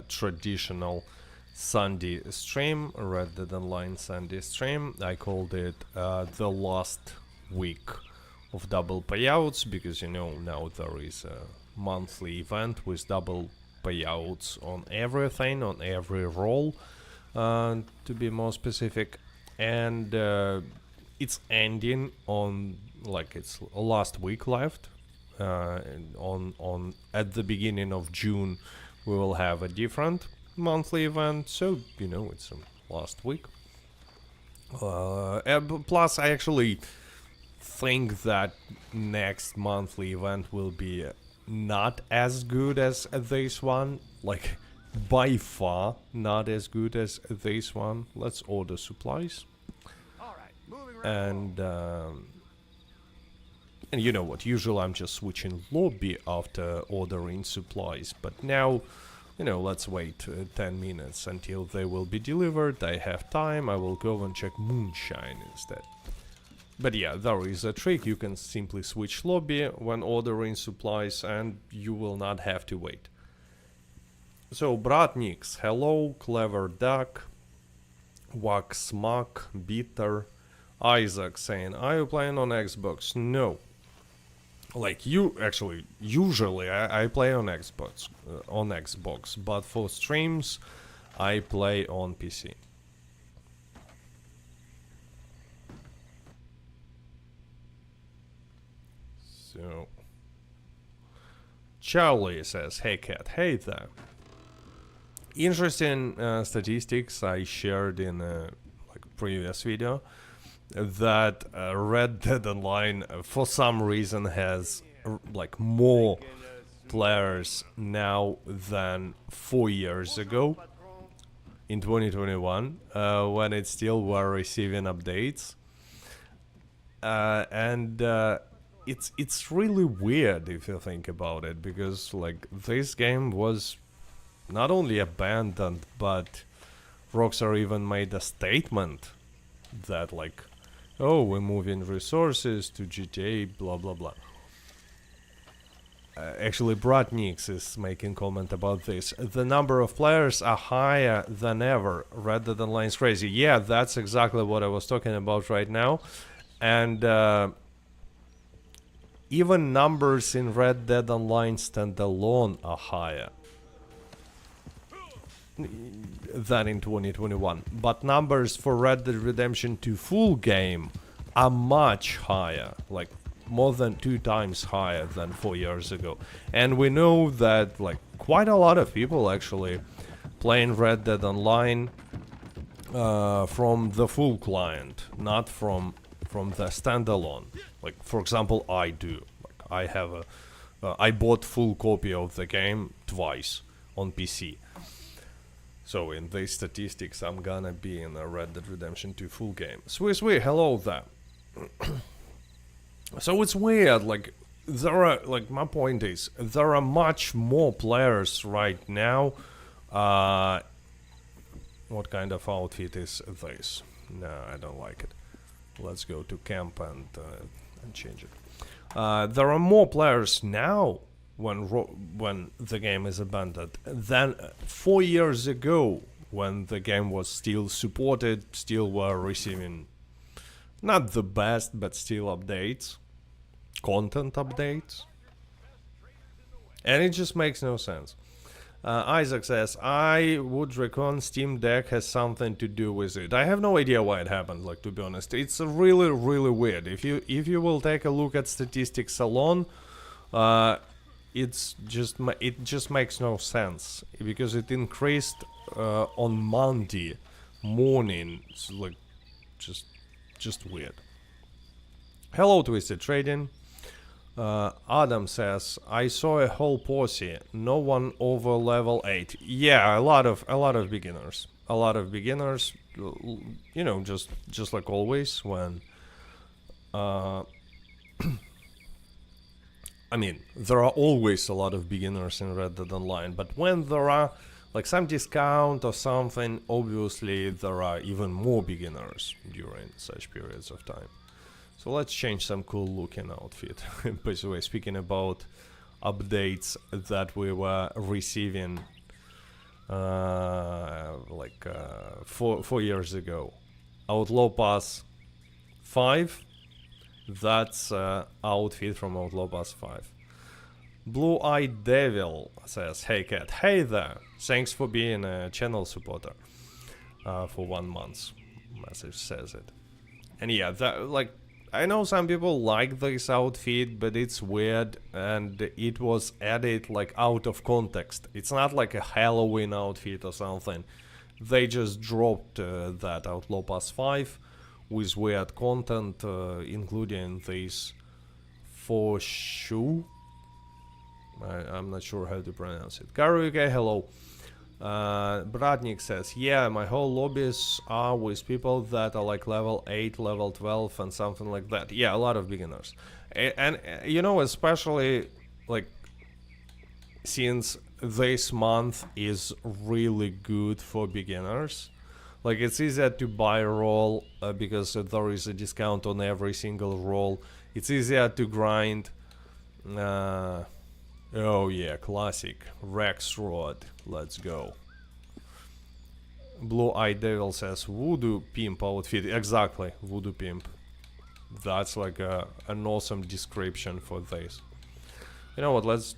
traditional Sunday stream, Red Dead Online Sunday stream. I called it the last week of double payouts, because you know now there is a monthly event with double payouts on everything, on every role, to be more specific, and it's ending on, like, it's last week left. On at the beginning of June we will have a different monthly event, so you know it's last week. Plus I actually think that next monthly event will be not as good as this one, like by far not as good as this one. Let's order supplies. All right, moving right And you know what, usually I'm just switching lobby after ordering supplies, but now, you know, let's wait 10 minutes until they will be delivered. I have time, I will go and check moonshine instead. But yeah, there is a trick, you can simply switch lobby when ordering supplies and you will not have to wait. So, Bratniks, hello, Clever Duck, Wax Muck, Bitter, Isaac saying, are you playing on Xbox? No. Like, you actually, usually I play on Xbox, but for streams I play on PC. So Charlie says, hey cat, hey there. Interesting statistics I shared in a previous video, that Red Dead Online for some reason has like more players now than 4 years ago in 2021, when it still were receiving updates, and it's really weird if you think about it, because like this game was not only abandoned, but Rockstar even made a statement that like, oh, we're moving resources to GTA, blah blah blah. Actually, Bratnix is making comment about this. The number of players are higher than ever. Red Dead Online is crazy. Yeah, that's exactly what I was talking about right now. And even numbers in Red Dead Online standalone are higher than in 2021, but numbers for Red Dead Redemption 2 full game are much higher, like more than 2 times higher than 4 years ago. And we know that like quite a lot of people actually playing Red Dead Online from the full client, not from the standalone. Like, for example, I do. Like, I have I bought full copy of the game twice on PC. So in these statistics, I'm gonna be in a Red Dead Redemption 2 full game. Swiss, hello there. So it's weird, like, there are, like, my point is, there are much more players right now. What kind of outfit is this? No, I don't like it. Let's go to camp and change it. There are more players now when the game is abandoned than 4 years ago, when the game was still supported, still were receiving not the best, but still updates, content updates, and it just makes no sense. Isaac says, I would reckon Steam Deck has something to do with it. I have no idea why it happened, like, to be honest. It's really, really weird. If you will take a look at statistics alone, it just makes no sense, because it increased on Monday morning. It's like just weird. Hello, Twisted Trading. Adam says, I saw a whole posse, no one over level 8. Yeah, a lot of beginners. A lot of beginners, you know, just like always when I mean, there are always a lot of beginners in Red Dead Online, but when there are like some discount or something, obviously there are even more beginners during such periods of time. So let's change some cool looking outfit. By the way, speaking about updates that we were receiving like 4 years ago. Outlaw Pass 5. That's outfit from Outlaw Pass 5. Blue-Eyed Devil says, "Hey cat, hey there. Thanks for being a channel supporter for 1 month." Message says it. And yeah, that, like, I know some people like this outfit, but it's weird, and it was added like out of context. It's not like a Halloween outfit or something. They just dropped that Outlaw Pass 5 with weird content, including this for shoe. I'm not sure how to pronounce it. Karuike, hello. Bratnik says, yeah, my whole lobbies are with people that are like level 8, level 12 and something like that. Yeah, a lot of beginners. And you know, especially like since this month is really good for beginners. Like, it's easier to buy a role because there is a discount on every single role. It's easier to grind. Oh yeah, classic. Rex Rod. Let's go. Blue-Eyed Devil says, Voodoo Pimp outfit. Exactly, Voodoo Pimp. That's like an awesome description for this. You know what, let's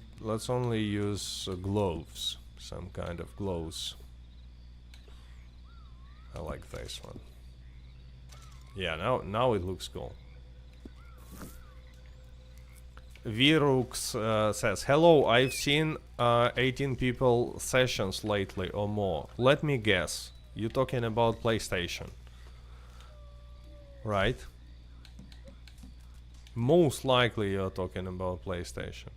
only use gloves. Some kind of gloves. I like this one. Yeah, now it looks cool. Virux says, hello, I've seen 18 people sessions lately or more. Let me guess, you're talking about PlayStation, right? Most likely you're talking about PlayStation.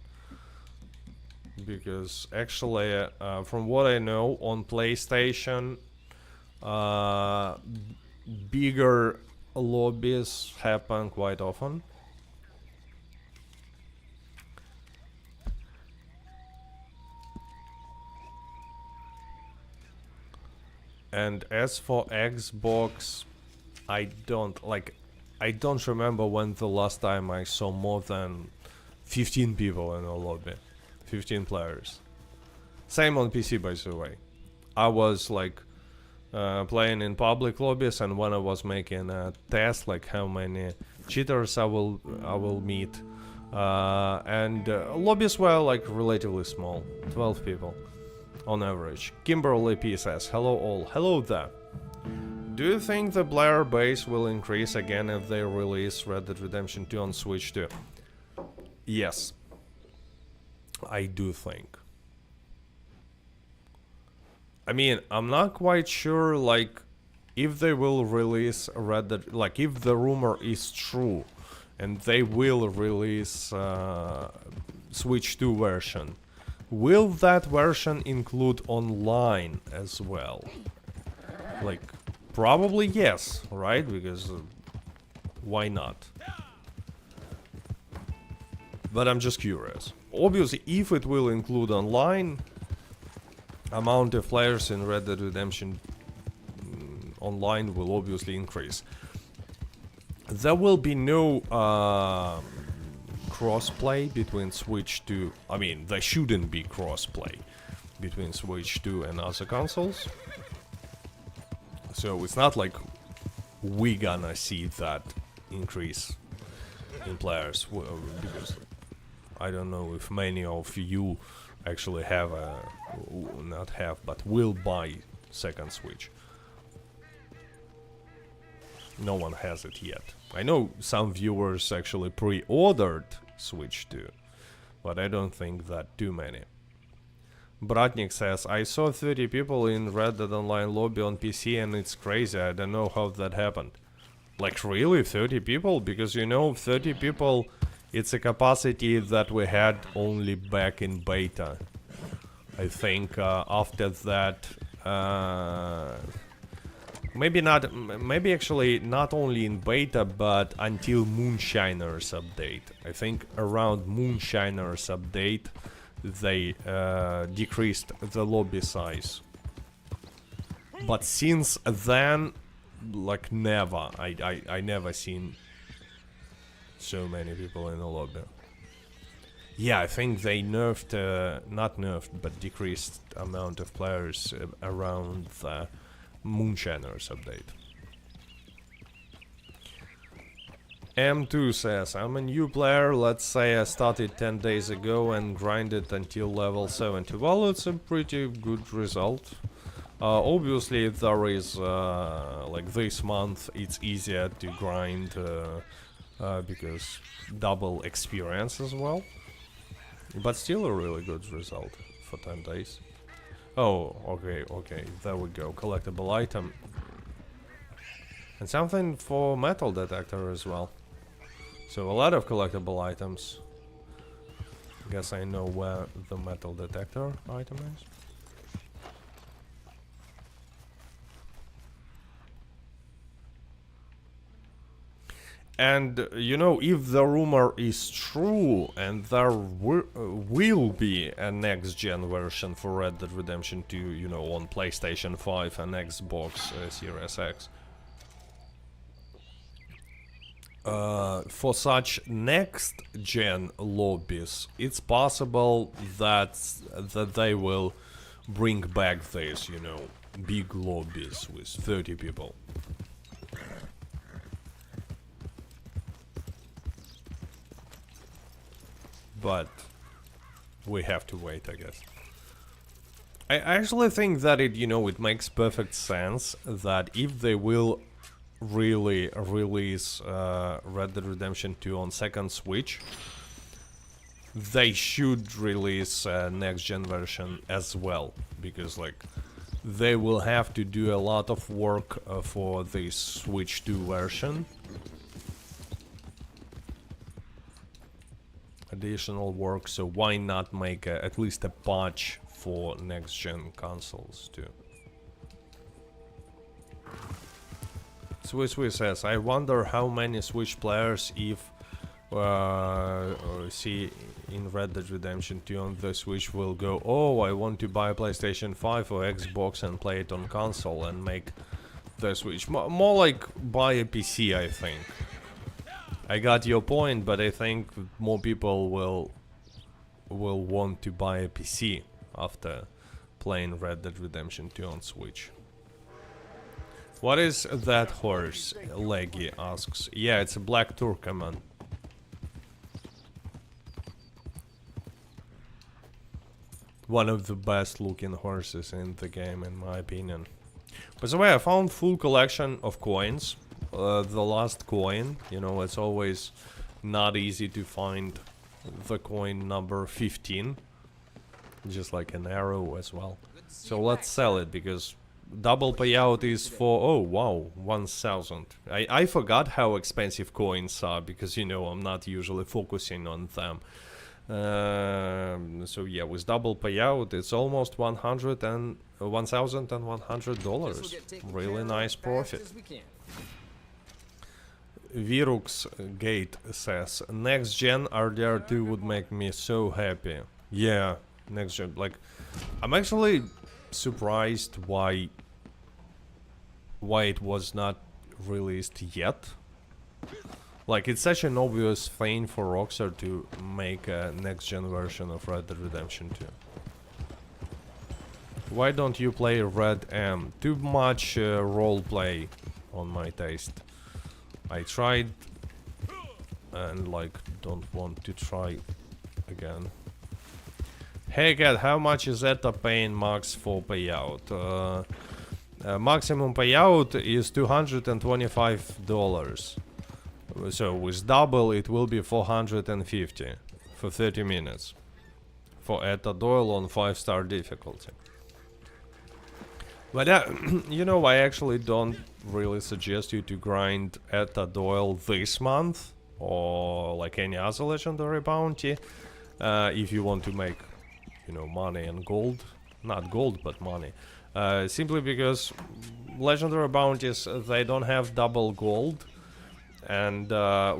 Because actually, from what I know, on PlayStation, bigger lobbies happen quite often. And as for Xbox, I don't remember when the last time I saw more than 15 people in a lobby. 15 players. Same on PC, by the way. I was like playing in public lobbies, and when I was making a test, like how many cheaters I will meet, and lobbies were like relatively small, 12 people on average. Kimberly P says, hello all. Hello there. Do you think the player base will increase again if they release Red Dead Redemption 2 on Switch 2? Yes. I do think. I mean, I'm not quite sure, like, if they will release Red Dead, like, if the rumor is true, and they will release Switch 2 version. Will that version include online as well? Like, probably yes, right? Because why not? But I'm just curious. Obviously, if it will include online, amount of players in Red Dead Redemption online will obviously increase. There will be no crossplay between Switch 2. I mean, there shouldn't be crossplay between Switch 2 and other consoles. So it's not like we gonna see that increase in players, because I don't know if many of you actually have not have, but will buy second Switch. No one has it yet. I know some viewers actually pre-ordered Switch 2, but I don't think that too many. Bratnik says, I saw 30 people in Red Dead Online lobby on PC and it's crazy, I don't know how that happened. Like, really, 30 people? Because, you know, 30 people, it's a capacity that we had only back in beta. I think after that, maybe actually not only in beta, but until Moonshiners update. I think around Moonshiners update, they decreased the lobby size. But since then, like, never. I never seen so many people in the lobby. Yeah, I think they nerfed, not nerfed, but decreased amount of players around the Moonshiners update. M2 says, I'm a new player, let's say I started 10 days ago and grinded until level 70. Well, it's a pretty good result. Obviously, there is, like this month, it's easier to grind because double experience as well. But still a really good result for 10 days. Oh, okay, there we go. Collectible item. And something for metal detector as well. So a lot of collectible items. Guess I know where the metal detector item is. And, you know, if the rumor is true and there will be a next-gen version for Red Dead Redemption 2, you know, on PlayStation 5 and Xbox Series X, for such next-gen lobbies, it's possible that they will bring back this, you know, big lobbies with 30 people. But we have to wait, I guess. I actually think that it makes perfect sense that if they will really release Red Dead Redemption 2 on second Switch, they should release a next-gen version as well, because like they will have to do a lot of work for this Switch 2 version. Additional work, so why not make at least a patch for next-gen consoles too? Swiss says, I wonder how many Switch players if see in Red Dead Redemption 2 on the Switch will go, oh, I want to buy a PlayStation 5 or Xbox and play it on console and make the Switch. More like buy a PC, I think. I got your point, but I think more people will want to buy a PC after playing Red Dead Redemption 2 on Switch. What is that horse? Leggy asks. Yeah, it's a black Turkoman. One of the best looking horses in the game, in my opinion. By the way, I found full collection of coins. The last coin, you know, it's always not easy to find the coin number 15. Just like an arrow as well. So let's sell it, because double payout is for, oh wow, 1000. I forgot how expensive coins are, because, you know, I'm not usually focusing on them. So yeah, with double payout, it's almost $1,100. Really nice profit. Virux Gate says, next gen RDR2 would make me so happy. Yeah, next gen. Like, I'm actually surprised why it was not released yet. Like, it's such an obvious thing for Rockstar to make a next gen version of Red Dead Redemption 2. Why don't you play Red M? Too much roleplay on my taste. I tried and like don't want to try again. Hey Cat, how much is ETA paying max for payout? Maximum payout is $225. So with double it will be 450 for 30 minutes. For ETA Doyle on 5-star difficulty. But you know, I actually don't really suggest you to grind ETA Doyle this month or like any other legendary bounty if you want to make, you know, money and gold. Not gold, but money. Simply because legendary bounties, they don't have double gold. And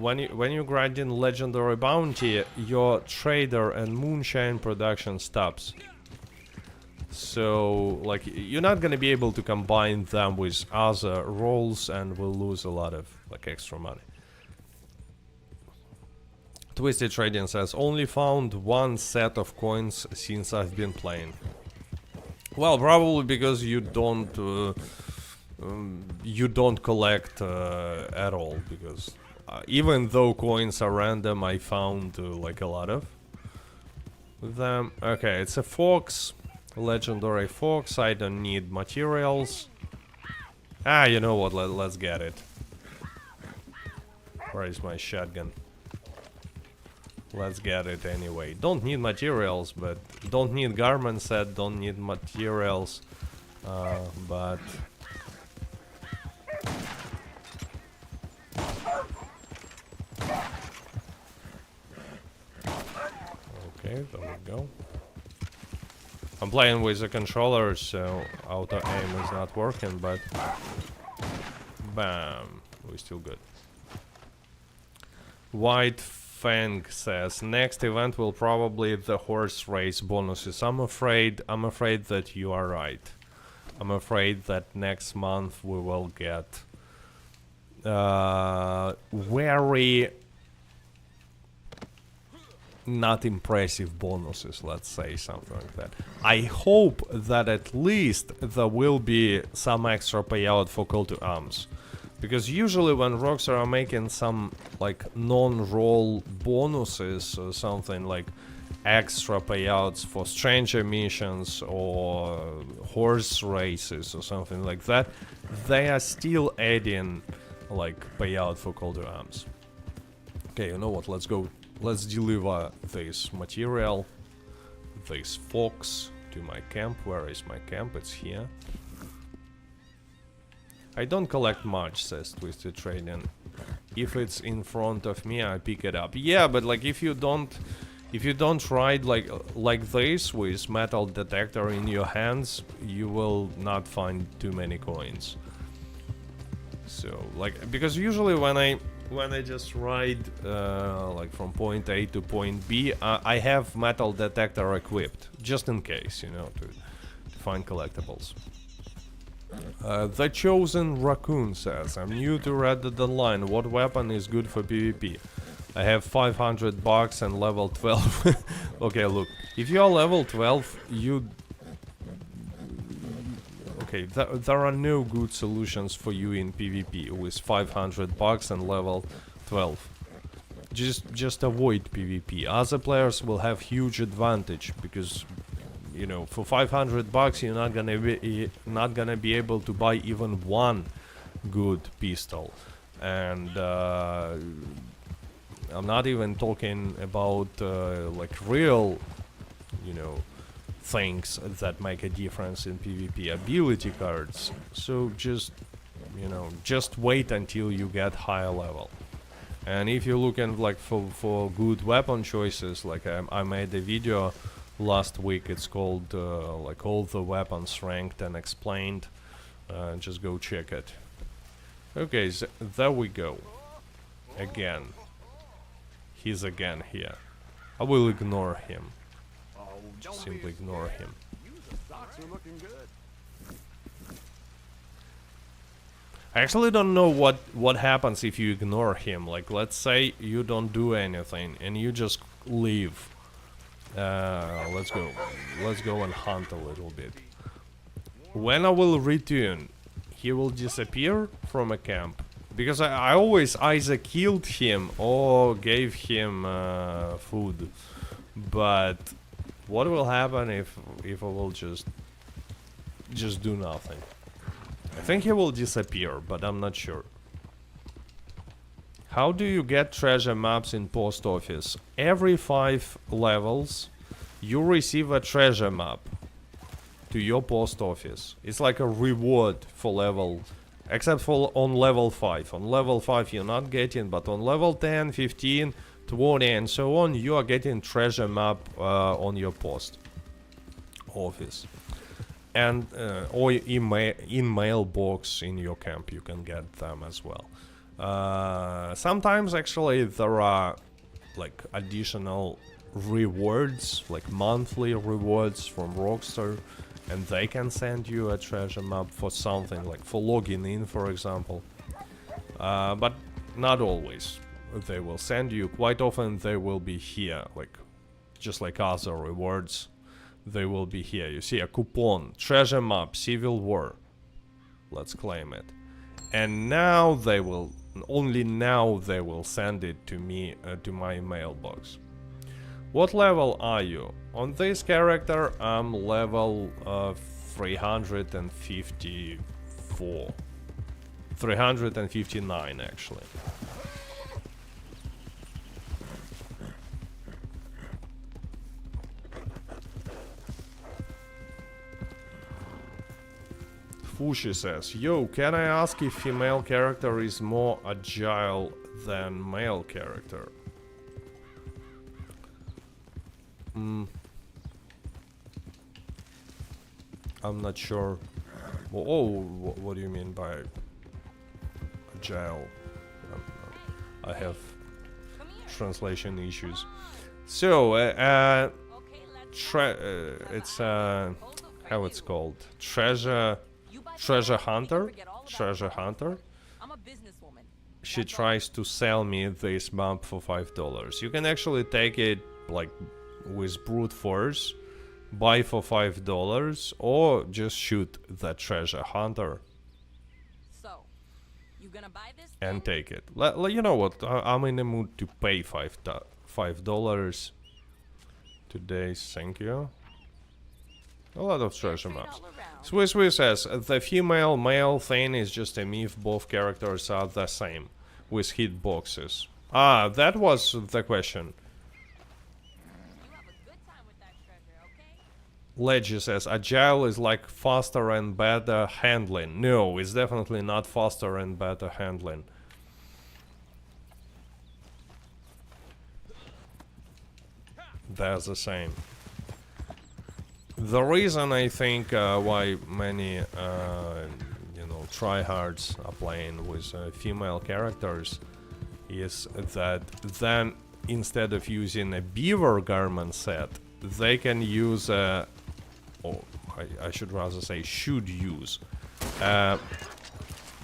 when you grind in legendary bounty, your trader and moonshine production stops. So, like, you're not gonna be able to combine them with other roles and will lose a lot of, like, extra money. Twisted Trading says, only found one set of coins since I've been playing. Well, probably because you don't collect at all, because even though coins are random, I found like a lot of them. Okay, it's a fox, legendary fox. I don't need materials. Ah, you know what? Let's get it. Where is my shotgun? Let's get it anyway. Don't need materials, but don't need garment set. Don't need materials, but. Okay, there we go. I'm playing with the controller, so auto aim is not working, but bam, we're still good. White Fang says, next event will probably the horse race bonuses. I'm afraid that you are right. I'm afraid that next month we will get very not impressive bonuses, let's say, something like that. I hope that at least there will be some extra payout for call to arms. Because usually when Rockstar are making some like non-roll bonuses or something like extra payouts for stranger missions or horse races or something like that, they are still adding like payout for call to arms. Okay, you know what, let's go. Let's deliver this material, this fox, to my camp. Where is my camp? It's here. I don't collect much, says Twisted Trading. If it's in front of me, I pick it up. Yeah, but like if you don't ride like this with metal detector in your hands, you will not find too many coins. So like, because usually when I just ride like from point A to point B, I have metal detector equipped just in case, you know, to find collectibles. The Chosen Raccoon says, I'm new to Red Dead Online. What weapon is good for PvP? I have $500 and level 12. Okay, look, if you are level 12, you... Okay, there are no good solutions for you in PvP with $500 and level 12. Just avoid PvP. Other players will have huge advantage because, you know, for $500 you're not gonna be able to buy even one good pistol, and I'm not even talking about like real, you know, things that make a difference in PvP, ability cards. So just, you know, just wait until you get higher level. And if you're looking like for good weapon choices, like I made a video last week, it's called like all the weapons ranked and explained. Just go check it. Okay, so there we go. Again. He's again here. I will ignore him. Simply ignore him. I actually don't know what happens if you ignore him. Like, let's say you don't do anything and you just leave. Let's go and hunt a little bit. When I will return, he will disappear from a camp. Because I always either killed him or gave him food. But what will happen if I will just do nothing? I think he will disappear, but I'm not sure. How do you get treasure maps in post office? Every 5 levels you receive a treasure map to your post office. It's like a reward for level, except for on level 5. On level 5 you're not getting, but on level 10, 15, 20 and so on, you are getting treasure map on your post office. And or in mailbox in your camp you can get them as well. Sometimes actually there are like additional rewards, like monthly rewards from Rockstar, and they can send you a treasure map for something, like for logging in, for example. But not always. they will send you. Quite often they will be here, like just like other rewards. They will be here. You see a coupon, treasure map, civil war. Let's claim it. And now they will, only now they will send it to me, to my mailbox. What level are you? On this character, I'm level 354. 359 actually. Fushi says, yo, can I ask if female character is more agile than male character? I'm not sure. Oh, what do you mean by agile? I have translation issues. So, it's how it's called? Treasure hunter. Treasure hunter. She tries to sell me this map for $5. You can actually take it like with brute force, buy for $5, or just shoot the treasure hunter. So, you gonna buy this and take it. You know what? I'm in the mood to pay $5 today. Thank you. A lot of treasure maps. Swiss says the female male thing is just a myth. Both characters are the same with hit boxes. Ah, that was the question. Leggy says agile is like faster and better handling. No, it's definitely not faster and better handling. That's the same. The reason I think why many you know, tryhards are playing with female characters is that then instead of using a beaver garment set, they can use a, or I should rather say should use a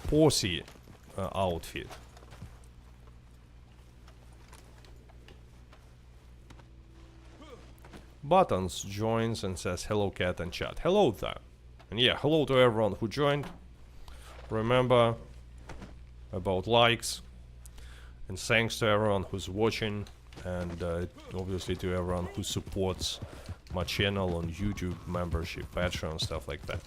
posse outfit. Buttons joins and says hello cat and chat. Hello there. And yeah, hello to everyone who joined. Remember about likes, and thanks to everyone who's watching, and obviously to everyone who supports my channel on YouTube, membership, Patreon, stuff like that.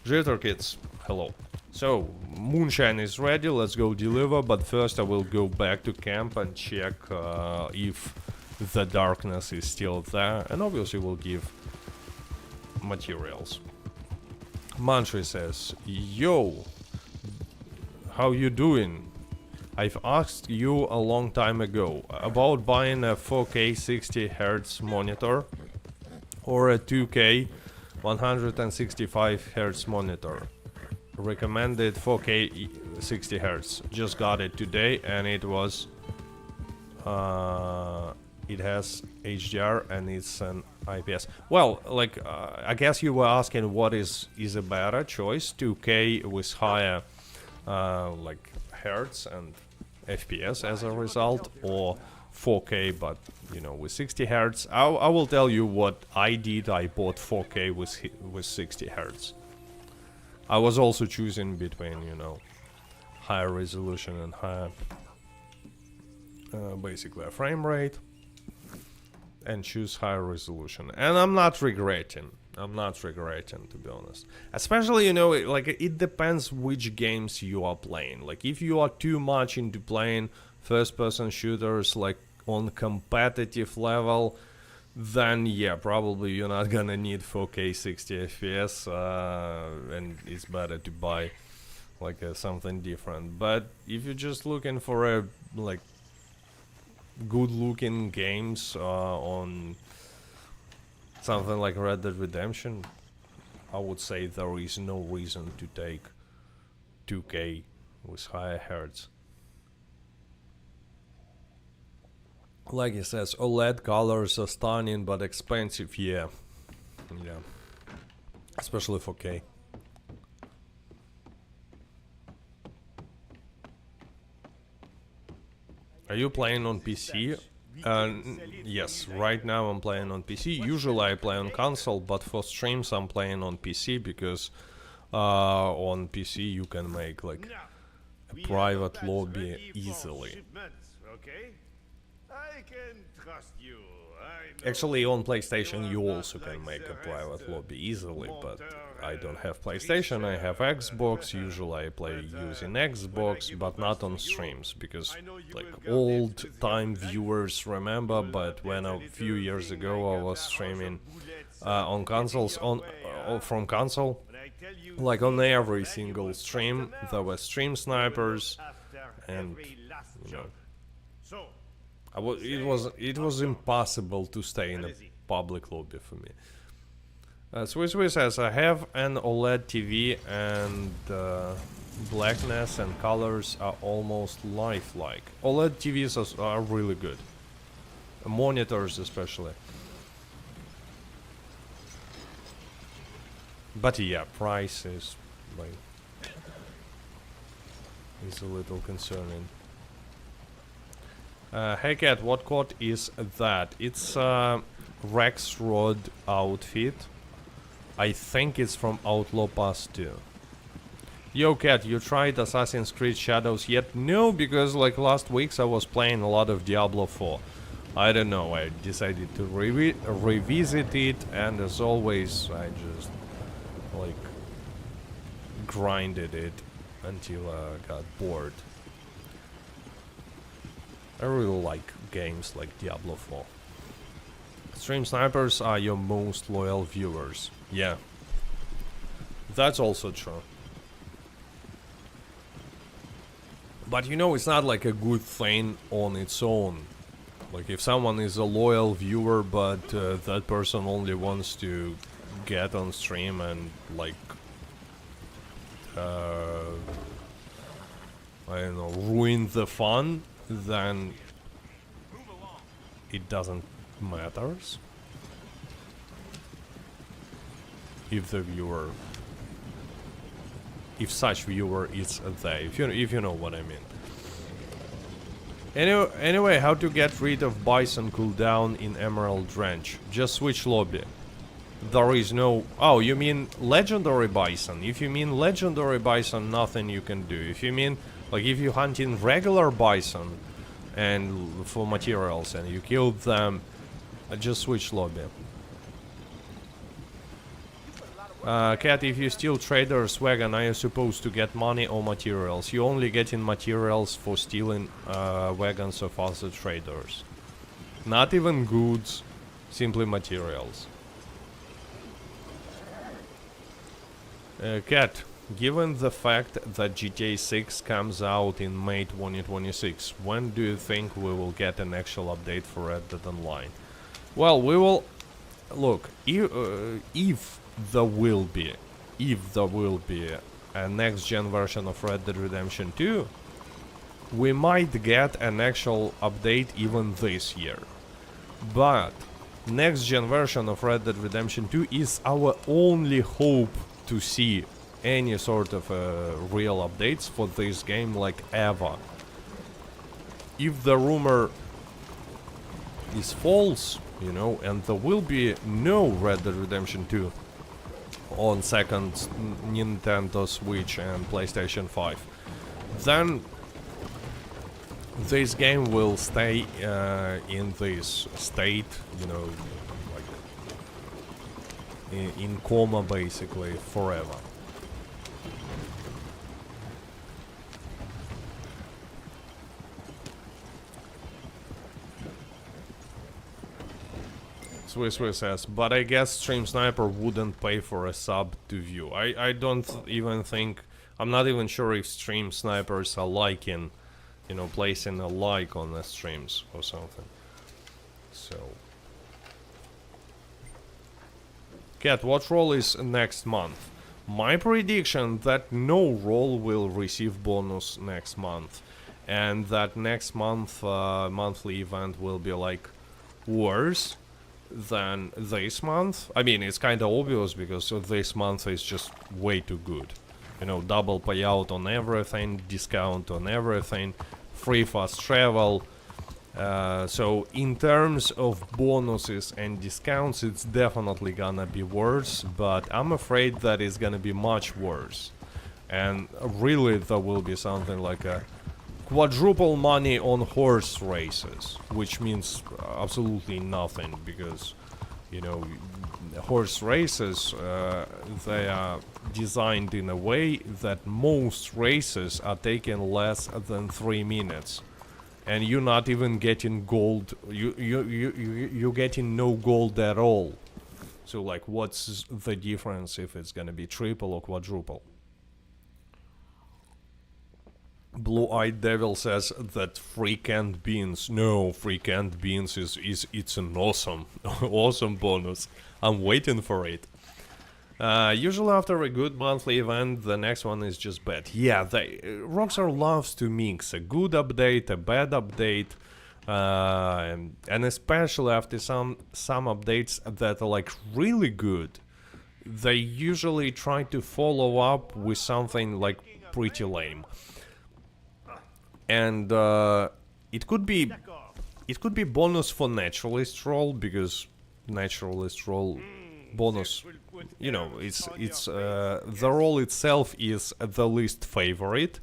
Jitter Kids, hello. So, moonshine is ready, let's go deliver, but first I will go back to camp and check if the darkness is still there, and obviously we'll give materials. Mantri says, yo, how you doing? I've asked you a long time ago about buying a 4K 60 Hz monitor or a 2K 165 Hz monitor. Recommended 4K 60 Hz. Just got it today and it was it has HDR and it's an IPS. Well, like I guess you were asking what is a better choice, 2K with higher like hertz and FPS as a result, or 4K but you know with 60 hertz. I will tell you what I did. I bought 4K with 60 hertz. I was also choosing between, you know, higher resolution and higher basically a frame rate, and choose higher resolution, and I'm not regretting, to be honest. Especially, you know, like it depends which games you are playing. Like if you are too much into playing first person shooters like on competitive level, then yeah, probably you're not gonna need 4K 60 FPS, and it's better to buy like something different. But if you're just looking for a like good looking games on something like Red Dead Redemption, I would say there is no reason to take 2K with higher hertz. Like he says, OLED colors are stunning but expensive. Yeah, especially 4K. Are you playing on PC? Yes, right now I'm playing on PC. Usually I play on console, but for streams I'm playing on PC because on PC you can make like a private lobby easily. Okay? I can trust you. Actually, on PlayStation you also can make a private lobby easily, but I don't have PlayStation, I have Xbox. Usually I play using Xbox, but not on streams, because like old time viewers remember, but when a few years ago I was streaming on consoles, from console, like on every single stream there were stream snipers, and you know, it was impossible to stay in a public lobby for me. Swiss says, I have an OLED TV and blackness and colors are almost lifelike. OLED TVs are really good. Monitors especially. But yeah, price is like is a little concerning. Hey Cat, what code is that? It's Rex Rod outfit. I think it's from Outlaw Pass 2. Yo Cat, you tried Assassin's Creed Shadows yet? No, because like last weeks I was playing a lot of Diablo 4. I don't know, I decided to revisit it, and as always I just like grinded it until I got bored. I really like games like Diablo 4. Stream snipers are your most loyal viewers. Yeah. That's also true. But you know, it's not like a good thing on its own. Like if someone is a loyal viewer, but that person only wants to get on stream and like I don't know, ruin the fun, then it doesn't matter if the viewer, if such viewer is there, if you know what I mean. Anyway, how to get rid of Bison cooldown in Emerald Ranch? Just switch lobby. There is no... Oh, you mean legendary Bison? If you mean legendary Bison, nothing you can do. If you mean, like, if you hunt in regular Bison and for materials and you kill them, just switch lobby. Cat, if you steal trader's wagon, are you supposed to get money or materials? You only get in materials for stealing wagons of other traders. Not even goods, simply materials. Cat, given the fact that GTA 6 comes out in May 2026, when do you think we will get an actual update for Red Dead Online? Well, we will... Look, if there will be a next-gen version of Red Dead Redemption 2, we might get an actual update even this year. But next-gen version of Red Dead Redemption 2 is our only hope to see any sort of real updates for this game, like ever. If the rumor is false, you know, and there will be no Red Dead Redemption 2 on second Nintendo Switch and PlayStation 5, then this game will stay in this state, you know, like in coma basically forever. Swiss says, but I guess Stream Sniper wouldn't pay for a sub to view. I don't even think, I'm not even sure if Stream Snipers are liking, you know, placing a like on the streams or something. So. Cat, what role is next month? My prediction that no role will receive bonus next month. And that next month, monthly event will be like worse than this month. I mean, it's kind of obvious because this month is just way too good. You know, double payout on everything, discount on everything, free fast travel, So in terms of bonuses and discounts, it's definitely gonna be worse, but I'm afraid that it's gonna be much worse. And really there will be something like a quadruple money on horse races, which means absolutely nothing, because, you know, horse races, they are designed in a way that most races are taking less than 3 minutes. And you're not even getting gold, you're getting no gold at all. So like, what's the difference if it's gonna be triple or quadruple? Blue-eyed Devil says that free canned beans. No, free canned beans it's an awesome, awesome bonus. I'm waiting for it. Usually after a good monthly event, the next one is just bad. Yeah, Rockstar loves to mix a good update, a bad update, and especially after some updates that are like really good, they usually try to follow up with something like pretty lame. And it could be bonus for naturalist role, because naturalist role bonus, you know, it's the role itself is the least favorite,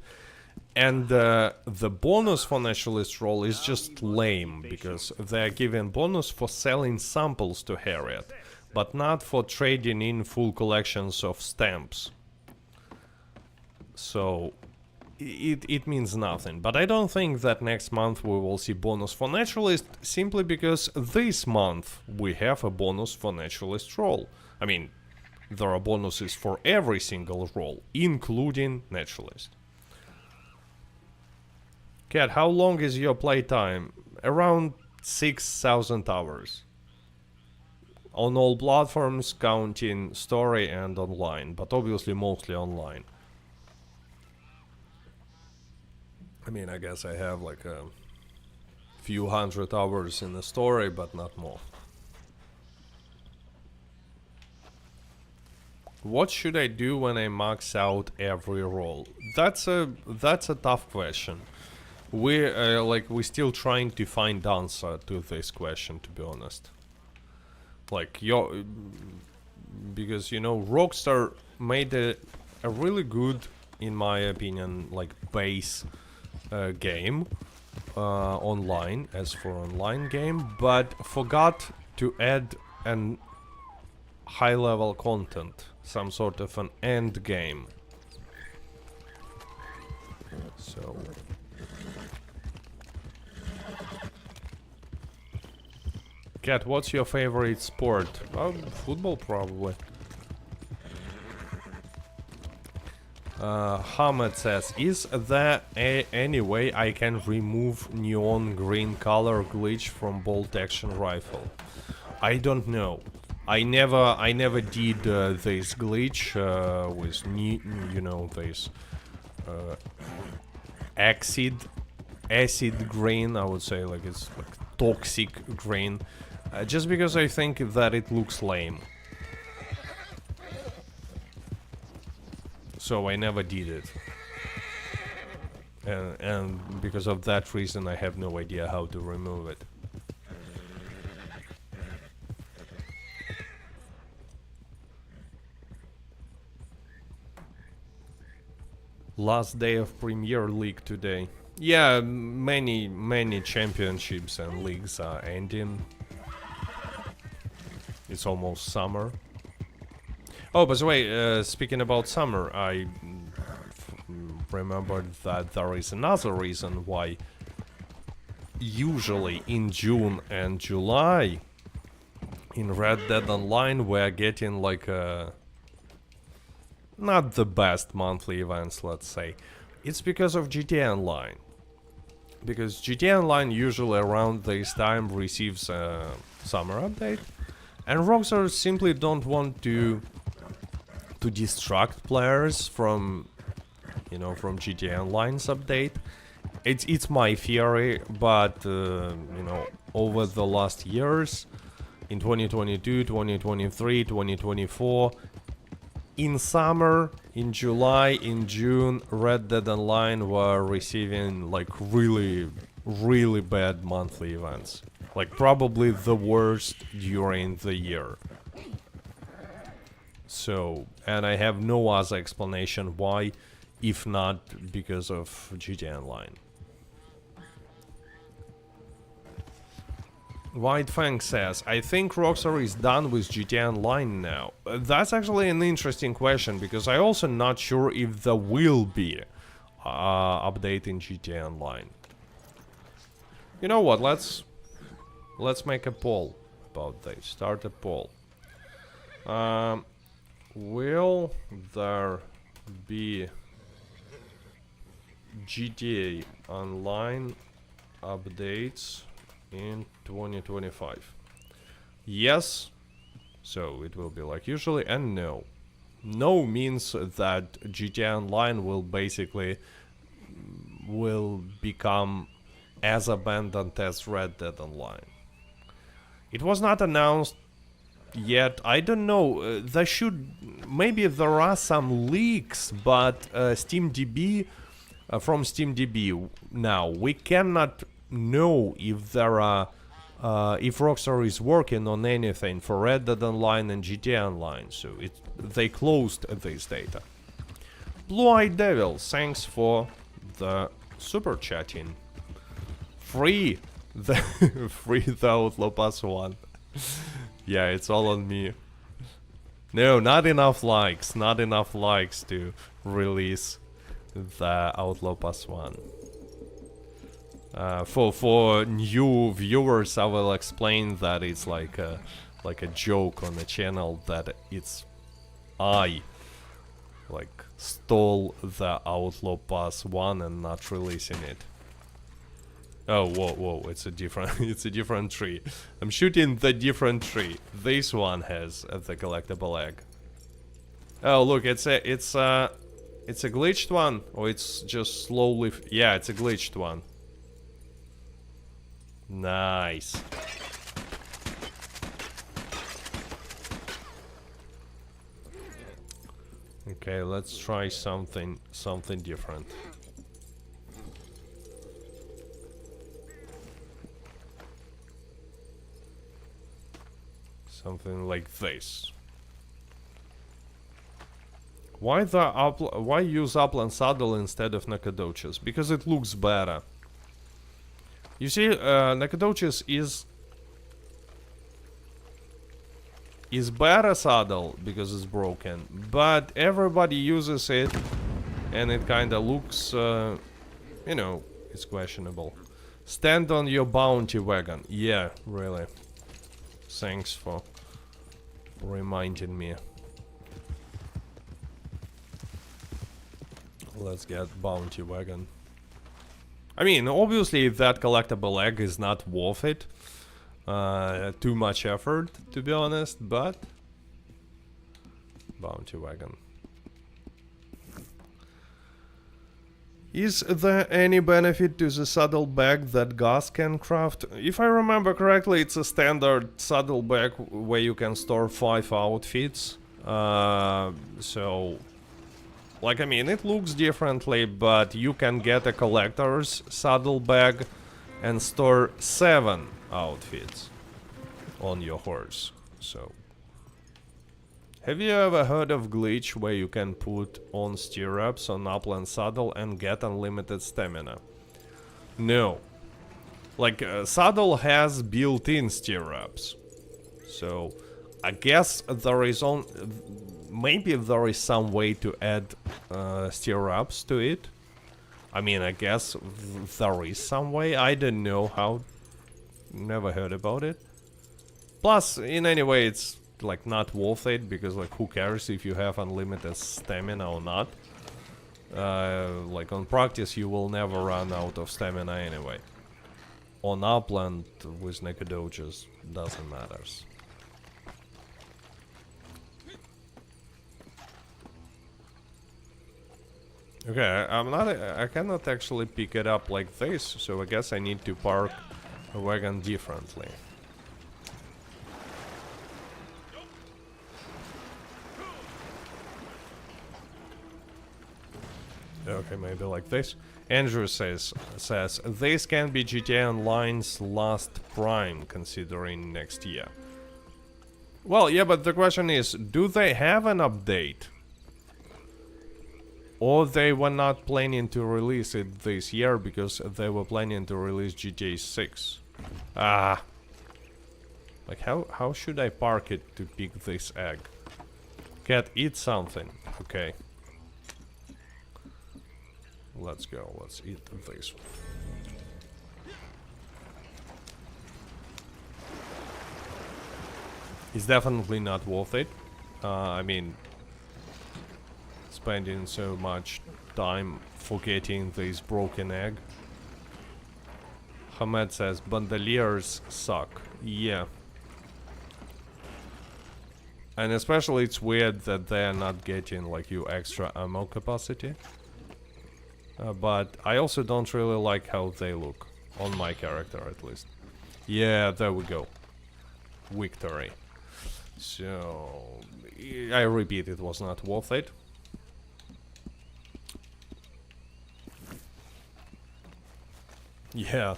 and the bonus for naturalist role is just lame, because they're giving bonus for selling samples to Harriet, but not for trading in full collections of stamps. So it means nothing. But I don't think that next month we will see bonus for naturalist, simply because this month we have a bonus for naturalist role. I mean, there are bonuses for every single role, including naturalist. Cat, how long is your playtime? Around 6,000 hours. On all platforms, counting story and online, but obviously mostly online. I mean, I guess I have like a few hundred hours in the story, but not more. What should I do when I max out every role? That's a tough question. We're still trying to find answer to this question, to be honest. Like because you know, Rockstar made a really good, in my opinion, like base game online, as for online game, but forgot to add an high level content, some sort of an end game. So Cat, what's your favorite sport? Football, probably. Hamad says, is there any way I can remove neon green color glitch from bolt action rifle? I don't know. I never did this glitch with you know, this acid green. I would say, like, it's like toxic green, just because I think that it looks lame. So I never did it, and because of that reason I have no idea how to remove it. Last day of Premier League today. Yeah, many championships and leagues are ending. It's almost summer. Oh, by the way, speaking about summer, I remembered that there is another reason why usually in June and July in Red Dead Online we're getting like not the best monthly events, let's say. It's because of GTA Online. Because GTA Online usually around this time receives a summer update, and Rockstar simply don't want to distract players from, you know, from GTA Online's update. It's my theory, but you know, over the last years, in 2022, 2023, 2024, in summer, in July, in June, Red Dead Online were receiving like really really bad monthly events. Like probably the worst during the year. So, and I have no other explanation why, if not because of GTA Online. White Fang says, I think Rockstar is done with GTA Online now. That's actually an interesting question, because I also not sure if there will be update in GTA Online. You know what, let's make a poll about this. Start a poll. Will there be GTA Online updates in 2025? Yes, so it will be like usually, and no. No means that GTA Online will basically become as abandoned as Red Dead Online. It was not announced yet. I don't know. There should, maybe there are some leaks, but SteamDB, from SteamDB now, we cannot know if there are if Rockstar is working on anything for Red Dead Online and GTA Online, so they closed this data. Blue-Eyed Devil, thanks for the super chatting. Free the free the Outlaw Pass 1. Yeah, it's all on me. No, not enough likes. Not enough likes to release the Outlaw Pass 1. For new viewers, I will explain that it's like a joke on the channel that it's I like stole the Outlaw Pass 1 and not releasing it. Oh, whoa, it's a different it's a different tree. I'm shooting the different tree. This one has the collectible egg. Oh, look, it's a glitched one, or it's just slowly yeah, it's a glitched one. Nice. Okay, let's try something different. Something like this. Why use Upland Saddle instead of Nacogdoches? Because it looks better. You see, Nacogdoches is better saddle because it's broken, but everybody uses it, and it kinda looks, you know, it's questionable. Stand on your bounty wagon. Yeah, really. Thanks for reminding me. Let's get bounty wagon. I mean, obviously that collectible egg is not worth it. Too much effort, to be honest, but bounty wagon. Is there any benefit to the saddlebag that Gus can craft? If I remember correctly, it's a standard saddlebag where you can store 5 outfits. So, like, I mean, it looks differently, but you can get a collector's saddlebag and store 7 outfits on your horse. So, have you ever heard of glitch where you can put on stirrups on Upland Saddle and get unlimited stamina? No. Like, Saddle has built-in stirrups. So, I guess there is maybe there is some way to add stirrups to it. I mean, I guess there is some way. I don't know how. Never heard about it. Plus, in any way, it's like not worth it, because like who cares if you have unlimited stamina or not. Like on practice you will never run out of stamina anyway. On Upland with Nacogdoches doesn't matter. Okay, I cannot actually pick it up like this, so I guess I need to park a wagon differently. Okay, maybe like this. Andrew says this can be GTA Online's last prime considering next year. Well, yeah, but the question is, do they have an update? Or they were not planning to release it this year because they were planning to release GTA 6. Ah. Like, how should I park it to pick this egg? Cat, eat something. Okay. Let's go. Let's eat this. It's definitely not worth it. I mean, spending so much time for getting this broken egg. Hamed says, bandoliers suck. Yeah. And especially it's weird that they're not getting like you extra ammo capacity. But I also don't really like how they look. On my character at least. Yeah, there we go. Victory. So, I repeat, it was not worth it. Yeah.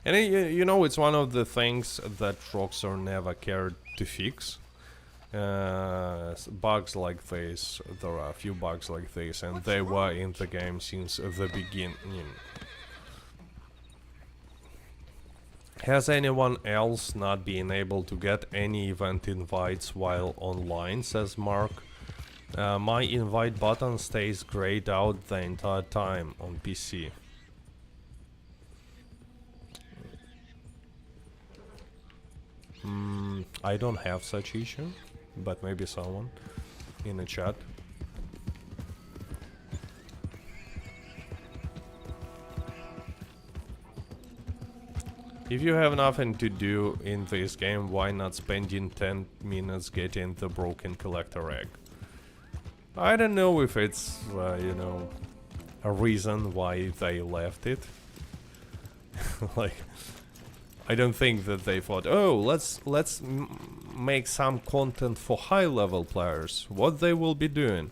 And you know, it's one of the things that Rockstar never cared to fix. Bugs like this, there are a few bugs like this, and they were in the game since the beginning. Has anyone else not been able to get any event invites while online, says Mark. My invite button stays grayed out the entire time on PC. I don't have such issue, but maybe someone in the chat. If you have nothing to do in this game, why not spending 10 minutes getting the broken collector egg? I don't know if it's, you know, a reason why they left it. Like, I don't think that they thought, oh, let's make some content for high-level players. What they will be doing?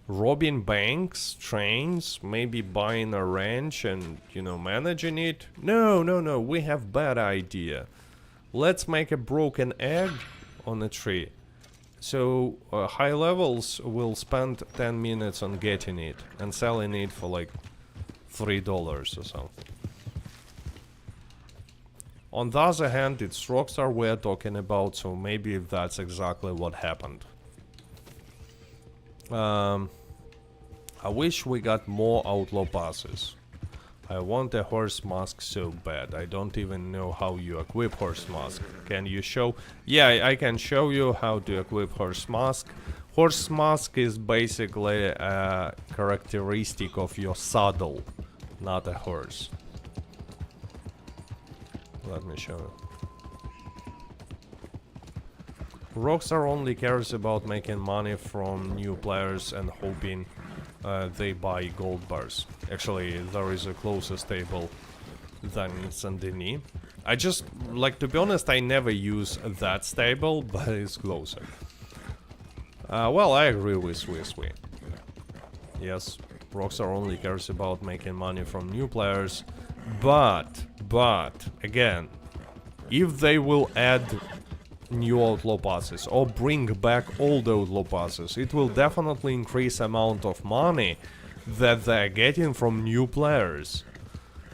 Robbing banks, trains, maybe buying a ranch and, you know, managing it? No, we have bad idea. Let's make a broken egg on a tree. So, high levels will spend 10 minutes on getting it and selling it for like $3 or something. On the other hand, it's Rockstar we're talking about, so maybe that's exactly what happened. I wish we got more outlaw passes. I want a horse mask so bad. I don't even know how you equip horse mask. Can you show? Yeah, I can show you how to equip horse mask. Horse mask is basically a characteristic of your saddle, not a horse. Let me show you. Rockstar only cares about making money from new players and hoping they buy gold bars. Actually, there is a closer stable than in Saint Denis. I just, like, to be honest, I never use that stable, but it's closer. Well, I agree with Swiss. Yes, Rockstar only cares about making money from new players, but, again, if they will add new outlaw passes or bring back old outlaw passes, it will definitely increase amount of money that they're getting from new players.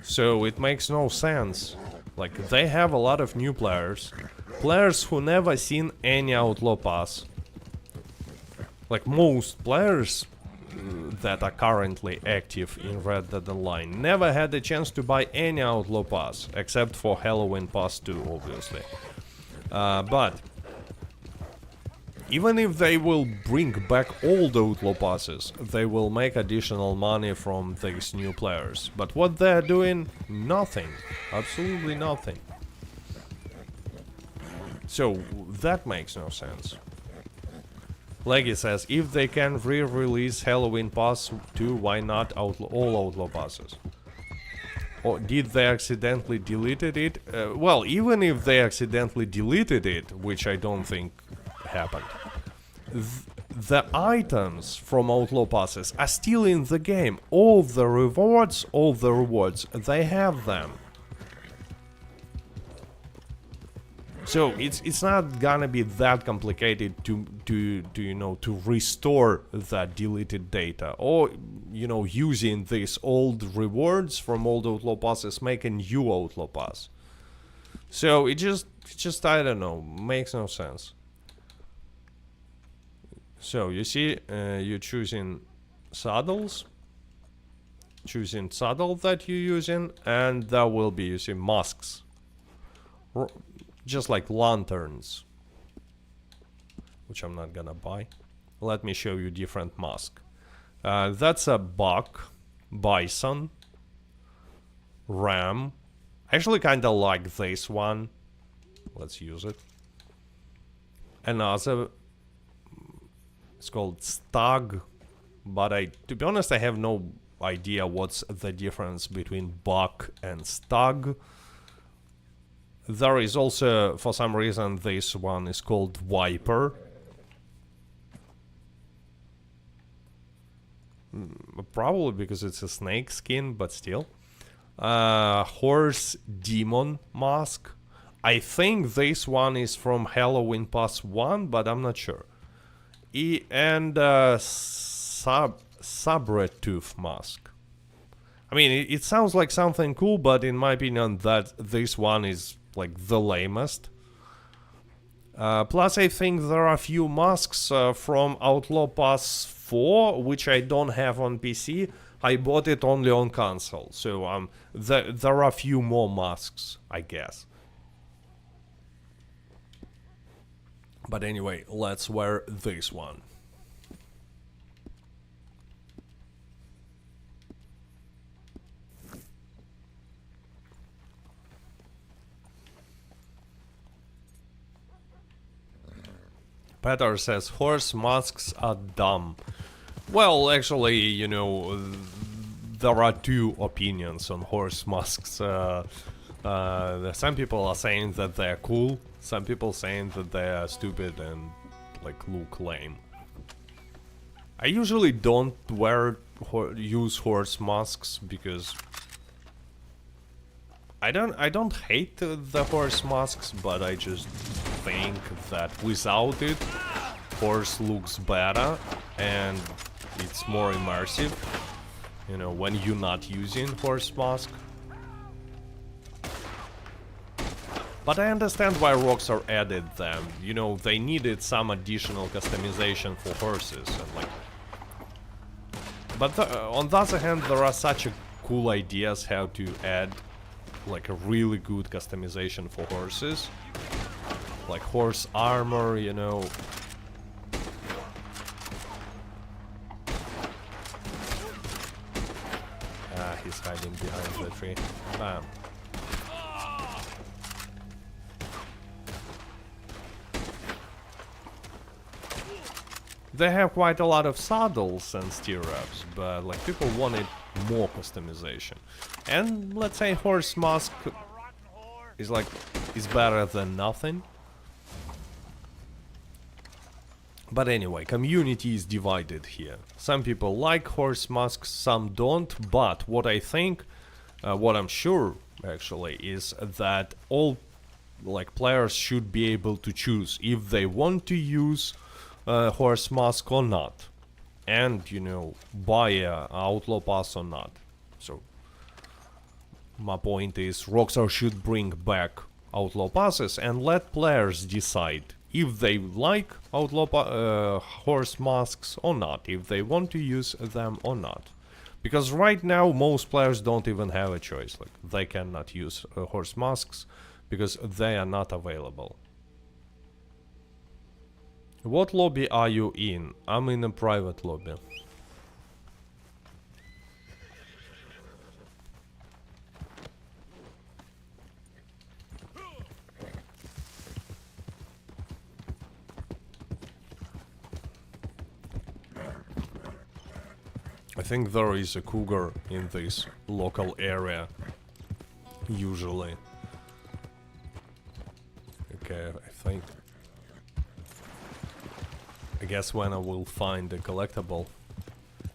So it makes no sense. Like, they have a lot of new players who never seen any outlaw pass. Like, most players that are currently active in Red Dead Online never had a chance to buy any outlaw pass, except for Halloween Pass 2, obviously. But even if they will bring back old outlaw passes, they will make additional money from these new players. But what they're doing? Nothing. Absolutely nothing. So that makes no sense. Leggy says, if they can re-release Halloween Pass 2, why not all outlaw passes? Or did they accidentally deleted it? Well, even if they accidentally deleted it, which I don't think happened. The items from Outlaw Passes are still in the game. All the rewards, they have them. So it's not gonna be that complicated to you know, to restore that deleted data, or you know, using these old rewards from old Outlaw Passes make a new Outlaw Pass. So it just I don't know, makes no sense. So you see, you're choosing saddles, choosing saddle that you're using, and there will be, you see, masks, just like lanterns, which I'm not gonna buy. Let me show you different mask. That's a buck, bison, ram. I actually kind of like this one. Let's use it. Another. It's called stag, but to be honest, I have no idea what's the difference between buck and stag. There is also, for some reason, this one is called viper. Probably because it's a snake skin, but still. Horse demon mask. I think this one is from Halloween Pass 1, but I'm not sure. And Sabretooth mask. I mean, it sounds like something cool, but in my opinion, that this one is like the lamest. Plus, I think there are a few masks from Outlaw Pass 4, which I don't have on PC. I bought it only on console, so there are a few more masks, I guess. But anyway, let's wear this one. Peter says horse masks are dumb. Well, actually, you know, there are two opinions on horse masks. Some people are saying that they're cool. Some people saying that they are stupid and like look lame. I usually don't use horse masks because I don't hate the horse masks, but I just think that without it, horse looks better and it's more immersive. You know, when you're not using horse mask. But I understand why Rockstar added them. You know, they needed some additional customization for horses and like. But on the other hand, there are such cool ideas how to add like a really good customization for horses, like horse armor, you know. He's hiding behind the tree. Bam. They have quite a lot of saddles and stirrups, but like people wanted more customization. And let's say horse mask is better than nothing. But anyway, community is divided here. Some people like horse masks, some don't, but what I think, what I'm sure actually, is that all like players should be able to choose if they want to use horse mask or not, and you know, buy a Outlaw Pass or not. So my point is Rockstar should bring back Outlaw Passes and let players decide if they like horse masks or not, if they want to use them or not. Because right now most players don't even have a choice, like they cannot use horse masks because they are not available. What lobby are you in? I'm in a private lobby. I think there is a cougar in this local area, usually. Okay, I think. I guess when I will find a collectible,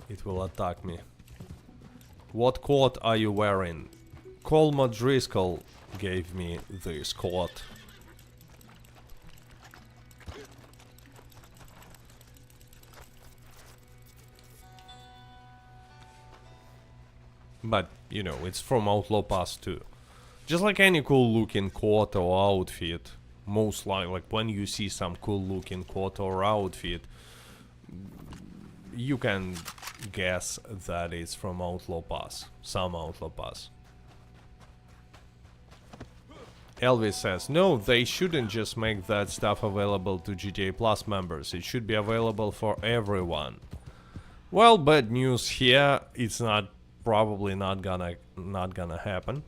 it will attack me. What coat are you wearing? Colma Driscoll gave me this coat. But, you know, it's from Outlaw Pass too. Just like any cool looking coat or outfit, most like when you see some cool looking coat or outfit, you can guess that it's from Outlaw Pass, some Outlaw Pass. Elvis says, no, they shouldn't just make that stuff available to GTA Plus members, it should be available for everyone. Well, bad news here, it's probably not gonna happen.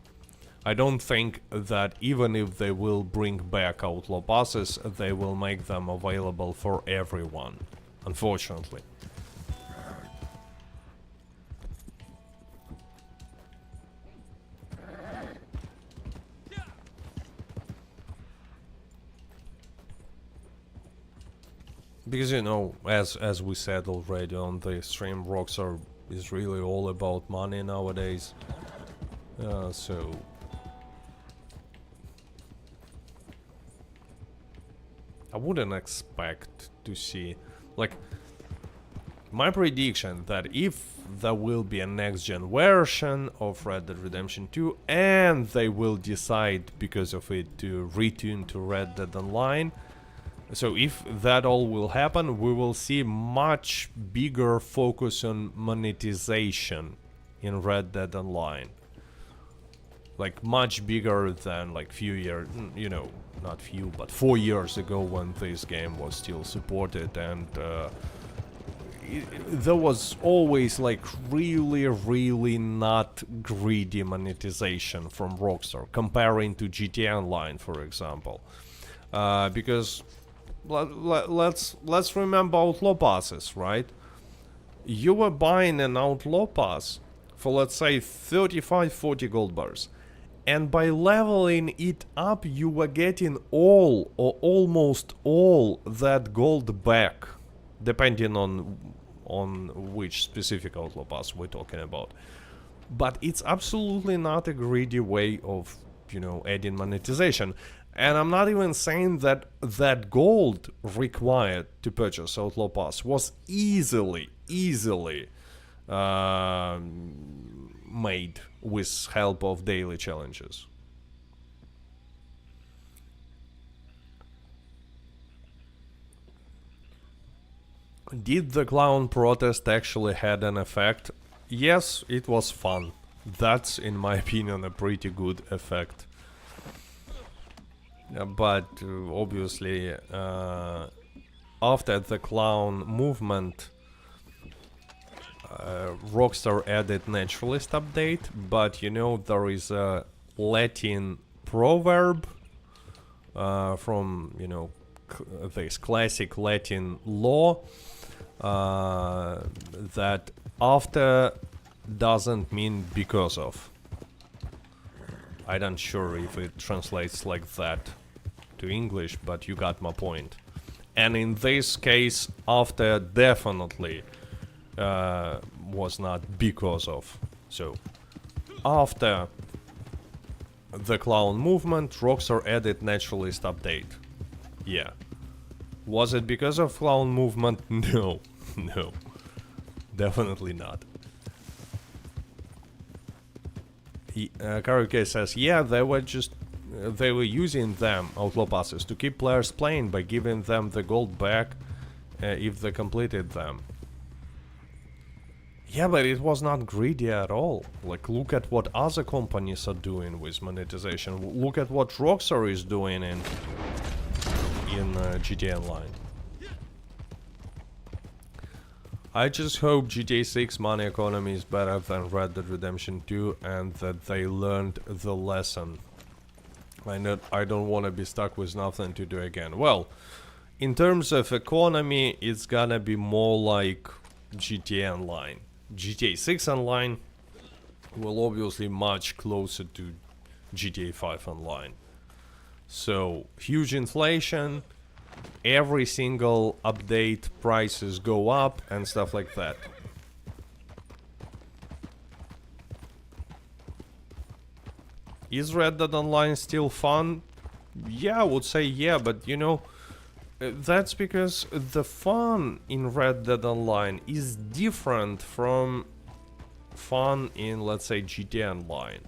I don't think that even if they will bring back Outlaw Passes, they will make them available for everyone, unfortunately. Because, you know, as we said already on the stream, Rockstar is really all about money nowadays. So I wouldn't expect to see, like, my prediction that if there will be a next-gen version of Red Dead Redemption 2 and they will decide because of it to retune to Red Dead Online, so if that all will happen, we will see much bigger focus on monetization in Red Dead Online. Like much bigger than like few years, you know, not few, but 4 years ago when this game was still supported, and there was always like really not greedy monetization from Rockstar comparing to GTA Online, for example, because let's remember Outlaw Passes, right? You were buying an Outlaw Pass for, let's say, 35-40 gold bars, and by leveling it up you were getting all or almost all that gold back, depending on which specific Outlaw Pass we're talking about. But it's absolutely not a greedy way of, you know, adding monetization. And I'm not even saying that that gold required to purchase Outlaw Pass was easily made with help of daily challenges. Did the clown protest actually had an effect? Yes, it was fun. That's, in my opinion, a pretty good effect. But obviously, after the clown movement, Rockstar added naturalist update, but you know, there is a Latin proverb from, you know, this classic Latin law that after doesn't mean because of. I'm not sure if it translates like that to English, but you got my point. And in this case, after definitely was not because of. So, after the clown movement, Rockstar added naturalist update. Yeah. Was it because of clown movement? No. No. Definitely not. Karuke says, yeah, they were using them, Outlaw Passes, to keep players playing by giving them the gold back if they completed them. Yeah, but it was not greedy at all. Like, look at what other companies are doing with monetization. Look at what Rockstar is doing in GTA Online. I just hope GTA 6 money economy is better than Red Dead Redemption 2 and that they learned the lesson. I don't want to be stuck with nothing to do again. Well, in terms of economy, it's gonna be more like GTA Online. GTA 6 Online will obviously much closer to GTA 5 Online. So, huge inflation, every single update prices go up and stuff like that. Is Red Dead Online still fun? Yeah, I would say yeah, but you know, that's because the fun in Red Dead Online is different from fun in, let's say, GTA Online.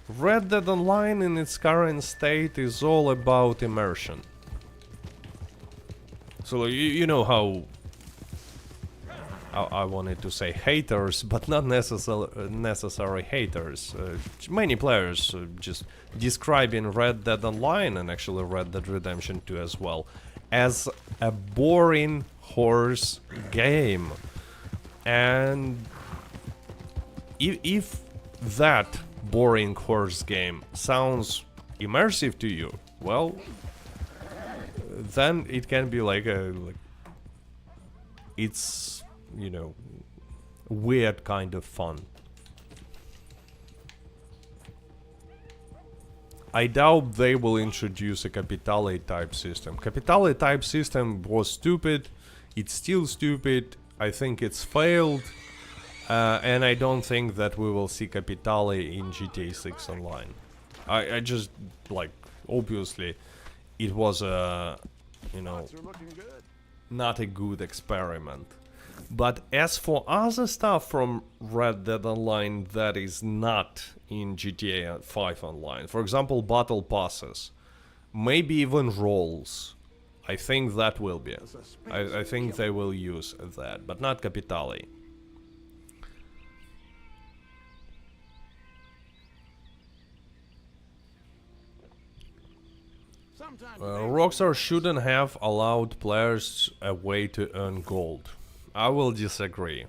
Red Dead Online in its current state is all about immersion. So you know how I wanted to say haters, but not necessary haters. Many players just describing Red Dead Online and actually Red Dead Redemption 2 as well as a boring horse game. And if that boring horse game sounds immersive to you, well, then it can be like it's, you know, weird kind of fun. I doubt they will introduce a Capitale type system. Capitale type system was stupid, it's still stupid, I think it's failed, and I don't think that we will see Capitale in GTA 6 Online. I just, like, obviously, it was a, you know, not a good experiment. But as for other stuff from Red Dead Online that is not in GTA 5 Online, for example, battle passes, maybe even roles, I think that will be. I think they will use that, but not Capitale. Rockstar shouldn't have allowed players a way to earn gold. I will disagree.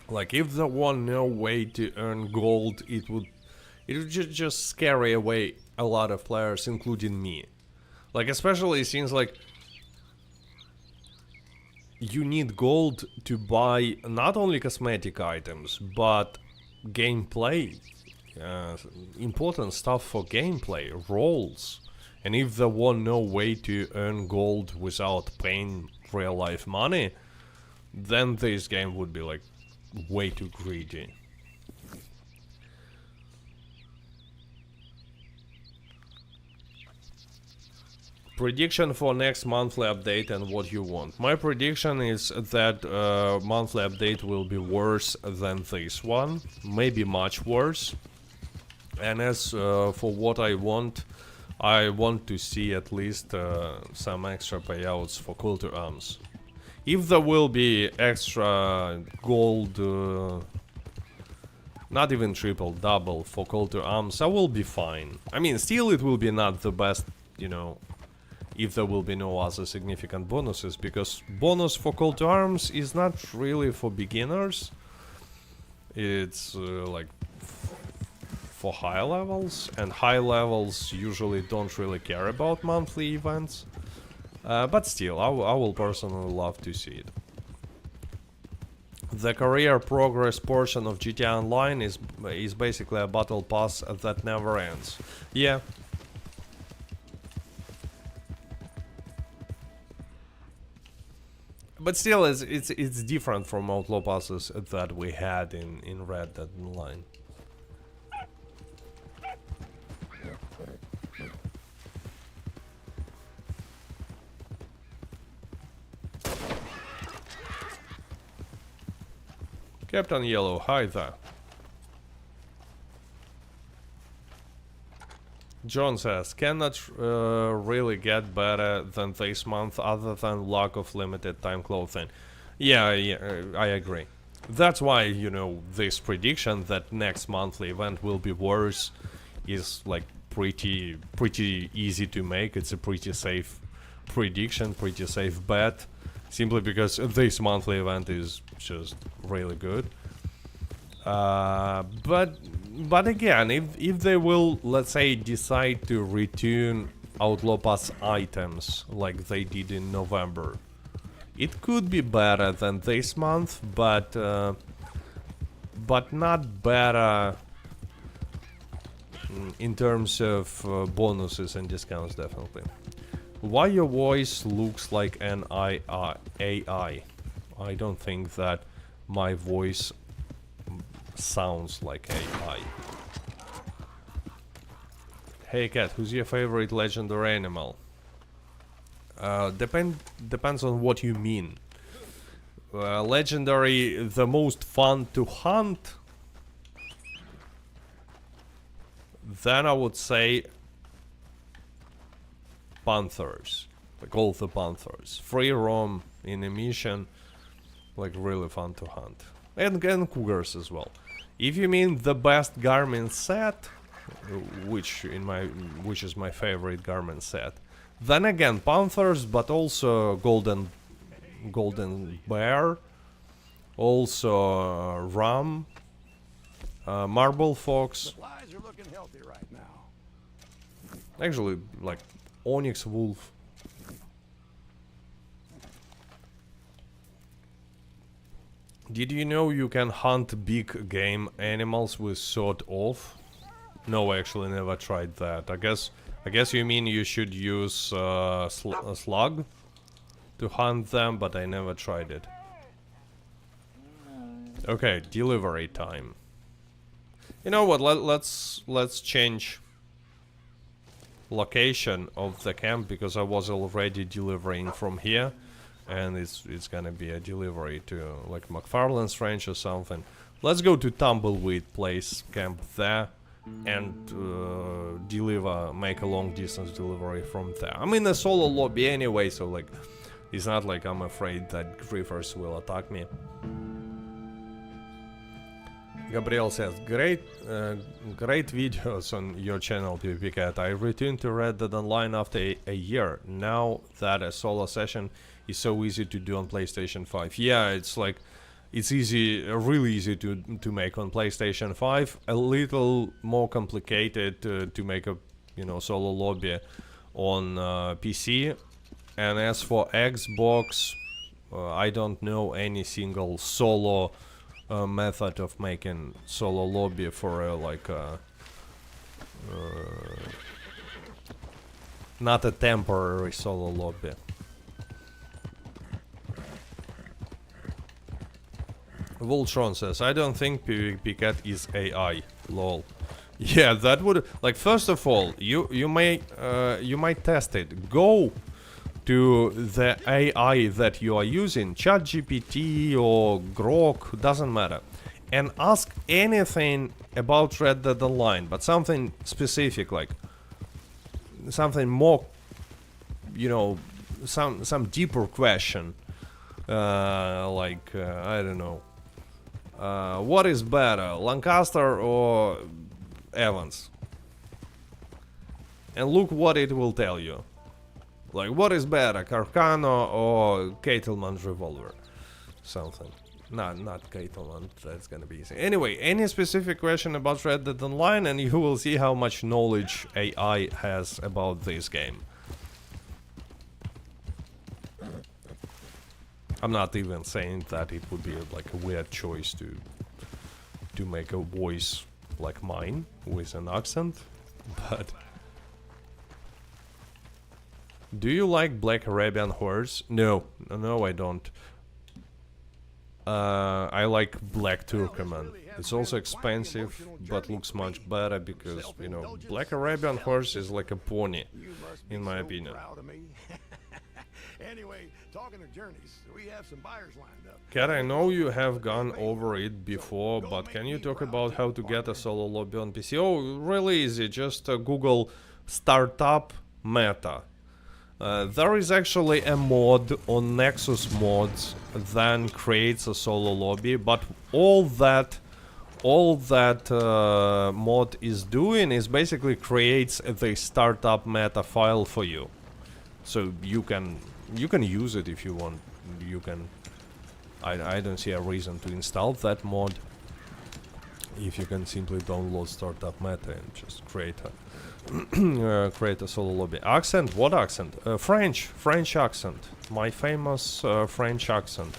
Like, if there were no way to earn gold, it would just scare away a lot of players, including me. Like, especially since, like, you need gold to buy not only cosmetic items, but gameplay. Important stuff for gameplay, roles. And if there were no way to earn gold without paying real life money, then this game would be like way too greedy. Prediction for next monthly update and what you want. My prediction is that monthly update will be worse than this one, maybe much worse. And as for what I want to see at least some extra payouts for Call to Arms. If there will be extra gold, not even triple, double for Call to Arms, I will be fine. I mean, still it will be not the best, you know, if there will be no other significant bonuses, because bonus for Call to Arms is not really for beginners. It's like for high levels, and high levels usually don't really care about monthly events. But still, I will personally love to see it. The career progress portion of GTA Online is basically a battle pass that never ends. Yeah. But still, it's different from outlaw passes that we had in Red Dead Online. Captain Yellow, hi there. John says, cannot really get better than this month other than lack of limited time clothing. Yeah, I agree. That's why, you know, this prediction that next monthly event will be worse is like pretty easy to make. It's a pretty safe prediction, pretty safe bet. Simply because this monthly event is just really good. But again, if they will, let's say, decide to return Outlaw Pass items like they did in November, it could be better than this month, but not better in terms of bonuses and discounts, definitely. Why your voice looks like an AI? I don't think that my voice sounds like AI. Hey cat, who's your favorite legendary animal? Depends on what you mean. Legendary, the most fun to hunt. Then I would say panthers, like all the panthers. Free roam in a mission, like really fun to hunt. And cougars as well. If you mean the best Garmin set, which is my favorite Garmin set, then again panthers, but also golden bear, also ram, marble fox. Supplies are looking healthy right now. Actually, like onyx wolf. Did you know you can hunt big game animals with sword off? No, I actually never tried that. I guess you mean you should use a slug to hunt them, but I never tried it. Okay, delivery time. You know what? Let's change location of the camp, because I was already delivering from here, and it's gonna be a delivery to like McFarlane's Ranch or something. Let's go to Tumbleweed Place, camp there, and make a long distance delivery from there. I'm in a solo lobby anyway, so like it's not like I'm afraid that griefers will attack me. Gabriel says, great videos on your channel, PvPCat. I returned to Red Dead Online after a year. Now that a solo session is so easy to do on PlayStation 5. Yeah, it's like, it's easy, really easy to make on PlayStation 5. A little more complicated to make a, you know, solo lobby on PC. And as for Xbox, I don't know any single solo method of making solo lobby for not a temporary solo lobby. Voltron says, I don't think PvPCat is AI. Lol. Yeah, that would, like, first of all, you might test it. Go to the AI that you are using, ChatGPT or Grok, doesn't matter, and ask anything about Red Dead Online, but something specific, like something more, you know, some deeper question, I don't know, what is better, Lancaster or Evans? And look what it will tell you. Like, what is better, Carcano or Keitelman's revolver? Something. Not Keitelman, that's gonna be easy. Anyway, any specific question about Red Dead Online and you will see how much knowledge AI has about this game. I'm not even saying that it would be like a weird choice to make a voice like mine with an accent, but... Do you like Black Arabian horse? No, I don't. I like Black Turkmen. It's also expensive, but looks much better because, you know, Black Arabian horse is like a pony, in my opinion. Anyway, talking of journeys, we have some buyers lined up. Kat, I know you have gone over it before, but can you talk about how to get a solo lobby on PC? Oh, really easy. Just Google startup meta. There is actually a mod on Nexus Mods that creates a solo lobby, but all that mod is doing is basically creates the startup meta file for you. So you can use it if you want. You can. I don't see a reason to install that mod if you can simply download startup meta and just create a solo lobby. Accent? What accent? French accent. My famous French accent.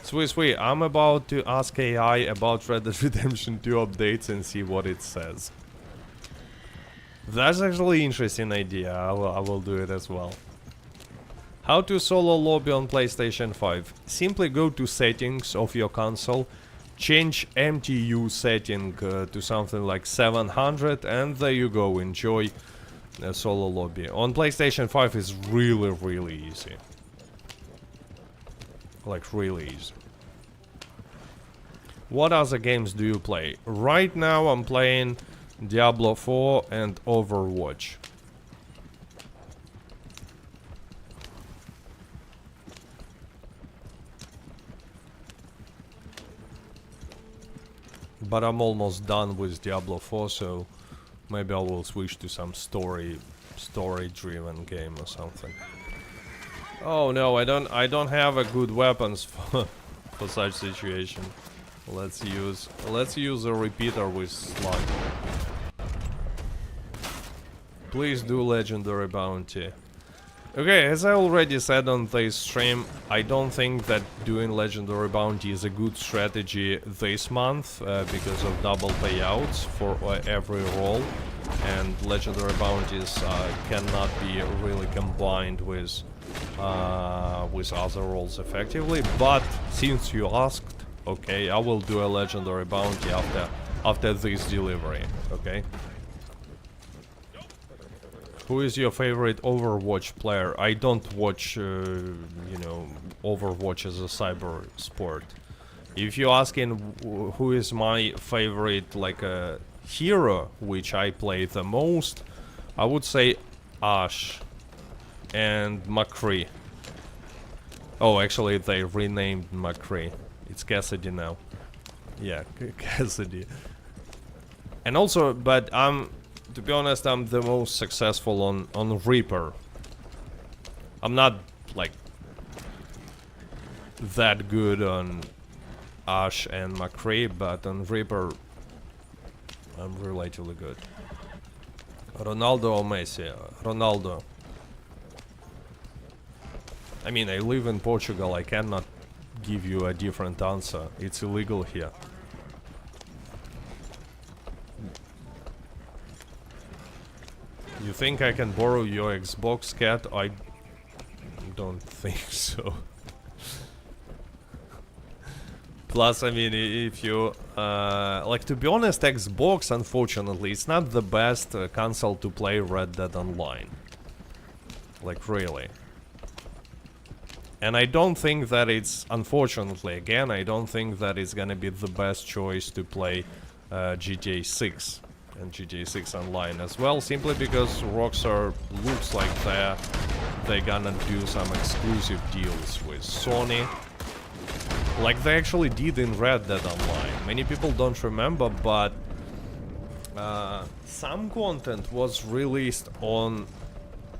Sweet, I'm about to ask AI about Red Dead Redemption 2 updates and see what it says. That's actually interesting idea. I will do it as well. How to solo lobby on PlayStation 5? Simply go to settings of your console, change MTU setting to something like 700, and there you go. Enjoy a solo lobby. On PlayStation 5 is really easy. Like really easy. What other games do you play? Right now I'm playing Diablo 4 and Overwatch. But I'm almost done with Diablo 4, so maybe I will switch to some story-driven game or something. Oh no, I don't have a good weapons for such situation. Let's use a repeater with slug. Please do legendary bounty. Okay, as I already said on this stream, I don't think that doing legendary bounty is a good strategy this month because of double payouts for every role, and legendary bounties cannot be really combined with other roles effectively. But since you asked, okay, I will do a legendary bounty after this delivery. Okay. Who is your favorite Overwatch player? I don't watch, you know, Overwatch as a cyber sport. If you're asking who is my favorite, like, hero, which I play the most, I would say Ash and McCree. Oh, actually, they renamed McCree. It's Cassidy now. Yeah, Cassidy. And also, but to be honest, I'm the most successful on Reaper. I'm not, like, that good on Ash and McCree, but on Reaper, I'm relatively good. Ronaldo or Messi? Ronaldo. I mean, I live in Portugal, I cannot give you a different answer. It's illegal here. You think I can borrow your Xbox, Cat? I don't think so. Plus, I mean, if you... like, to be honest, Xbox, unfortunately, it's not the best console to play Red Dead Online. Like, really. And I don't think that it's... Unfortunately, again, I don't think that it's gonna be the best choice to play GTA 6. And GTA 6 Online as well, simply because Rockstar looks like they're gonna do some exclusive deals with Sony. Like they actually did in Red Dead Online. Many people don't remember, but some content was released on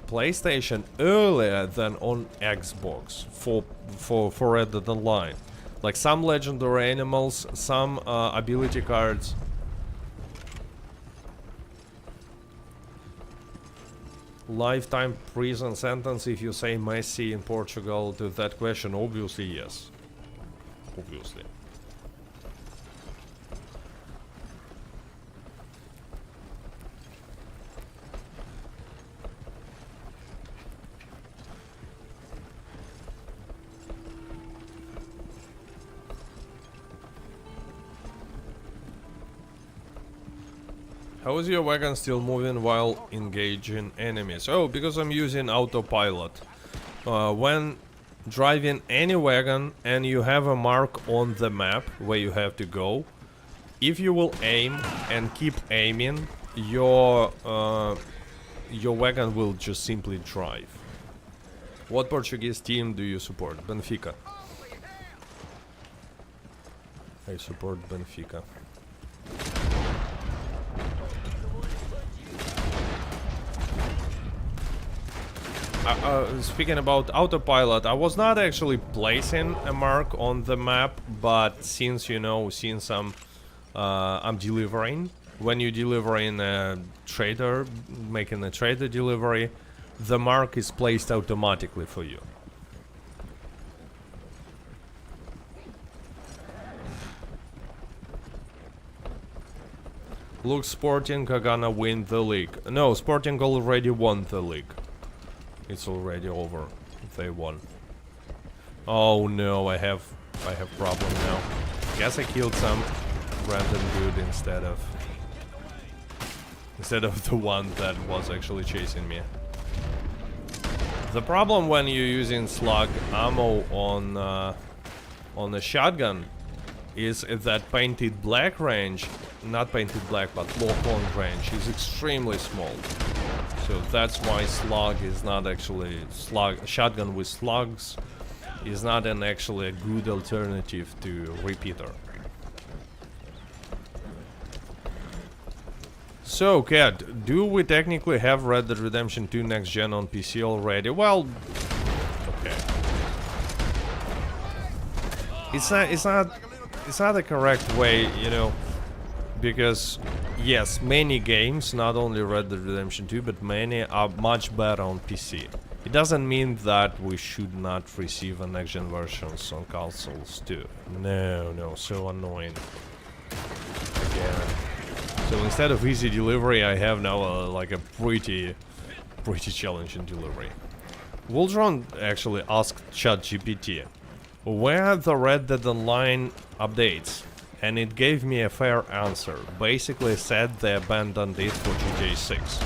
PlayStation earlier than on Xbox for Red Dead Online. Like some legendary animals, some ability cards. Lifetime prison sentence if you say Messi in Portugal to that question? Obviously, yes. Obviously. How is your wagon still moving while engaging enemies? Oh, because I'm using autopilot. When driving any wagon and you have a mark on the map where you have to go, if you will aim and keep aiming, your wagon will just simply drive. What Portuguese team do you support? Benfica. I support Benfica. Speaking about autopilot, I was not actually placing a mark on the map, but since, you know, since I'm delivering, when you deliver in a trader, making a trader delivery, the mark is placed automatically for you. Looks Sporting are gonna win the league. No, Sporting already won the league. It's already over. They won. Oh no, I have problem now. Guess I killed some random dude instead of the one that was actually chasing me. The problem when you're using slug ammo on a shotgun is that painted black range, not painted black but lock-on range, is extremely small. So that's why slug is not actually shotgun with slugs is not actually a good alternative to repeater. So, Cat, do we technically have Red Dead Redemption 2 next gen on PC already? Well, okay. It's not the correct way, you know, because yes, many games, not only Red Dead Redemption 2, but many are much better on PC. It doesn't mean that we should not receive a next gen versions on consoles too. No, so annoying. Again. So instead of easy delivery, I have now like a pretty challenging delivery. Wildron actually asked ChatGPT, where are the Red Dead Online updates? And it gave me a fair answer. Basically said they abandoned it for GTA 6.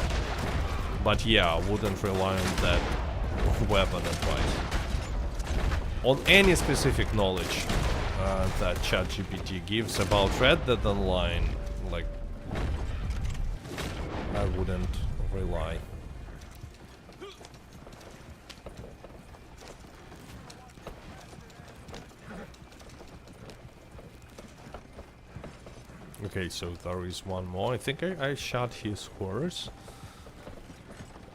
But yeah, I wouldn't rely on that weapon advice. On any specific knowledge that ChatGPT gives about Red Dead Online, like, I wouldn't rely. Okay, so there is one more. I think I shot his horse.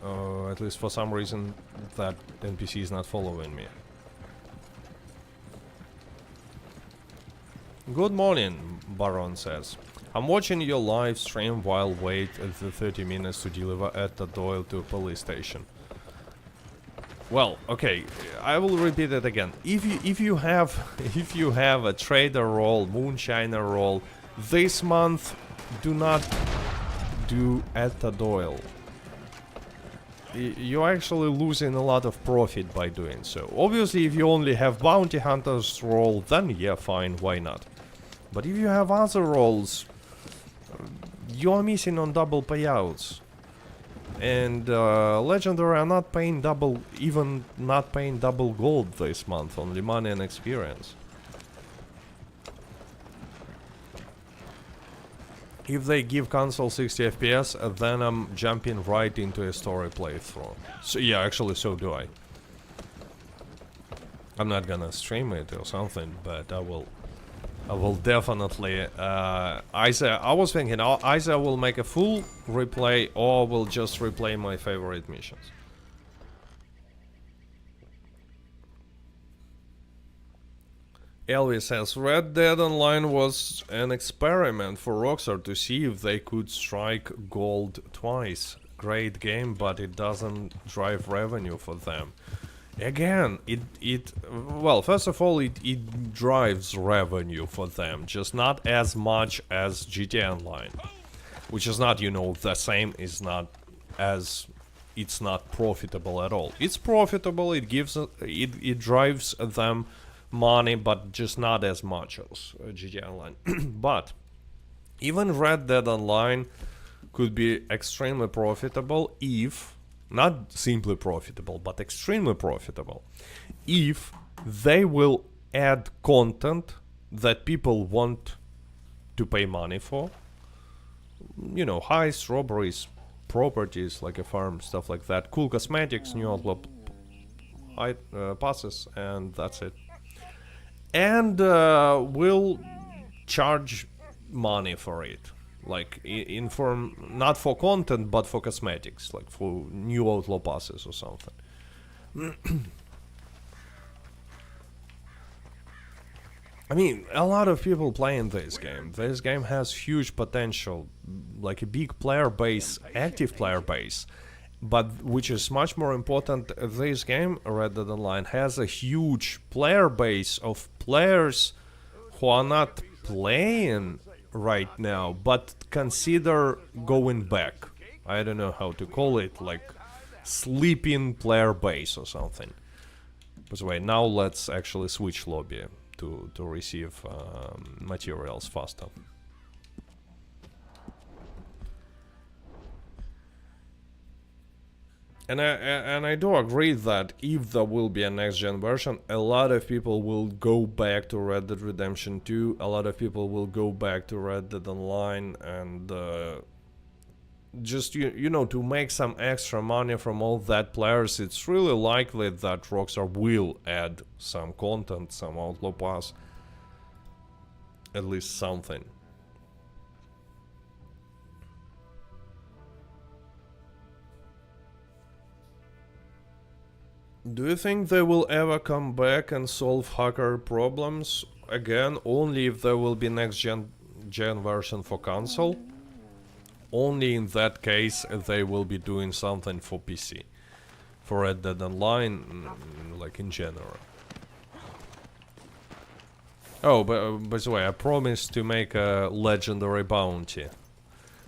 At least for some reason that NPC is not following me. Good morning, Baron says. I'm watching your live stream while wait the 30 minutes to deliver Etta Doyle to a police station. Well, okay, I will repeat it again. If you have a trader role, moonshiner role, this month do not do Etta Doyle. You're actually losing a lot of profit by doing so. Obviously, if you only have bounty hunter's role, then yeah, fine, why not? But if you have other roles, you are missing on double payouts. And Legendary are not paying double, even not paying double gold this month, only money and experience. If they give console 60 FPS, then I'm jumping right into a story playthrough. So yeah, actually so do I. I'm not gonna stream it or something, but I will definitely either I was thinking either I will make a full replay or will just replay my favorite missions. Elvis says Red Dead Online was an experiment for Rockstar to see if they could strike gold twice. Great game, but it doesn't drive revenue for them. Again, well, first of all, it drives revenue for them, just not as much as GTA Online, which is not, you know, the same, is not as, it's not profitable at all. It's profitable, it gives, it drives them money, but just not as much as GTA Online. But even Red Dead Online could be extremely profitable if, not simply profitable, but extremely profitable, if they will add content that people want to pay money for. You know, heists, robberies, properties like a farm, stuff like that, cool cosmetics, new outlaw passes, and that's it. And will charge money for it. Like, in form, not for content, but for cosmetics, like for new outlaw passes or something. I mean, a lot of people playing this game. This game has huge potential, like a big player base, active player base. But which is much more important, this game, Red Dead Online, has a huge player base of players who are not playing right now, but consider going back. I don't know how to call it, like sleeping player base or something. By the way, now let's actually switch lobby to receive materials faster. And I do agree that if there will be a next-gen version, a lot of people will go back to Red Dead Redemption 2, a lot of people will go back to Red Dead Online, and just, you know, to make some extra money from all that players, it's really likely that Rockstar will add some content, some Outlaw Pass, at least something. Do you think they will ever come back and solve hacker problems again? Only if there will be next gen version for console. Only in that case they will be doing something for PC. For Red Dead Online, like in general. Oh, by the way, I promised to make a legendary bounty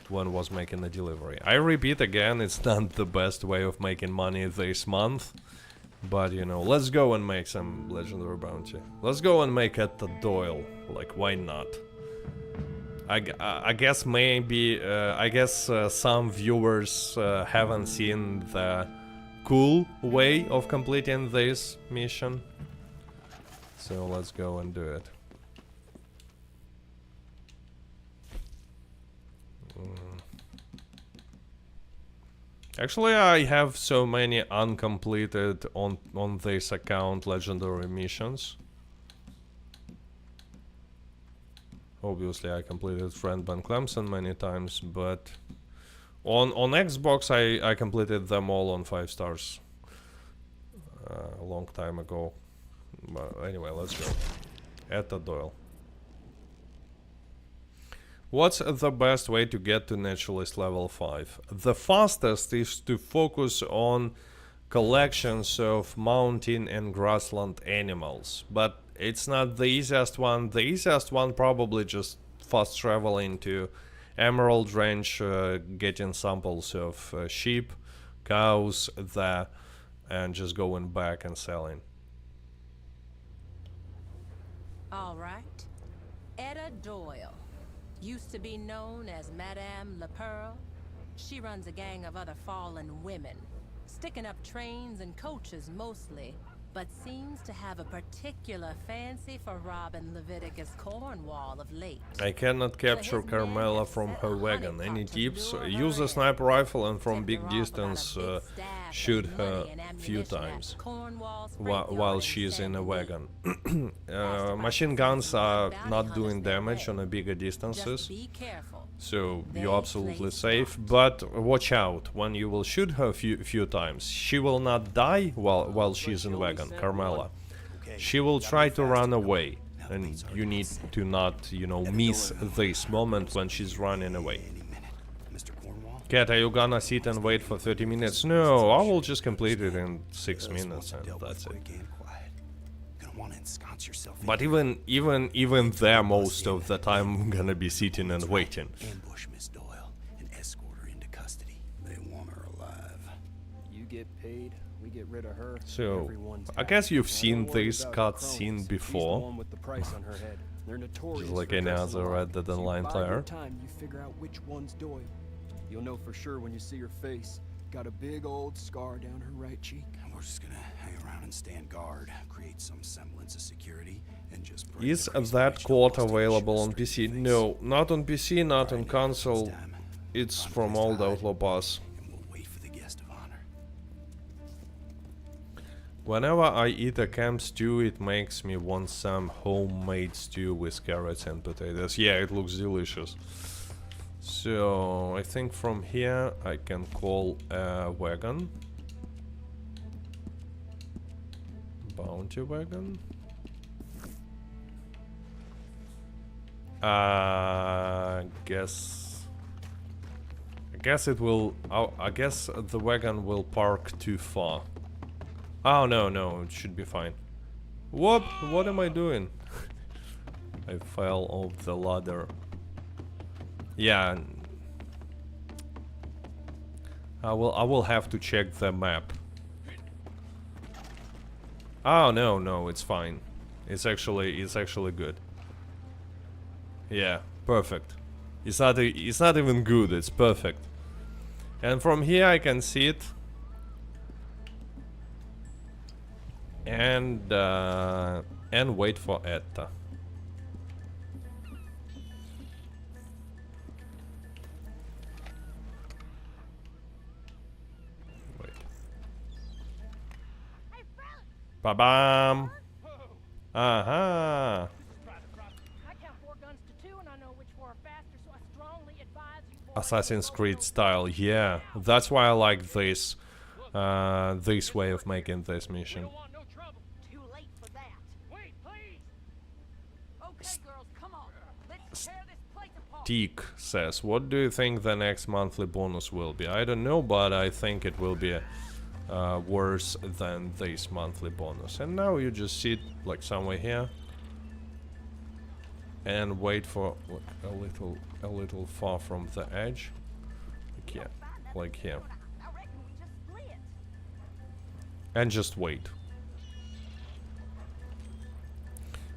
when was making a delivery. I repeat again, it's not the best way of making money this month. But, you know, let's go and make some legendary bounty. Let's go and make it a Doyle. Like, why not? I guess maybe, some viewers haven't seen the cool way of completing this mission. So let's go and do it. Actually, I have so many uncompleted on this account legendary missions. Obviously, I completed Friend Van Clemson many times, but on Xbox, I completed them all on 5 stars a long time ago. But anyway, let's go. Etta Doyle. What's the best way to get to Naturalist level 5? The fastest is to focus on collections of mountain and grassland animals, but it's not the easiest one. The easiest one probably just fast traveling to Emerald Range, getting samples of sheep, cows, and just going back and selling. All right. Etta Doyle. Used to be known as Madame Le Pearl. She runs a gang of other fallen women, sticking up trains and coaches mostly, but seems to have a particular fancy for robbing Leviticus Cornwall of late. I cannot capture Carmela from her wagon. Any tips? Use a sniper rifle and from big distance shoot her few times while she's in a wagon. Machine guns are not doing damage on a bigger distances, so you're absolutely safe, but watch out when you will shoot her few times. She will not die while she's in wagon, Carmela. She will try to run away, and you need to not, you know, miss this moment when she's running away. Cat, are you gonna sit and wait for 30 minutes? No, I will just complete it in 6 minutes and that's it. But even there, most of the time I'm gonna be sitting and waiting. Ambush Miss Doyle and escort her into custody. They want her alive. You get paid, we get rid of her. So, I guess you've seen this cutscene before. Just like any other Red Dead Online player. You'll know for sure when you see her face. Got a big old scar down her right cheek. And we're just gonna hang around and stand guard, create some semblance of security, and just pray Is the priest that Rachel quote lost available on straight PC? face. No, not on PC, not on Alright, console. this time, It's find a from place to old hide, Outlaw Pass. and we'll wait for the guest of honor. Whenever I eat a camp stew, it makes me want some homemade stew with carrots and potatoes. Yeah, it looks delicious. So, I think from here I can call a wagon. Bounty wagon. I guess it will. I guess the wagon will park too far. Oh no, it should be fine. What am I doing? I fell off the ladder. Yeah. I will have to check the map. Oh no, it's fine. It's actually good. Yeah, perfect. It's not even good, it's perfect. And from here I can see it. And wait for Etta. Wait. Ba-bam! Aha! I count 4 guns to 2 and I know which 4 are faster, so I strongly advise you boys Assassin's to Creed go style, yeah. That's why I like this way of making this mission. want no trouble. too late for that. Wait, please. Okay, girls, come on. Let's tear this place apart. Teak says, what do you think the next monthly bonus will be? I don't know, but I think it will be worse than this monthly bonus. And now you just sit like somewhere here and wait for a little far from the edge. Like here, like here. I reckon we just split. And just wait.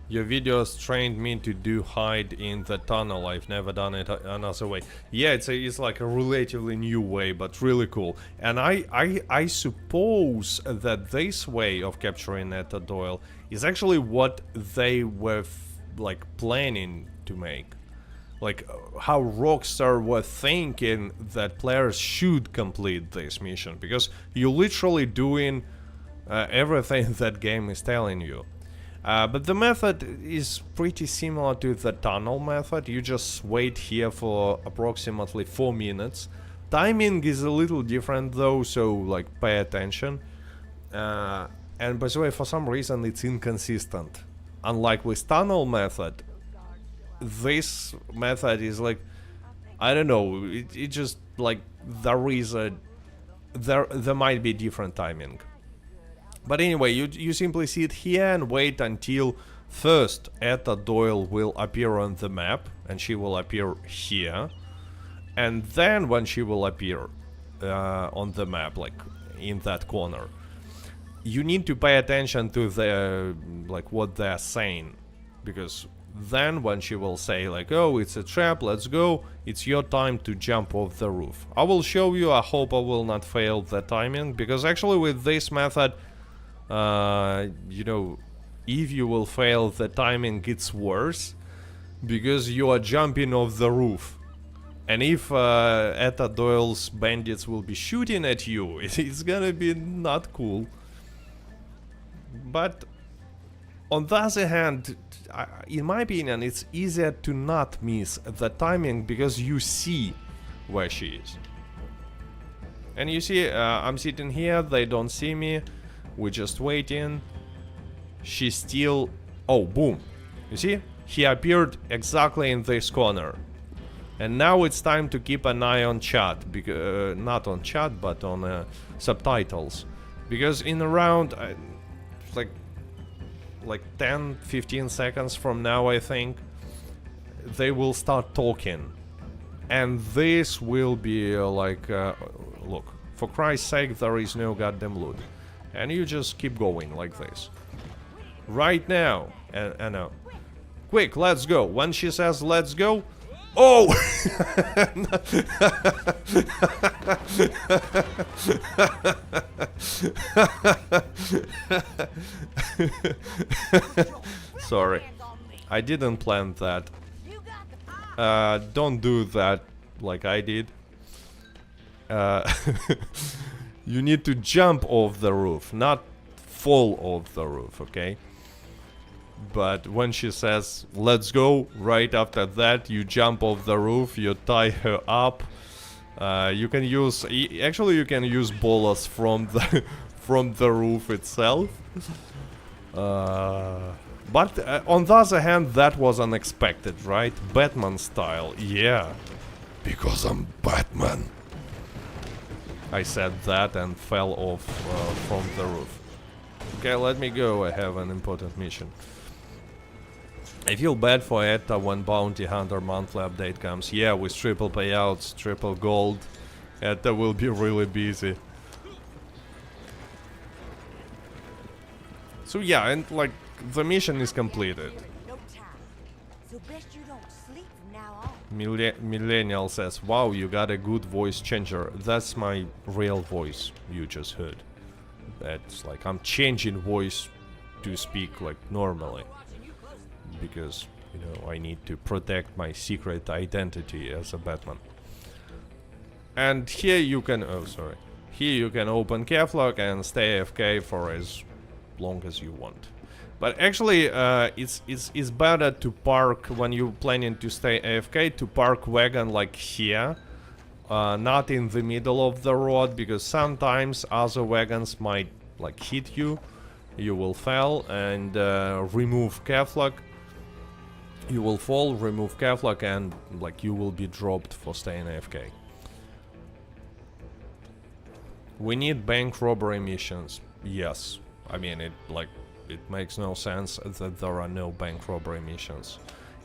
Your videos trained me to do hide in the tunnel. I've never done it another way. Yeah, it's like a relatively new way, but really cool. And I suppose that this way of capturing Etta Doyle is actually what they were like planning to make. Like how Rockstar were thinking that players should complete this mission, because you're literally doing everything that game is telling you. But the method is pretty similar to the tunnel method. You just wait here for approximately 4 minutes. Timing is a little different though, so like pay attention. And by the way, for some reason it's inconsistent. Unlike with tunnel method, this method is like, I don't know, it just like there might be different timing. But anyway, you simply sit here and wait until first Etta Doyle will appear on the map, and she will appear here. And then when she will appear on the map, like in that corner, you need to pay attention to the like what they're saying, because then when she will say like, oh, it's a trap, let's go, it's your time to jump off the roof. I will show you. I hope I will not fail the timing, because actually with this method, you know, if you will fail, the timing gets worse, because you are jumping off the roof. And if Etta Doyle's bandits will be shooting at you, it's gonna be not cool. But on the other hand, in my opinion, it's easier to not miss the timing, because you see where she is. And you see, I'm sitting here, they don't see me. We're just waiting. She's still... Oh, boom. You see? He appeared exactly in this corner. And now it's time to keep an eye on chat. Not on chat, but on subtitles. Because in around... like 10-15 seconds from now, I think, they will start talking. And this will be like... look, for Christ's sake, there is no goddamn loot. And you just keep going like this. Right now. And quick, let's go. When she says let's go... Oh! Sorry. I didn't plan that. Don't do that like I did. You need to jump off the roof, not fall off the roof, okay? But when she says, let's go, right after that, you jump off the roof, you tie her up. You can use... Actually, you can use bolas from the roof itself. But on the other hand, that was unexpected, right? Batman style, yeah. Because I'm Batman. I said that and fell off from the roof. Okay, let me go, I have an important mission. I feel bad for Etta when Bounty Hunter monthly update comes. Yeah, with triple payouts, triple gold, Etta will be really busy. So yeah, and like the mission is completed. No time. So best you don't sleep from now on. Millennial says, wow, you got a good voice changer. That's my real voice you just heard. That's like I'm changing voice to speak like normally. Because, you know, I need to protect my secret identity as a Batman. And here you can, oh sorry, here you can open Keflock and stay AFK for as long as you want. But actually, it's better to park when you're planning to stay AFK, to park wagon like here, not in the middle of the road, because sometimes other wagons might like hit you, you will fall, and remove Keflock. You will fall, remove Keflock, and like you will be dropped for staying AFK. We need bank robbery missions. Yes. I mean, it makes no sense that there are no bank robbery missions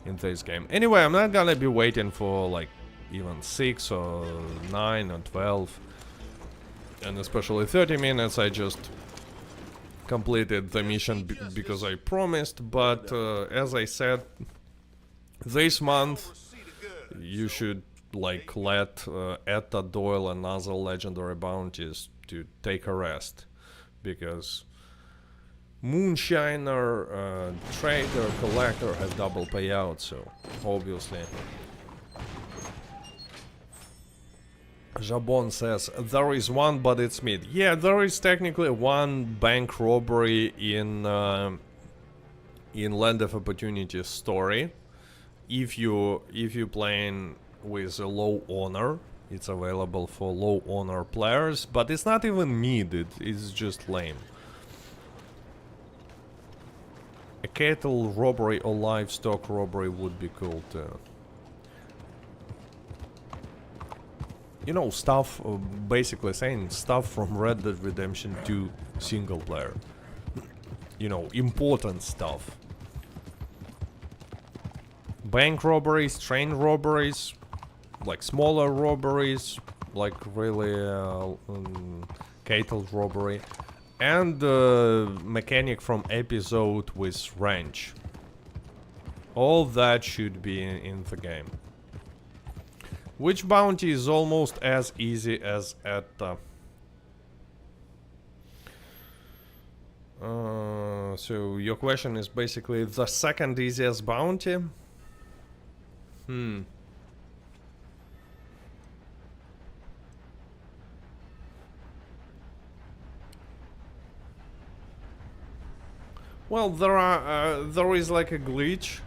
in this game. Anyway, I'm not gonna be waiting for like even 6 or 9 or 12. And especially 30 minutes, I just completed the mission because I promised, but as I said, this month you should like let Etta, Doyle and other legendary bounties to take a rest, because Moonshiner, Trader, Collector have double payout, so obviously. Jabon says, there is one but it's mid. Yeah, there is technically one bank robbery in Land of Opportunity story. If you playing with a low honor, it's available for low honor players, but it's not even mid, it's just lame. A cattle robbery or livestock robbery would be cool too. You know, stuff, basically saying stuff from Red Dead Redemption 2 single player. You know, important stuff. Bank robberies, train robberies, like smaller robberies, like really cattle robbery, and mechanic from episode with ranch. All that should be in the game. Which bounty is almost as easy as at so your question is basically the second easiest bounty? Well, there is like a glitch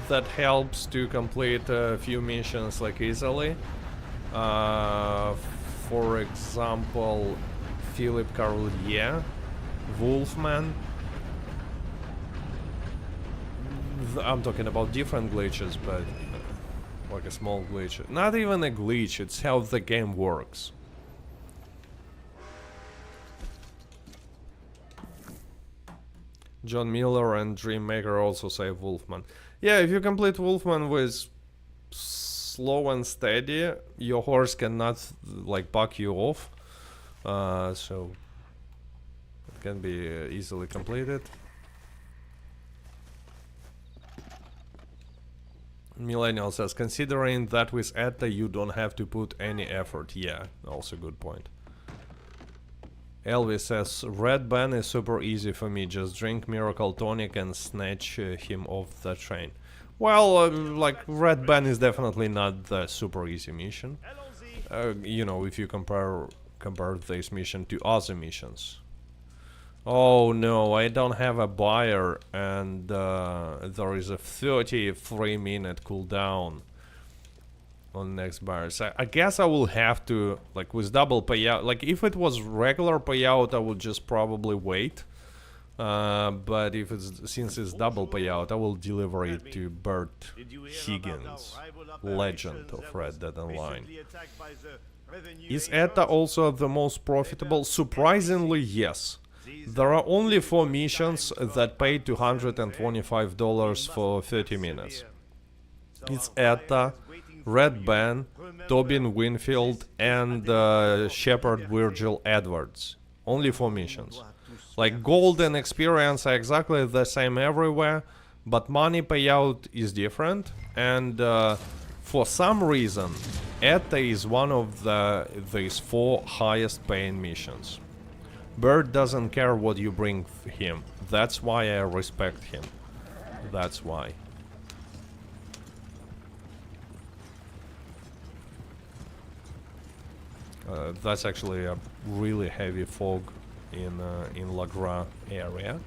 that helps to complete a few missions like easily. For example, Philip Carlier, Wolfman. I'm talking about different glitches, but like a small glitch. Not even a glitch, it's how the game works. John Miller and Dreammaker also say Wolfman. Yeah, if you complete Wolfman with slow and steady, your horse cannot like buck you off. So it can be easily completed. Millennial says, considering that with Etta you don't have to put any effort. Yeah, also good point. Elvis says, Red Ben is super easy for me, just drink Miracle Tonic and snatch him off the train. Well, like, Red Ben is definitely not the super easy mission. You know, if you compare this mission to other missions. Oh no, I don't have a buyer, and there is a 33-minute cooldown on next buyer. So I guess I will have to, like, with double payout, like if it was regular payout I would just probably wait, but if it's, since it's double payout, I will deliver it to Bert Higgins, legend of Red Dead Online. Is Etta also the most profitable? Surprisingly, yes. There are only 4 missions that pay $225 for 30 minutes. It's Etta, Red Ben, Tobin Winfield, and Shepard Virgil Edwards. Only 4 missions. Like gold and experience are exactly the same everywhere, but money payout is different, and for some reason Etta is one of these 4 highest paying missions. Bird doesn't care what you bring him. That's why I respect him. That's why. That's actually a really heavy fog in Lagra area.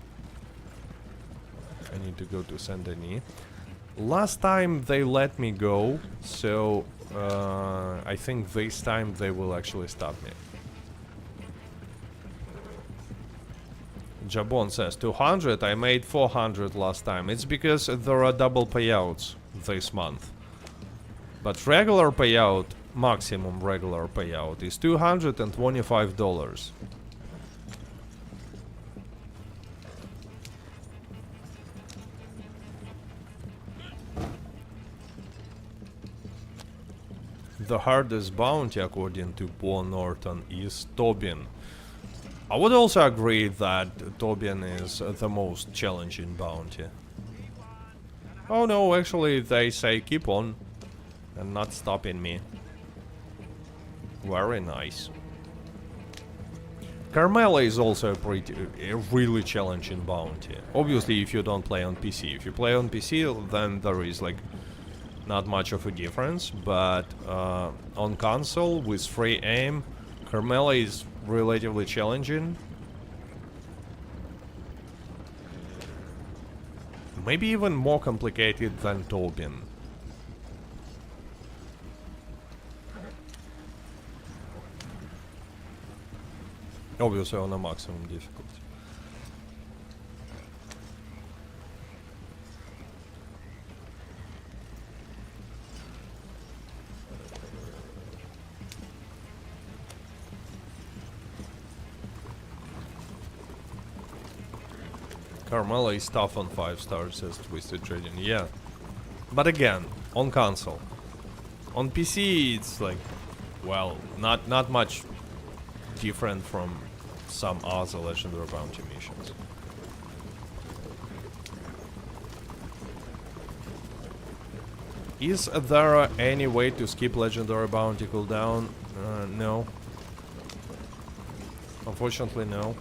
I need to go to Saint Denis. Last time they let me go, so I think this time they will actually stop me. Jabon says 200, I made 400 last time. It's because there are double payouts this month. But regular payout, maximum regular payout, is $225. The hardest bounty, according to Paul Norton, is Tobin. I would also agree that Tobin is the most challenging bounty. Oh no, actually they say keep on and not stopping me. Very nice. Carmela is also a really challenging bounty. Obviously if you don't play on PC. If you play on PC, then there is like not much of a difference, but on console with free aim, Carmela is relatively challenging. Maybe even more complicated than Tobin. Obviously on a maximum difficulty. Carmela is tough on 5 stars, says Twisted Trading. Yeah. But again, on console. On PC it's like, well, not much different from some other legendary bounty missions. Is there any way to skip legendary bounty cooldown? No. Unfortunately, no.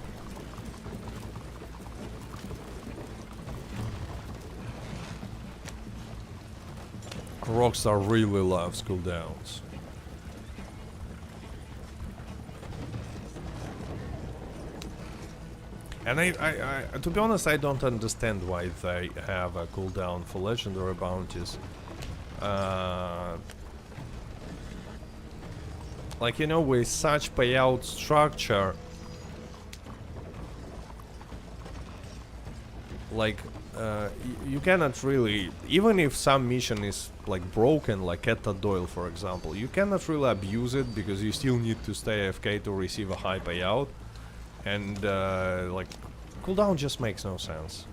Rockstar really loves cooldowns. And I to be honest, I don't understand why they have a cooldown for legendary bounties. Like, you know, with such payout structure, like, you cannot really, even if some mission is like broken, like Etta Doyle for example, you cannot really abuse it because you still need to stay AFK to receive a high payout. And like, cooldown just makes no sense.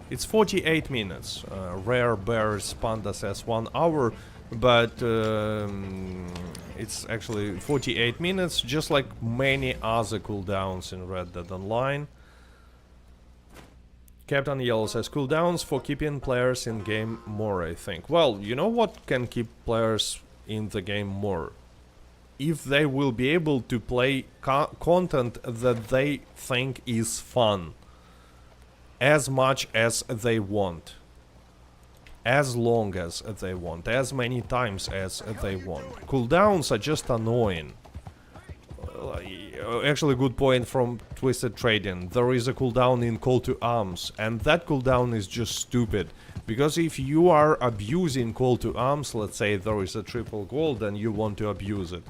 It's 48 minutes. Rare Bears Panda says 1 hour, but it's actually 48 minutes, just like many other cooldowns in Red Dead Online. Captain Yellow says cooldowns for keeping players in game more, I think. Well, you know what can keep players in the game more? If they will be able to play content that they think is fun as much as they want, as long as they want, as many times as they want. Cooldowns are just annoying. Actually, good point from Twisted Trading. There is a cooldown in Call to Arms, and that cooldown is just stupid. Because if you are abusing Call to Arms, let's say there is a triple gold and you want to abuse it,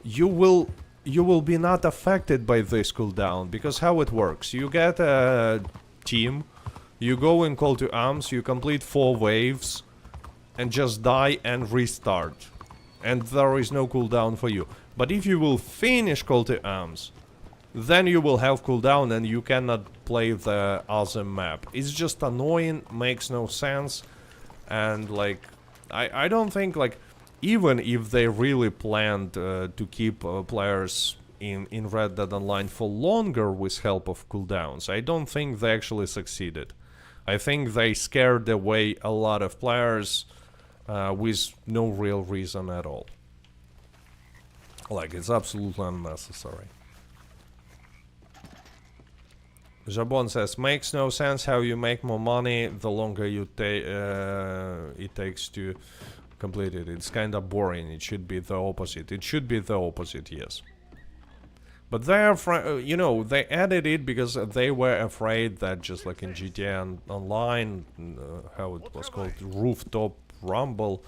you will be not affected by this cooldown. Because how it works, you get a team, you go in Call to Arms, you complete 4 waves, and just die and restart. And there is no cooldown for you. But if you will finish Call to Arms, then you will have cooldown and you cannot play the other map. It's just annoying, makes no sense, and like I don't think, like, even if they really planned to keep players in Red Dead Online for longer with help of cooldowns, I don't think they actually succeeded. I think they scared away a lot of players with no real reason at all. Like, it's absolutely unnecessary. Jabon says, makes no sense how you make more money the longer you it takes to complete it. It's kind of boring. It should be the opposite. It should be the opposite, yes. But they're, you know, they added it because they were afraid that, just like in GTA Online, how it was called, Rooftop Rumble,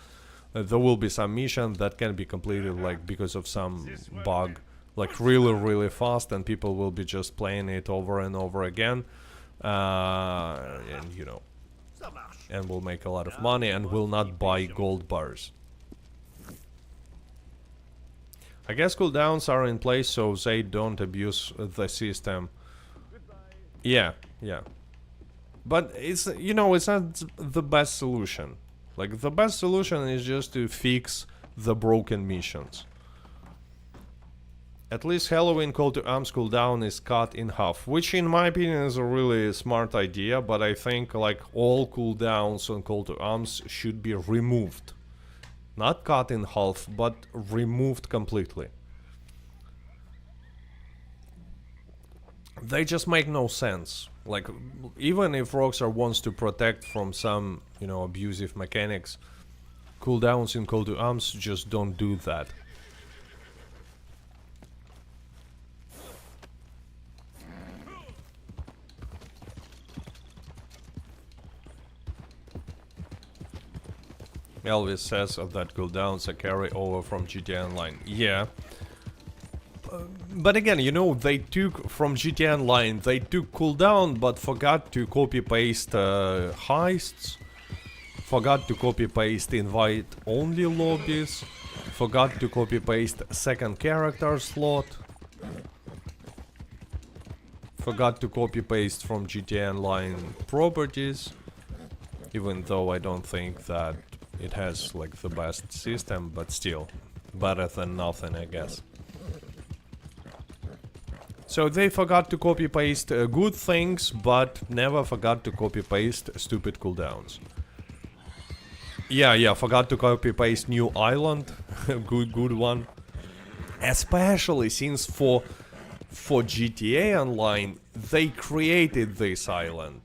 there will be some mission that can be completed, like, because of some bug, like really fast, and people will be just playing it over and over again, and you know, and will make a lot of money and will not buy gold bars. I guess cooldowns are in place so they don't abuse the system. Yeah. But it's, you know, it's not the best solution. Like, the best solution is just to fix the broken missions. At least Halloween Call to Arms cooldown is cut in half, which in my opinion is a really smart idea, but I think, like, all cooldowns on Call to Arms should be removed. Not cut in half, but removed completely. They just make no sense. Like, even if Rockstar wants to protect from some, you know, abusive mechanics, cooldowns in Call to Arms just don't do that. Elvis says that cooldowns are carry over from GTA Online. Yeah. But again, you know, they took from GTA Online, they took cooldown, but forgot to copy-paste heists, forgot to copy-paste invite-only lobbies, forgot to copy-paste second character slot, forgot to copy-paste from GTA Online properties, even though I don't think that it has, like, the best system, but still, better than nothing, I guess. So they forgot to copy-paste good things, but never forgot to copy-paste stupid cooldowns. Yeah, forgot to copy-paste new island, good one. Especially since for GTA Online, they created this island.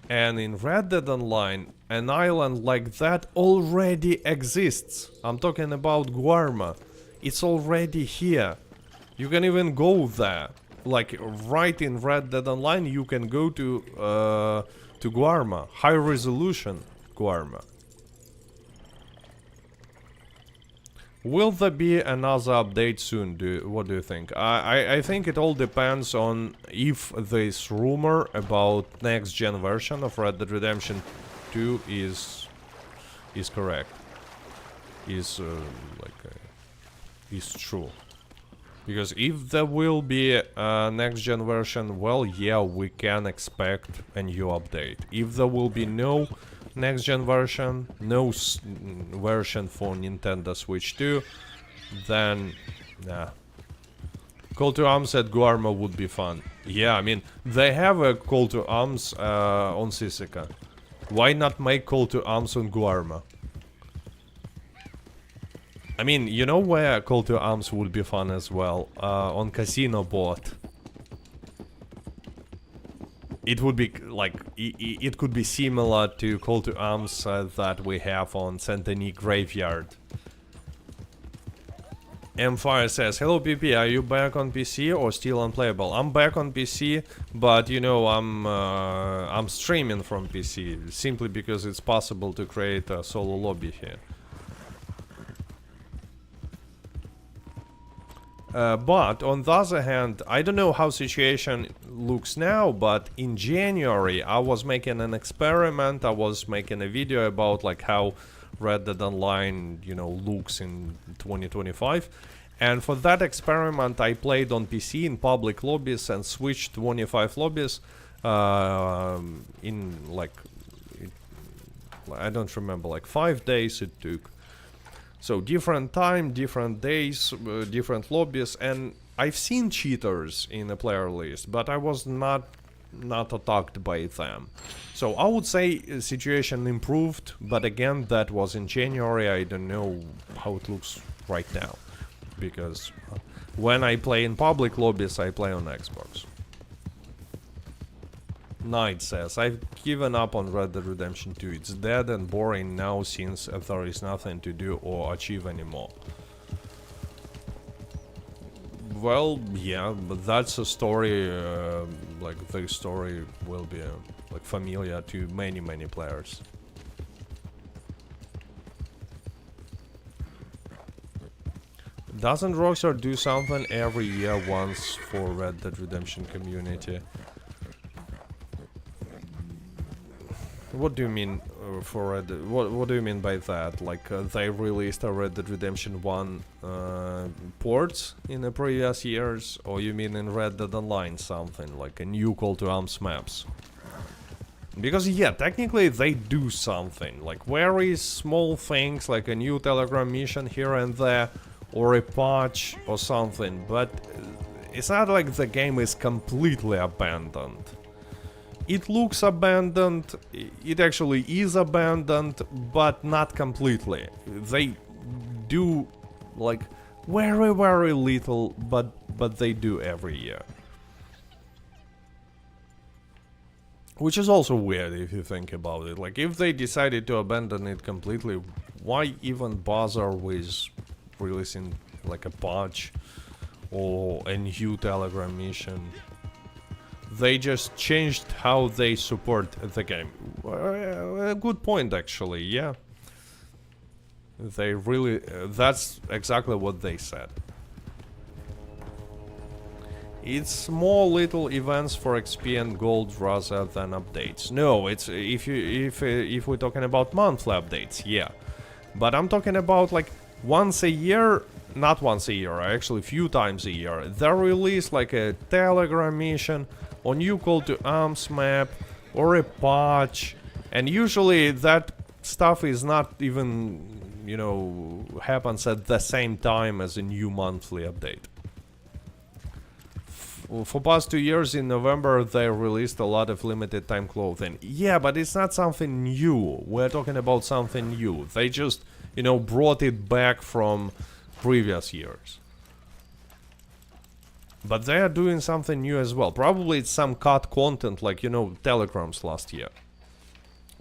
And in Red Dead Online, an island like that already exists. I'm talking about Guarma. It's already here. You can even go there. Like, right in Red Dead Online, you can go to Guarma. High resolution Guarma. Will there be another update soon? What do you think? I think it all depends on if this rumor about next gen version of Red Dead Redemption 2 is correct. Is true. Because if there will be a next gen version, well, yeah, we can expect a new update. If there will be no next gen version, no version for Nintendo Switch 2, then nah. Call to Arms at Guarma would be fun. Yeah, I mean, they have a Call to Arms on Sisika. Why not make Call to Arms on Guarma? I mean, you know where Call to Arms would be fun as well? On Casino Bot. It would be like, it could be similar to Call to Arms that we have on Saint-Denis Graveyard. M-Fire says, hello PP, are you back on PC or still unplayable? I'm back on PC, but you know, I'm streaming from PC, simply because it's possible to create a solo lobby here. But on the other hand, I don't know how situation looks now, but in January I was making an experiment. I was making a video about like how Red Dead Online, you know, looks in 2025, And for that experiment, I played on PC in public lobbies and switched 25 lobbies in like, I don't remember, like 5 days it took. So different time, different days, different lobbies, and I've seen cheaters in the player list, but I was not attacked by them. So I would say the situation improved, but again, that was in January. I don't know how it looks right now, because when I play in public lobbies, I play on Xbox. Knight says, I've given up on Red Dead Redemption 2. It's dead and boring now since there is nothing to do or achieve anymore. Well, yeah, but that's a story, like the story will be like familiar to many players. Doesn't Rockstar do something every year once for Red Dead Redemption community? What do you mean for Red Dead? What do you mean by that? Like they released a Red Dead Redemption 1 ports in the previous years, or you mean in Red Dead Online something like a new Call to Arms maps? Because yeah, technically they do something like very small things, like a new Telegram mission here and there, or a patch or something. But it's not like the game is completely abandoned. It looks abandoned, it actually is abandoned, but not completely. They do like very little, but they do every year. Which is also weird if you think about it. Like if they decided to abandon it completely, why even bother with releasing like a patch or a new Telegram mission? They just changed how they support the game. A good point, actually, yeah. They really... that's exactly what they said. It's small little events for XP and gold rather than updates. No, it's if we're talking about monthly updates, yeah. But I'm talking about like once a year, not once a year, actually a few times a year. They release like a Telegram mission, or new Call to Arms map, or a patch, and usually that stuff is not even, you know, happens at the same time as a new monthly update. For past 2 years in November they released a lot of limited time clothing. Yeah, but it's not something new. We're talking about something new. They just, you know, brought it back from previous years. But they are doing something new as well. Probably it's some cut content, like, you know, telegrams last year.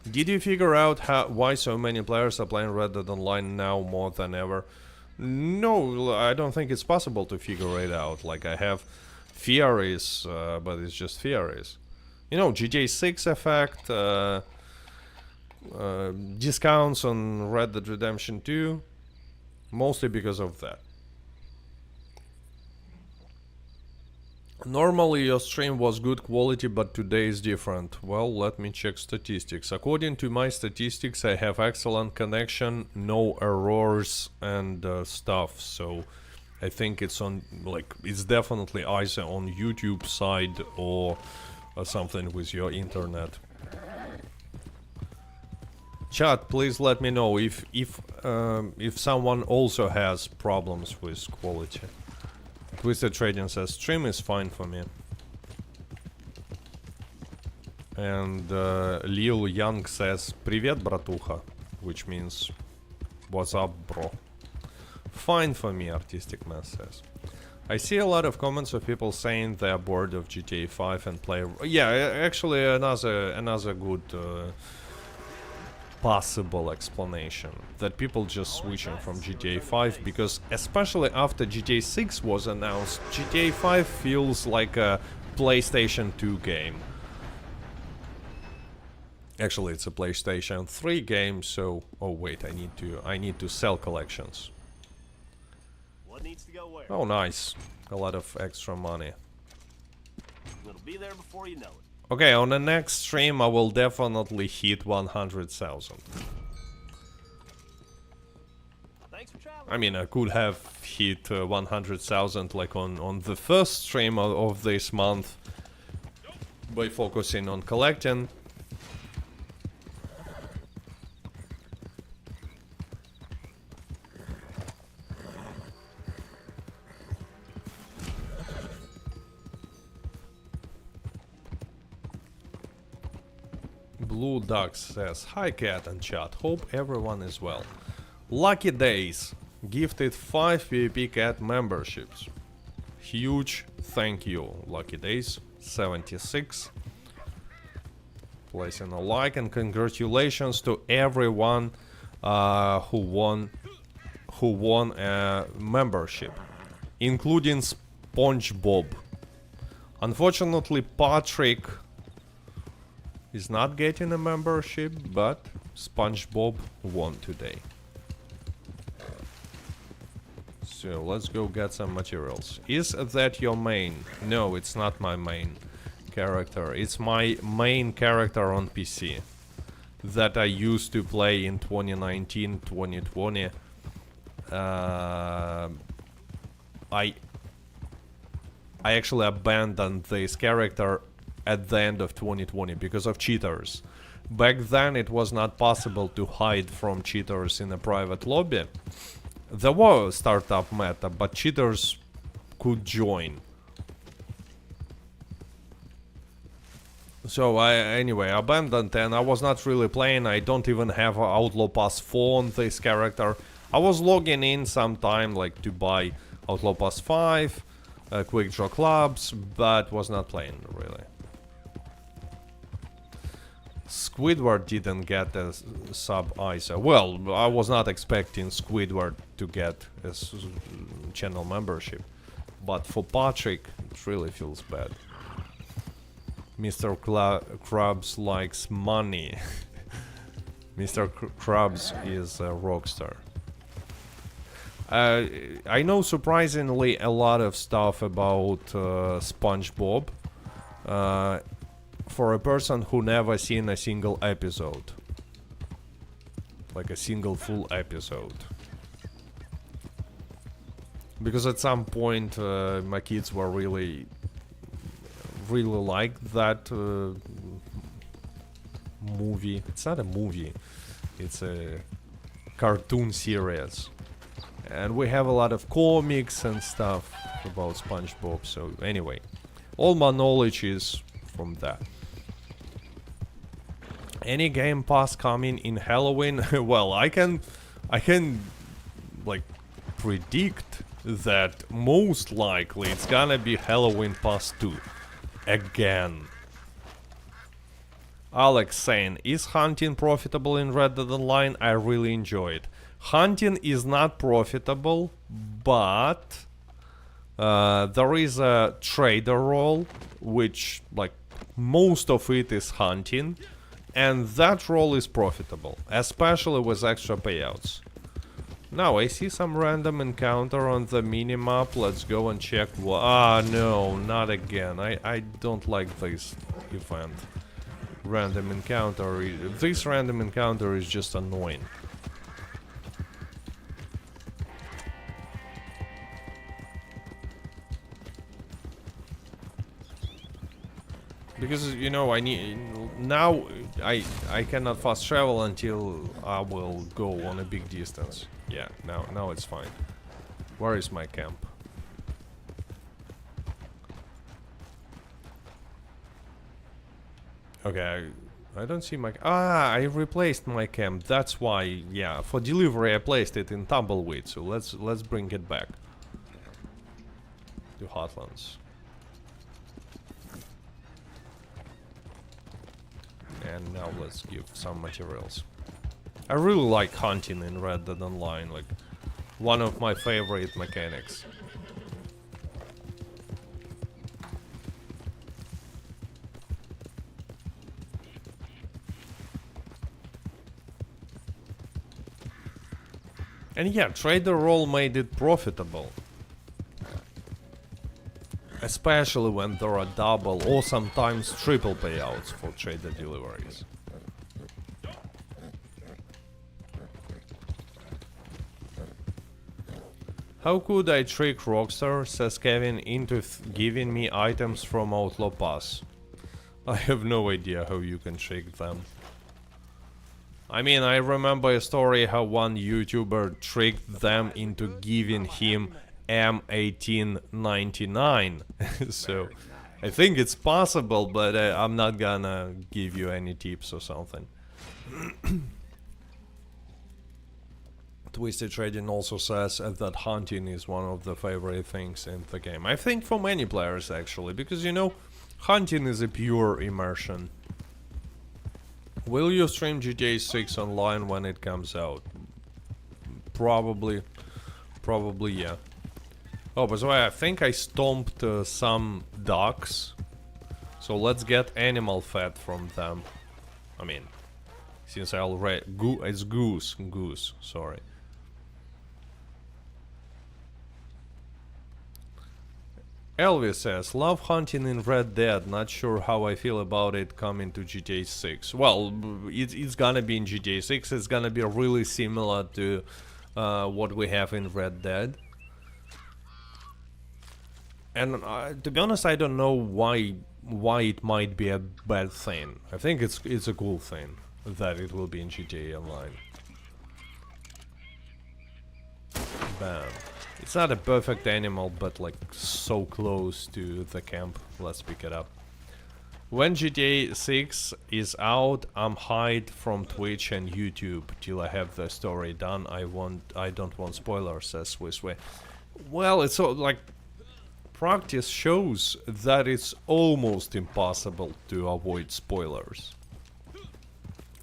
Did you figure out why so many players are playing Red Dead Online now more than ever? No, I don't think it's possible to figure it out. Like, I have theories, but it's just theories. You know, GTA 6 effect, discounts on Red Dead Redemption 2, mostly because of that. Normally your stream was good quality, but today is different. Well, let me check statistics. According to my statistics, I have excellent connection, no errors and stuff. So I think it's on, like, it's definitely either on YouTube side or something with your internet. Chat, please let me know if someone also has problems with quality. Twisted Trading says stream is fine for me. And Lil Young says Привет, братуха, which means what's up, bro. Fine for me, Artistic Man says. I see a lot of comments of people saying they're bored of GTA 5 and play... Yeah, actually another good possible explanation, that people just switching from GTA 5 because especially after GTA 6 was announced, GTA 5 feels like a PlayStation 2 game. Actually, it's a PlayStation 3 game, so... Oh wait, I need to sell collections. What needs to go where? Oh nice, a lot of extra money. It'll be there before you know it. Okay, on the next stream I will definitely hit 100,000. Thanks for traveling. I mean, I could have hit 100,000 like on the first stream of this month by focusing on collecting. Blue Duck says, "Hi Cat and chat, hope everyone is well. Lucky Days gifted 5 PvP Cat memberships. Huge thank you, Lucky Days 76. Placing a like, and congratulations to everyone who won a membership, including SpongeBob. Unfortunately, Patrick is not getting a membership, but SpongeBob won today. So let's go get some materials. Is that your main? No, it's not my main character. It's my main character on PC that I used to play in 2019, 2020. I actually abandoned this character at the end of 2020 because of cheaters. Back then it was not possible to hide from cheaters in a private lobby. There was startup meta, but cheaters could join. So I anyway abandoned, and I was not really playing. I don't even have an Outlaw Pass 4 on this character. I was logging in sometime like to buy Outlaw Pass 5, Quick Draw Clubs, but was not playing really. Squidward didn't get a sub either. Well, I was not expecting Squidward to get a channel membership, but for Patrick it really feels bad. Mr. Krabs likes money. Mr. Krabs is a rockstar. I know surprisingly a lot of stuff about SpongeBob. For a person who never seen a single episode. Like a single full episode. Because at some point my kids were really like that movie. It's not a movie, it's a cartoon series. And we have a lot of comics and stuff about SpongeBob, so anyway. All my knowledge is from that. Any Game Pass coming in Halloween? Well, I can like predict that most likely it's gonna be Halloween Pass 2 again. Alex saying, is hunting profitable in Red Dead Online? I really enjoy it. Hunting is not profitable, but there is a trader role, which like most of it is hunting. And that role is profitable, especially with extra payouts. Now I see some random encounter on the minimap. Let's go and check. Ah, no, not again. I don't like this event. Random encounter. This random encounter is just annoying. Because, you know, I need... Now, I cannot fast travel until I will go on a big distance. Yeah, now it's fine. Where is my camp? Okay, I don't see my... Ah, I replaced my camp. That's why, yeah. For delivery, I placed it in Tumbleweed. So let's bring it back to Hotlands. And now let's give some materials. I really like hunting in Red Dead Online, like one of my favorite mechanics. And yeah, trader role made it profitable. Especially when there are double or sometimes triple payouts for trader deliveries. How could I trick Rockstar, says Kevin, into giving me items from Outlaw Pass? I have no idea how you can trick them. I mean, I remember a story how one YouTuber tricked them into giving him M1899. So, I think it's possible, but I'm not gonna give you any tips or something. Twisted Trading also says that hunting is one of the favorite things in the game. I think for many players actually, because you know, hunting is a pure immersion. Will you stream GTA 6 online when it comes out? Probably yeah. Oh, by the way, I think I stomped some ducks. So let's get animal fat from them. I mean, since I already... it's goose, sorry. Elvis says, love hunting in Red Dead, not sure how I feel about it coming to GTA 6. Well, it's gonna be in GTA 6, it's gonna be really similar to what we have in Red Dead. And to be honest, I don't know why it might be a bad thing. I think it's a cool thing that it will be in GTA Online. Bam. It's not a perfect animal, but like so close to the camp. Let's pick it up. When GTA 6 is out, I'm hide from Twitch and YouTube till I have the story done. I don't want spoilers, says Swissway. Well, it's all like practice shows that it's almost impossible to avoid spoilers.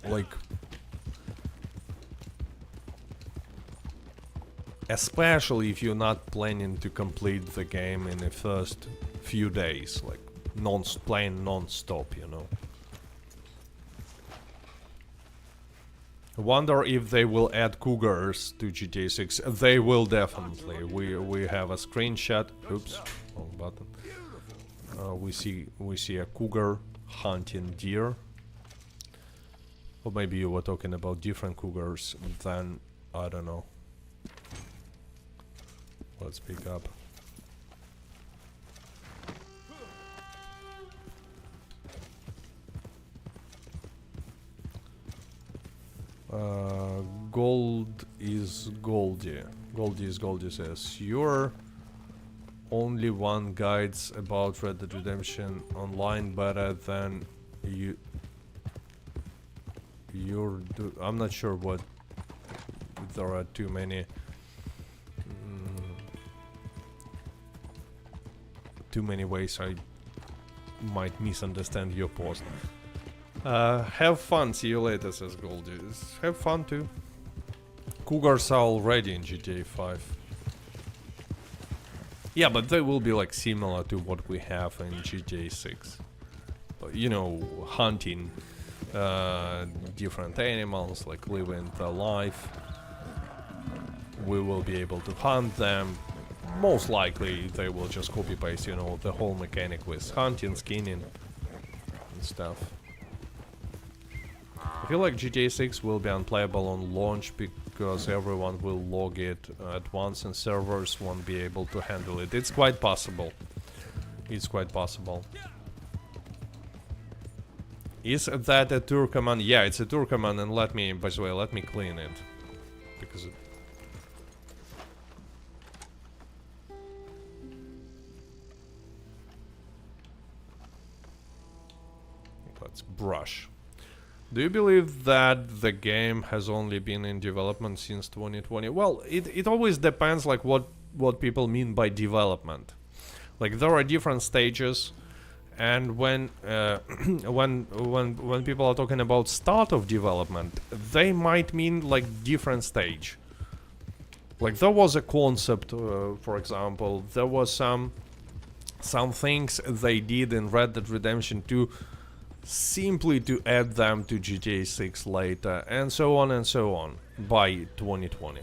Like, especially if you're not planning to complete the game in the first few days, like playing non-stop, you know. I wonder if they will add cougars to GTA 6. They will definitely. We have a screenshot. Oops, wrong button. We see a cougar hunting deer. Or maybe you were talking about different cougars than, I don't know. Let's pick up. Gold is Goldie. Goldie says, you're only one guides about Red Dead Redemption Online better than I'm not sure what. There are too many. Too many ways I might misunderstand your post. Have fun, see you later, says Goldie. Have fun too. Cougars are already in GTA 5. Yeah, but they will be like similar to what we have in GTA 6. You know, hunting different animals, like living their life. We will be able to hunt them. Most likely they will just copy paste, you know, the whole mechanic with hunting, skinning and stuff. I feel like GTA 6 will be unplayable on launch because everyone will log it at once and servers won't be able to handle it. It's quite possible. It's quite possible. Is that a tour command? Yeah, it's a tour command, and let me, by the way, let me clean it. Because it... Let's brush. Do you believe that the game has only been in development since 2020? Well, it always depends like what people mean by development. Like there are different stages, and when when people are talking about start of development, they might mean like different stage. Like there was a concept, for example, there was some things they did in Red Dead Redemption 2 simply to add them to GTA 6 later, and so on by 2020.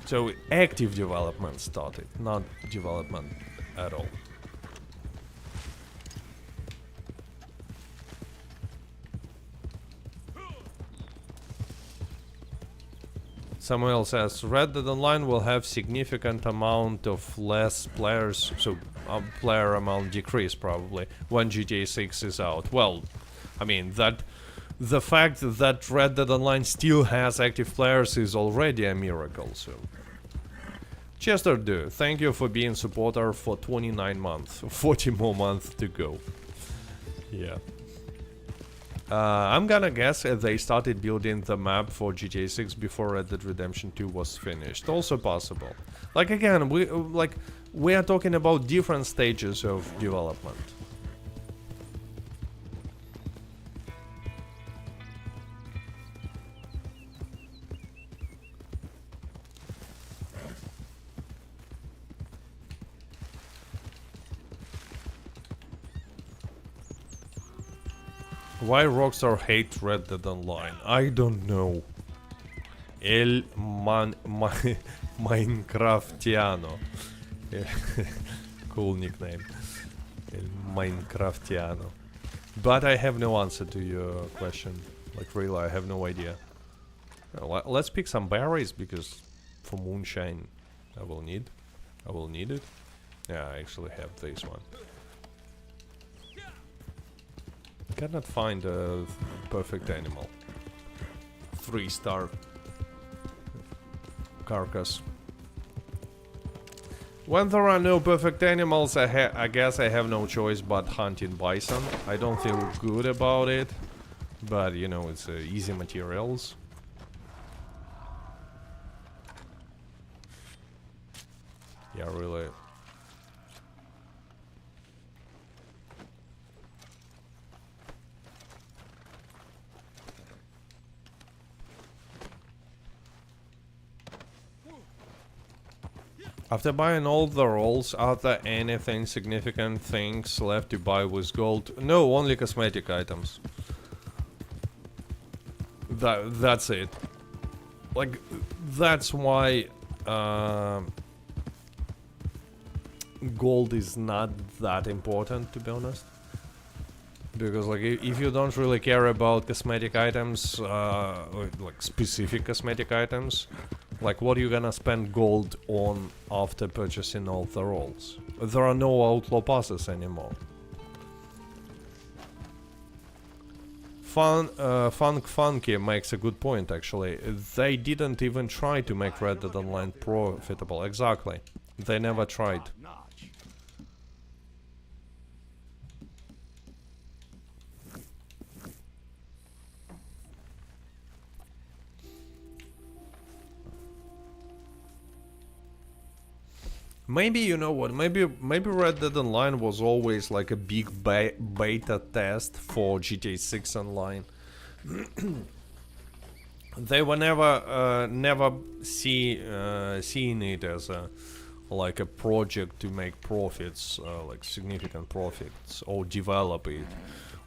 So active development started, not development at all. Samuel says Red Dead Online will have significant amount of less players, so player amount decrease probably when GTA 6 is out. Well, I mean that the fact that Red Dead Online still has active players is already a miracle. So Chester Do, thank you for being supporter for 29 months, 40 more months to go. Yeah. I'm gonna guess they started building the map for GTA 6 before Red Dead Redemption 2 was finished. Also possible. Like again, we are talking about different stages of development. Why Rockstar hate Red Dead Online? I don't know. Minecraftiano. Cool nickname. El Minecraftiano. But I have no answer to your question. Like really, I have no idea. Let's pick some berries because for moonshine I will need it. Yeah, I actually have this one. Cannot find a perfect animal. 3-star carcass. When there are no perfect animals, I guess I have no choice but hunting bison. I don't feel good about it, but you know, it's easy materials. Yeah, really. After buying all the rolls, are there anything significant things left to buy with gold? No, only cosmetic items. That's it. Like, that's why gold is not that important, to be honest. Because like if you don't really care about cosmetic items, like specific cosmetic items, like what are you gonna spend gold on after purchasing all the rolls? There are no outlaw passes anymore. Funk Funky makes a good point actually. They didn't even try to make Red Dead Online profitable. Exactly. They never tried. Maybe, you know what, maybe Red Dead Online was always like a big beta test for GTA 6 Online. They were never seeing it as like a project to make profits, like significant profits, or develop it,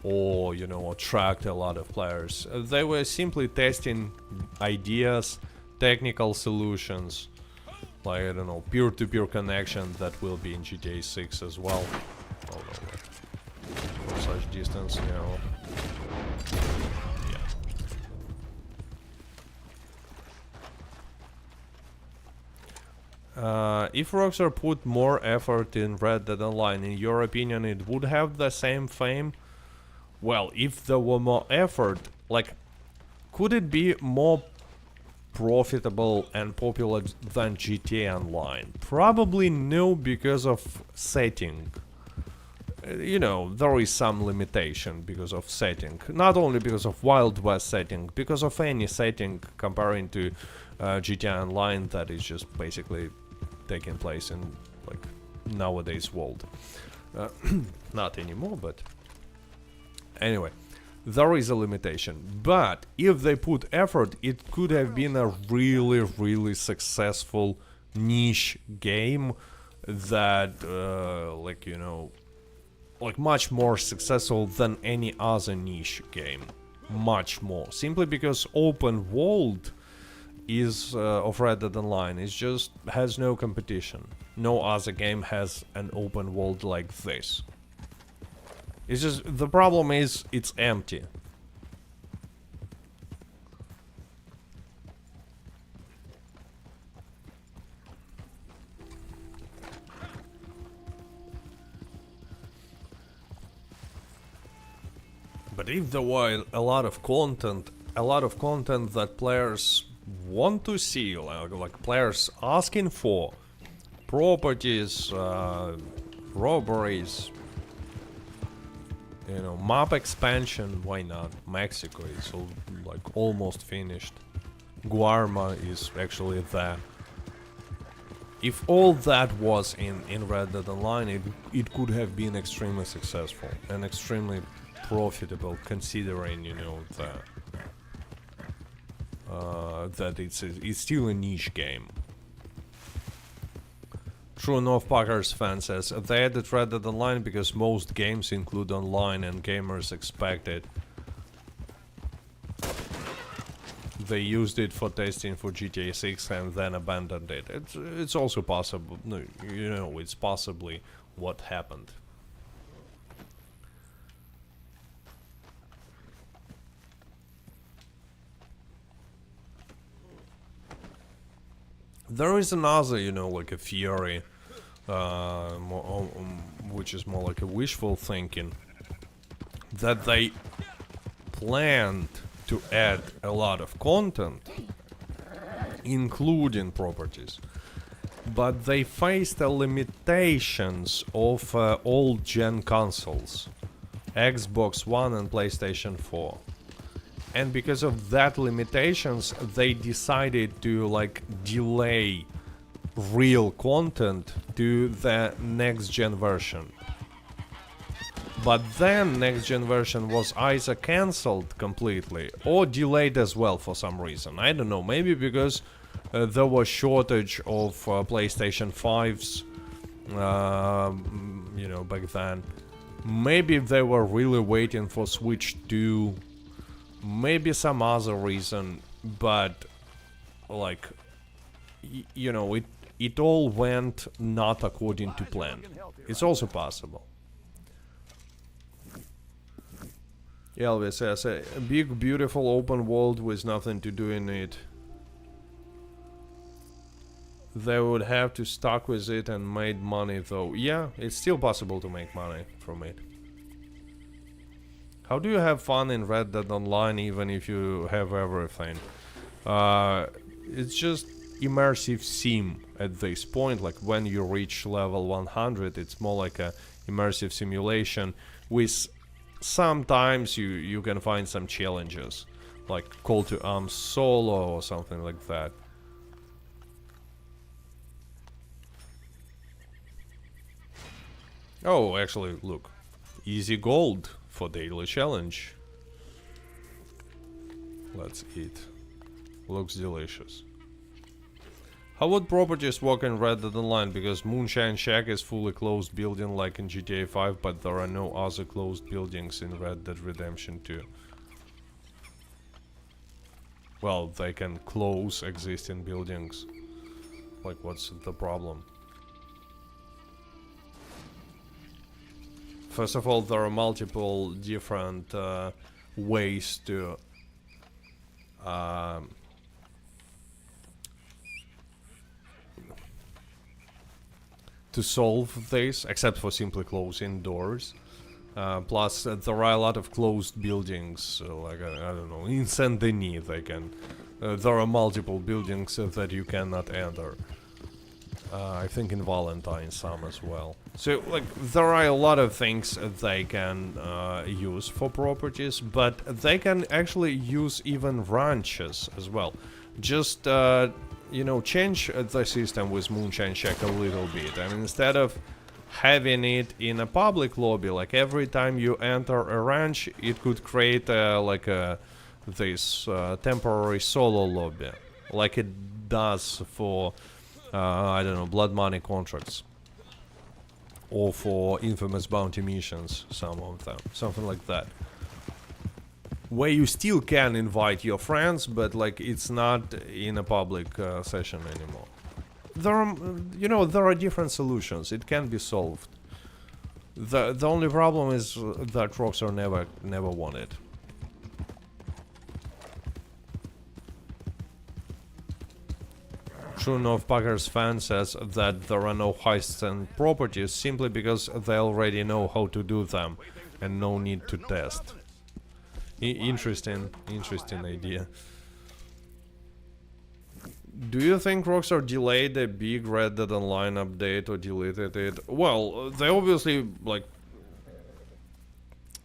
or you know, attract a lot of players. They were simply testing ideas, technical solutions. Like, I don't know, peer-to-peer connection that will be in GTA 6 as well. Although, for such distance, you know. Yeah. If Rockstar put more effort in Red Dead Online, in your opinion, it would have the same fame? Well, if there were more effort, like, could it be more profitable and popular than GTA Online? Probably no, because of setting. You know, there is some limitation because of setting. Not only because of Wild West setting, because of any setting comparing to GTA Online that is just basically taking place in like nowadays world. Not anymore, but anyway. There is a limitation, but if they put effort, it could have been a really successful niche game that, like, you know, like much more successful than any other niche game. Much more. Simply because open world is of Red Dead Online is just has no competition. No other game has an open world like this. It's just, the problem is, it's empty. But if there were a lot of content that players want to see, like players asking for, properties, robberies, you know, map expansion, why not? Mexico is like almost finished. Guarma is actually there. If all that was in Red Dead Online, it could have been extremely successful and extremely profitable, considering, you know, that it's still a niche game. True North Packers fan says they added Red Dead Online because most games include online and gamers expect it. They used it for testing for GTA 6 and then abandoned it. It's also possible, no, you know, it's possibly what happened. There is another, you know, like a theory, which is more like a wishful thinking, that they planned to add a lot of content, including properties, but they faced the limitations of old gen consoles, Xbox One and PlayStation 4. And because of that limitations, they decided to like delay real content to the next gen version. But then next gen version was either cancelled completely or delayed as well for some reason. I don't know, maybe because there was shortage of PlayStation 5s, you know, back then. Maybe they were really waiting for Switch 2. Maybe some other reason, but like, you know, it all went not according to plan. It's also possible. Elvis says a big beautiful open world with nothing to do in it. They would have to stuck with it and made money though. Yeah, it's still possible to make money from it. How do you have fun in Red Dead Online even if you have everything? It's just immersive sim at this point. Like when you reach level 100, it's more like a immersive simulation with sometimes you can find some challenges, like Call to Arms solo or something like that. Oh, actually, look. Easy gold for daily challenge. Let's eat. Looks delicious. How would properties work in Red Dead Online? Because Moonshine Shack is fully closed building like in GTA 5, but there are no other closed buildings in Red Dead Redemption 2. Well, they can close existing buildings. Like, what's the problem? First of all, there are multiple different ways to solve this, except for simply closing doors. Plus, there are a lot of closed buildings, like I don't know, in Saint Denis. There are multiple buildings that you cannot enter. I think in Valentine some as well. So, like, there are a lot of things they can use for properties, but they can actually use even ranches as well. Just, you know, change the system with Moonshine Shack a little bit. And instead of having it in a public lobby, like every time you enter a ranch, it could create this temporary solo lobby, like it does for I don't know, blood money contracts, or for infamous bounty missions, some of them, something like that, where you still can invite your friends, but like it's not in a public session anymore. There are, you know, there are different solutions. It can be solved. The only problem is that Rockstar never won it. True North Packers fan says that there are no heists and properties simply because they already know how to do them and no need to test. Interesting idea. Do you think Rockstar delayed a big Red Dead Online update or deleted it? Well, they obviously, like...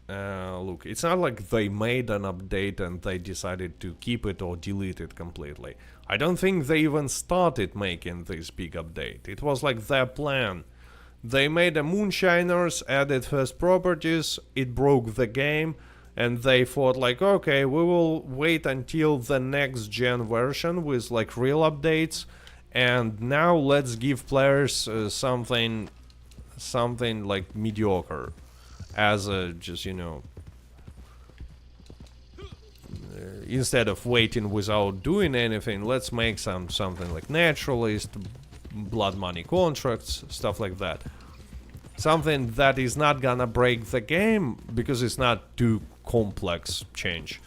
look, it's not like they made an update and they decided to keep it or delete it completely. I don't think they even started making this big update. It was like their plan. They made a Moonshiners, added first properties, it broke the game, and they thought like, okay, we will wait until the next gen version with like real updates, and now let's give players something like mediocre as a, just, you know, instead of waiting without doing anything, let's make something like naturalist, blood money contracts, stuff like that. Something that is not gonna break the game because it's not too complex change,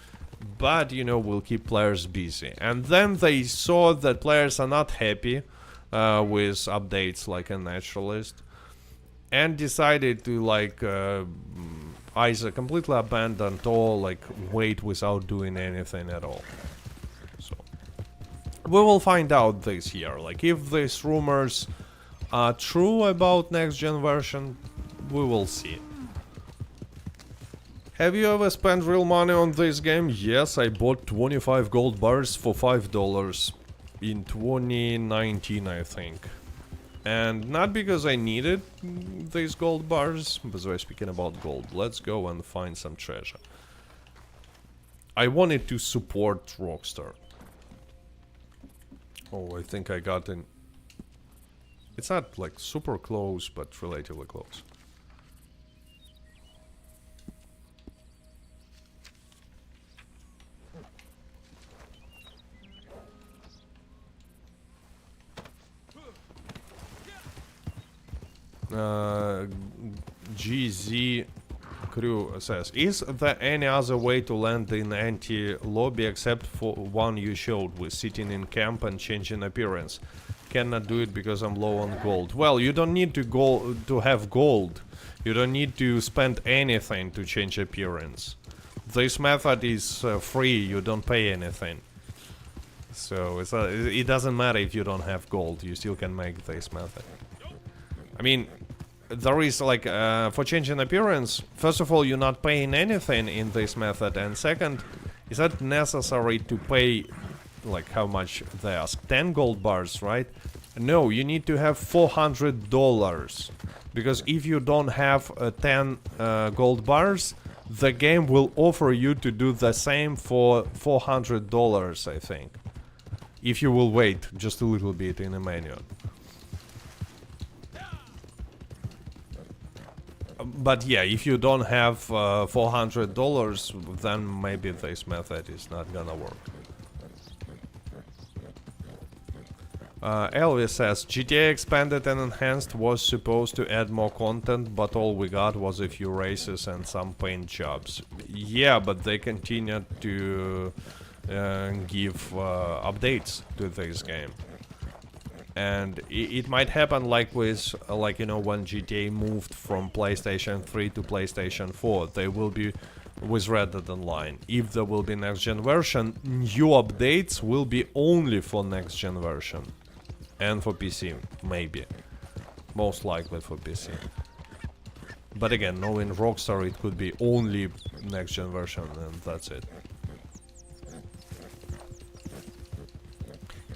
but you know, will keep players busy. And then they saw that players are not happy with updates like a naturalist, and decided to like either completely abandon or like wait without doing anything at all. So we will find out this year, like if these rumors are true about next gen version, we will see. Have you ever spent real money on this game? Yes, I bought 25 gold bars for $5 in 2019, I think. And not because I needed these gold bars, but we're speaking about gold. Let's go and find some treasure. I wanted to support Rockstar. Oh, I think I got in... It's not like super close, but relatively close. GZ Crew says, is there any other way to land in anti-lobby except for one you showed with sitting in camp and changing appearance? Cannot do it because I'm low on gold. Well, you don't need to go to have gold. You don't need to spend anything to change appearance. This method is free, you don't pay anything. So it doesn't matter if you don't have gold, you still can make this method. I mean, there is like, for changing appearance, first of all, you're not paying anything in this method, and second, is that necessary to pay, like, how much they ask? 10 gold bars, right? No, you need to have $400, because if you don't have 10 gold bars, the game will offer you to do the same for $400, I think. If you will wait just a little bit in the menu. But yeah, if you don't have $400, then maybe this method is not gonna work. Elvis says, GTA Expanded and Enhanced was supposed to add more content, but all we got was a few races and some paint jobs. Yeah, but they continued to give updates to this game. And it might happen like with, like, you know, when GTA moved from PlayStation 3 to PlayStation 4, they will be with Red Dead Online. If there will be next gen version, new updates will be only for next gen version. And for PC, maybe. Most likely for PC. But again, knowing Rockstar, it could be only next gen version, and that's it.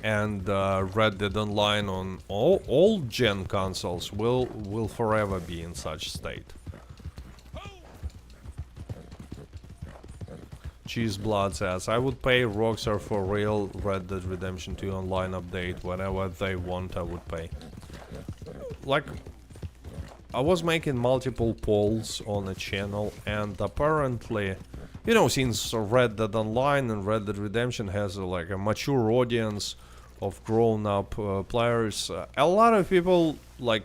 And Red Dead Online on all gen consoles will forever be in such state. Cheeseblood says, I would pay Rockstar for real Red Dead Redemption 2 online update. Whatever they want, I would pay. Like, I was making multiple polls on a channel, and apparently, you know, since Red Dead Online and Red Dead Redemption has like a mature audience of grown-up players, a lot of people like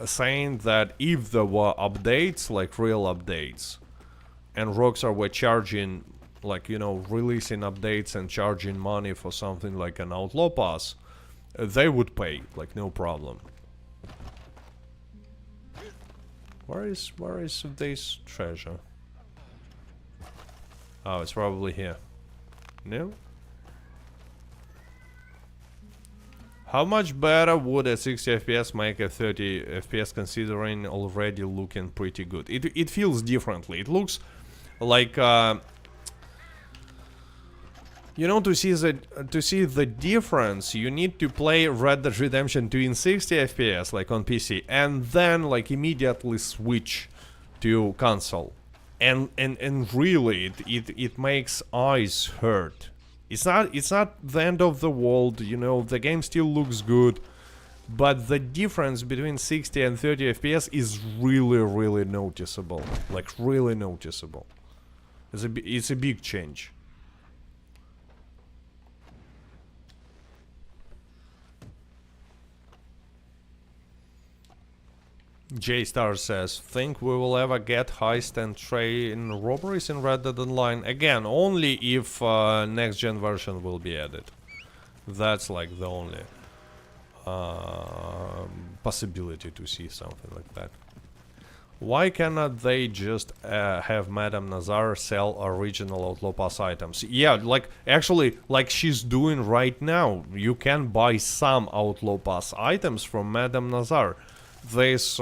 saying that if there were updates, like real updates, and Rockstar were charging, like, you know, releasing updates and charging money for something like an Outlaw Pass, they would pay, like, no problem. Where is this treasure? Oh, it's probably here. No? How much better would a 60 FPS make a 30 FPS considering already looking pretty good? It feels differently. It looks like you know, to see the difference, you need to play Red Dead Redemption 2 in 60 FPS like on PC and then like immediately switch to console. And really it makes eyes hurt. It's not the end of the world, you know, the game still looks good, but the difference between 60 and 30 FPS is really noticeable. Like really noticeable. It's a big change. J-Star says, think we will ever get heist and train robberies in Red Dead Online? Again, only if next gen version will be added. That's like the only possibility to see something like that. Why cannot they just have Madame Nazar sell original Outlaw Pass items? Yeah, like actually, like she's doing right now. You can buy some Outlaw Pass items from Madame Nazar. There's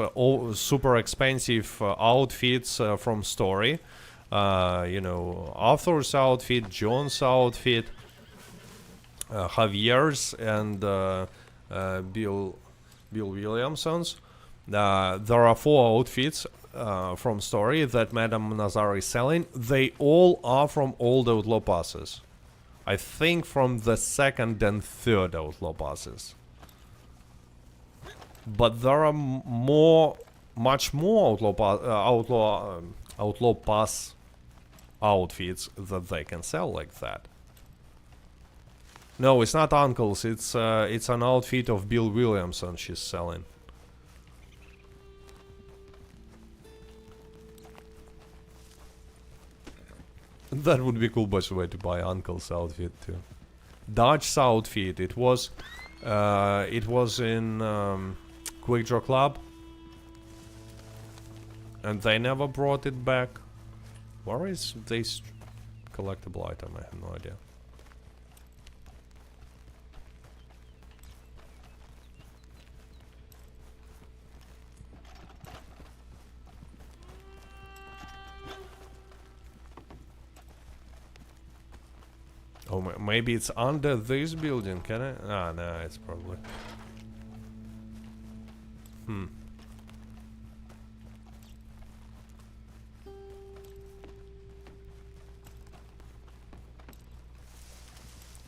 super expensive outfits from story. You know, Arthur's outfit, John's outfit, Javier's, and Bill Williamson's. There are 4 outfits from story that Madame Nazar is selling. They all are from old Outlaw Passes. I think from the 2nd and 3rd Outlaw Passes. But there are much more Outlaw Pass outfits that they can sell like that. No, it's not Uncle's. It's an outfit of Bill Williamson she's selling. That would be cool, by the way, to buy Uncle's outfit too. Dutch's outfit. It was in Quick Draw Club, and they never brought it back. Where is this collectible item? I have no idea. Oh, maybe it's under this building, can I? Ah, no, it's probably...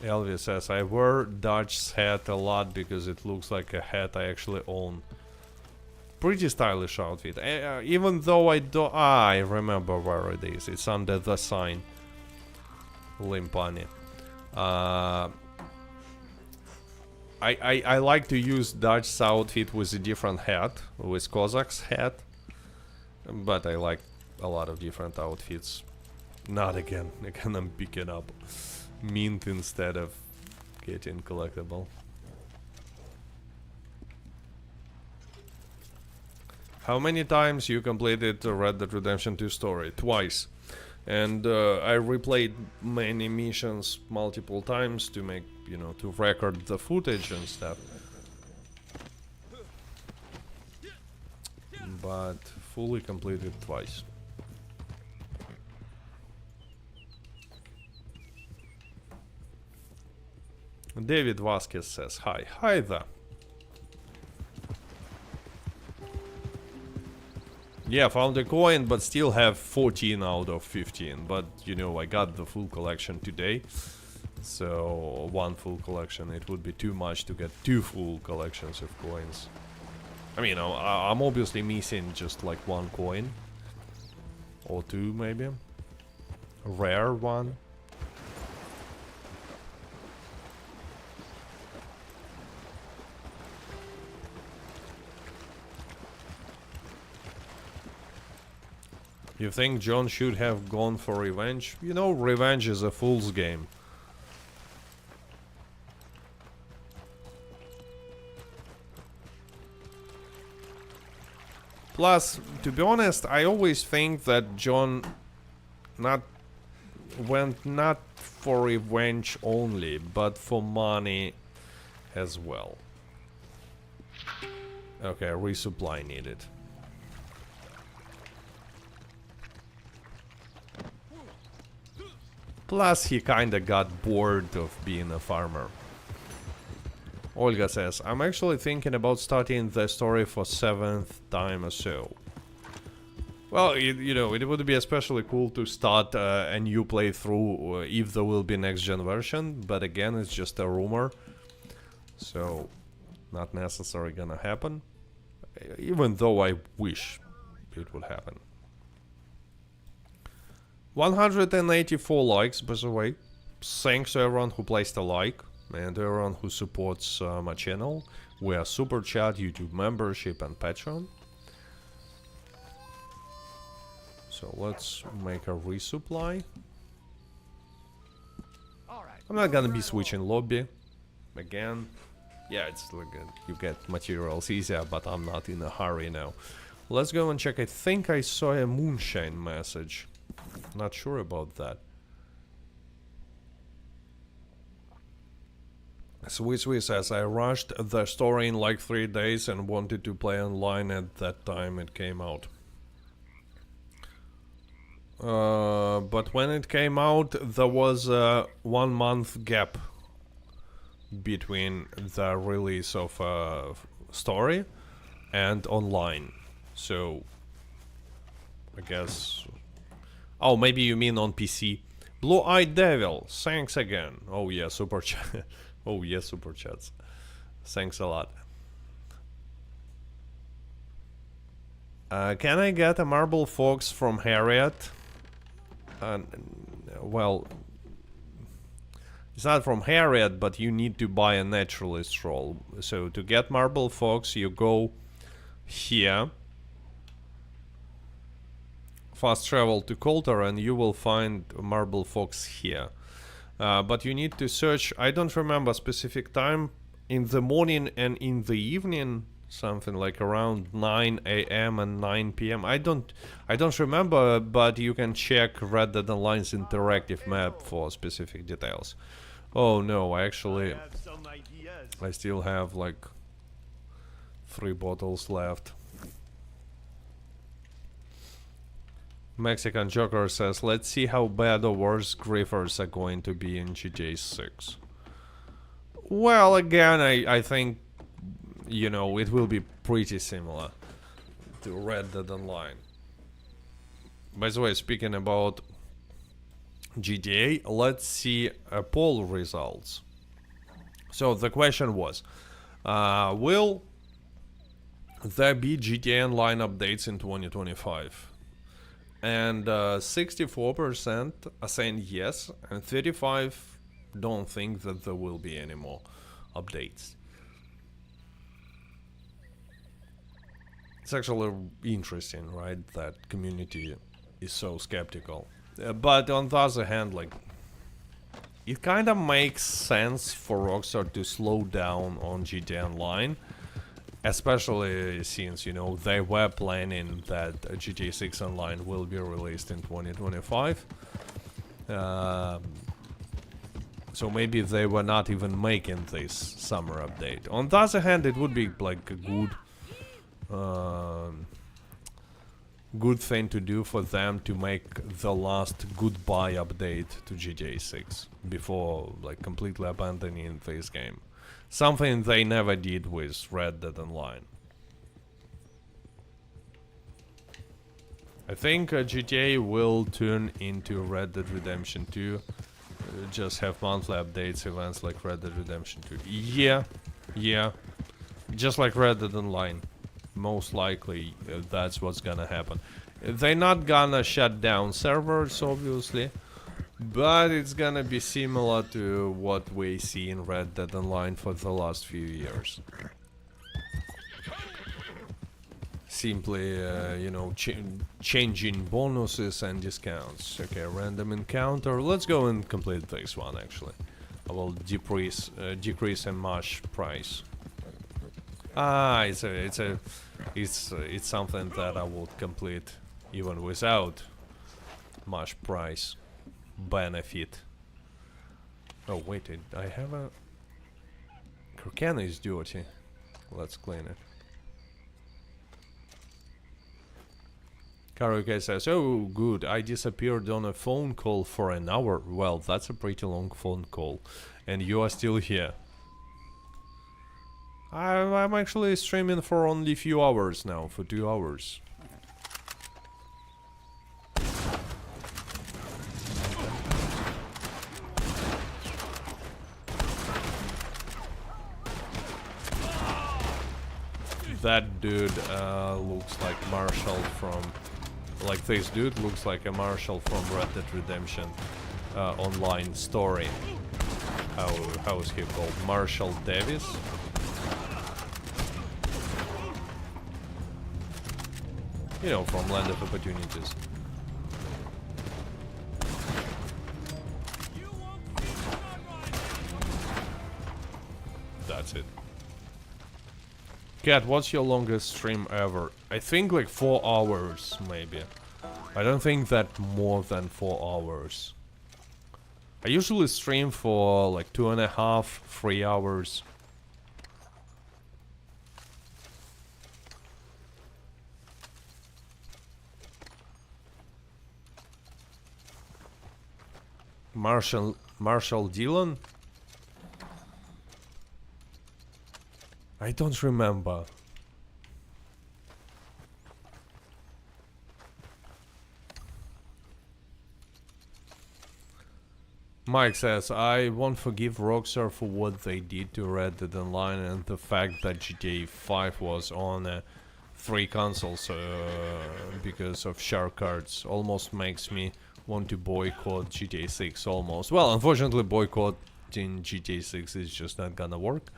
Elvis says, I wear Dutch's hat a lot because it looks like a hat I actually own. Pretty stylish outfit. Even though I don't... Ah, I remember where it is. It's under the sign. Limpani. I like to use Dutch's outfit with a different hat, with Kozak's hat, but I like a lot of different outfits. Not again I'm picking up mint instead of getting collectible. How many times you completed Red Dead Redemption 2 story? Twice. And I replayed many missions multiple times to make, you know, to record the footage and stuff. But fully completed twice. David Vasquez says, hi. Hi there. Yeah, found a coin, but still have 14 out of 15. But, you know, I got the full collection today. So, one full collection. It would be too much to get 2 full collections of coins. I mean, I'm obviously missing just like 1 coin. Or 2, maybe. A rare one. You think John should have gone for revenge? You know, revenge is a fool's game. Plus, to be honest, I always think that John went not for revenge only, but for money as well. Okay, resupply needed. Plus, he kinda got bored of being a farmer. Olga says, I'm actually thinking about starting the story for 7th time or so. Well, you know, it would be especially cool to start a new playthrough if there will be next gen version, but again, it's just a rumor. So, not necessarily gonna happen. Even though I wish it would happen. 184 likes, by the way. Thanks to everyone who placed a like and everyone who supports my channel via Super Chat, YouTube membership and Patreon. So let's make a resupply. I'm not gonna be switching lobby again. Yeah, it's like you get materials easier, but I'm not in a hurry now. Let's go and check. I think I saw a moonshine message. Not sure about that. Swiss says, I rushed the story in like 3 days and wanted to play online at that time it came out. But when it came out, there was a 1 month gap between the release of story and online. So, I guess... Oh, maybe you mean on PC. Blue-Eyed Devil, thanks again. Oh yeah, super chat. Oh yeah, super chats. Thanks a lot. Can I get a marble fox from Harriet? Well, it's not from Harriet, but you need to buy a naturalist roll. So to get marble fox, you go here. Fast travel to Coulter and you will find marble fox here. But you need to search, I don't remember specific time, in the morning and in the evening, something like around 9 AM and 9 PM. I don't remember, but you can check Red Dead Online's interactive map for specific details. Oh no, I still have like 3 bottles left. Mexican Joker says, let's see how bad or worse griffers are going to be in GTA 6. Well, again, I think, you know, it will be pretty similar to Red Dead Online. By the way, speaking about GTA, let's see poll results. So the question was, will there be GTA Online updates in 2025? And 64% are saying yes, and 35% don't think that there will be any more updates. It's actually interesting, right? That community is so skeptical. But on the other hand, like, it kind of makes sense for Rockstar to slow down on GTA Online. Especially since, you know, they were planning that GTA 6 Online will be released in 2025. So maybe they were not even making this summer update. On the other hand, it would be like a good thing to do for them to make the last goodbye update to GTA 6 before like completely abandoning this game. Something they never did with Red Dead Online. I think GTA will turn into Red Dead Redemption 2. Just have monthly updates, events like Red Dead Redemption 2. Yeah. Just like Red Dead Online. Most likely that's what's gonna happen. They're not gonna shut down servers, obviously. But it's gonna be similar to what we see in Red Dead Online for the last few years. Simply, you know, changing bonuses and discounts. Okay, random encounter. Let's go and complete this one, actually. I will decrease a mash price. It's something that I will complete even without mash price. benefit. Oh wait, I have a... Can is dirty. Let's clean it. Karaoke says, oh good, I disappeared on a phone call for an hour. Well, that's a pretty long phone call. And you are still here. I'm actually streaming for only a few hours now, for 2 hours. That dude looks like Marshall from... Like this dude looks like a Marshall from Red Dead Redemption online story. How is he called? Marshall Davis? You know, from Land of Opportunities. That's it. Cat, what's your longest stream ever? I think like 4 hours, maybe. I don't think that more than 4 hours. I usually stream for like 2.5, 3 hours. Marshall Dillon? I don't remember. Mike says, I won't forgive Rockstar for what they did to Red Dead Online and the fact that GTA 5 was on 3 consoles because of shark cards. Almost makes me want to boycott GTA 6 almost. Well, unfortunately boycotting GTA 6 is just not gonna work.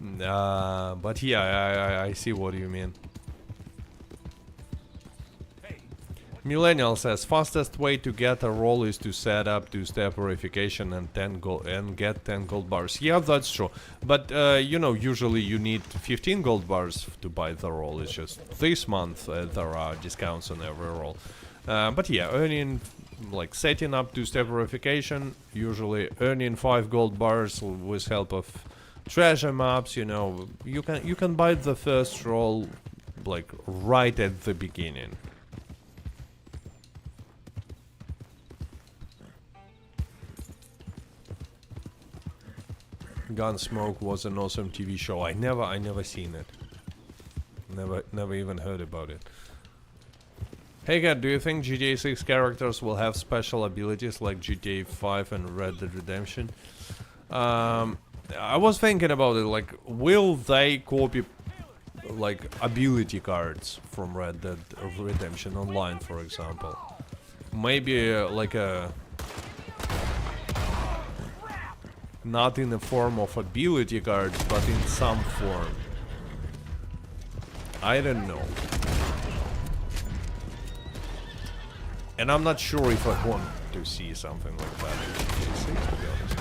But yeah, I see what you mean. Millennial says, fastest way to get a roll is to set up 2-step verification and get 10 gold bars. Yeah, that's true. But you know, usually you need 15 gold bars to buy the roll. It's just this month there are discounts on every roll. But yeah, earning, like setting up 2-step verification, usually earning 5 gold bars with help of treasure maps. You know, you can buy the first roll like right at the beginning. Gunsmoke was an awesome TV show. I never seen it. Never even heard about it. Hey Kat, do you think GTA 6 characters will have special abilities like GTA 5 and Red Dead Redemption? I was thinking about it, like, will they copy like ability cards from Red Dead Redemption Online, for example? Maybe like a... Not in the form of ability cards, but in some form. I don't know. And I'm not sure if I want to see something like that in GTA 6, to be honest.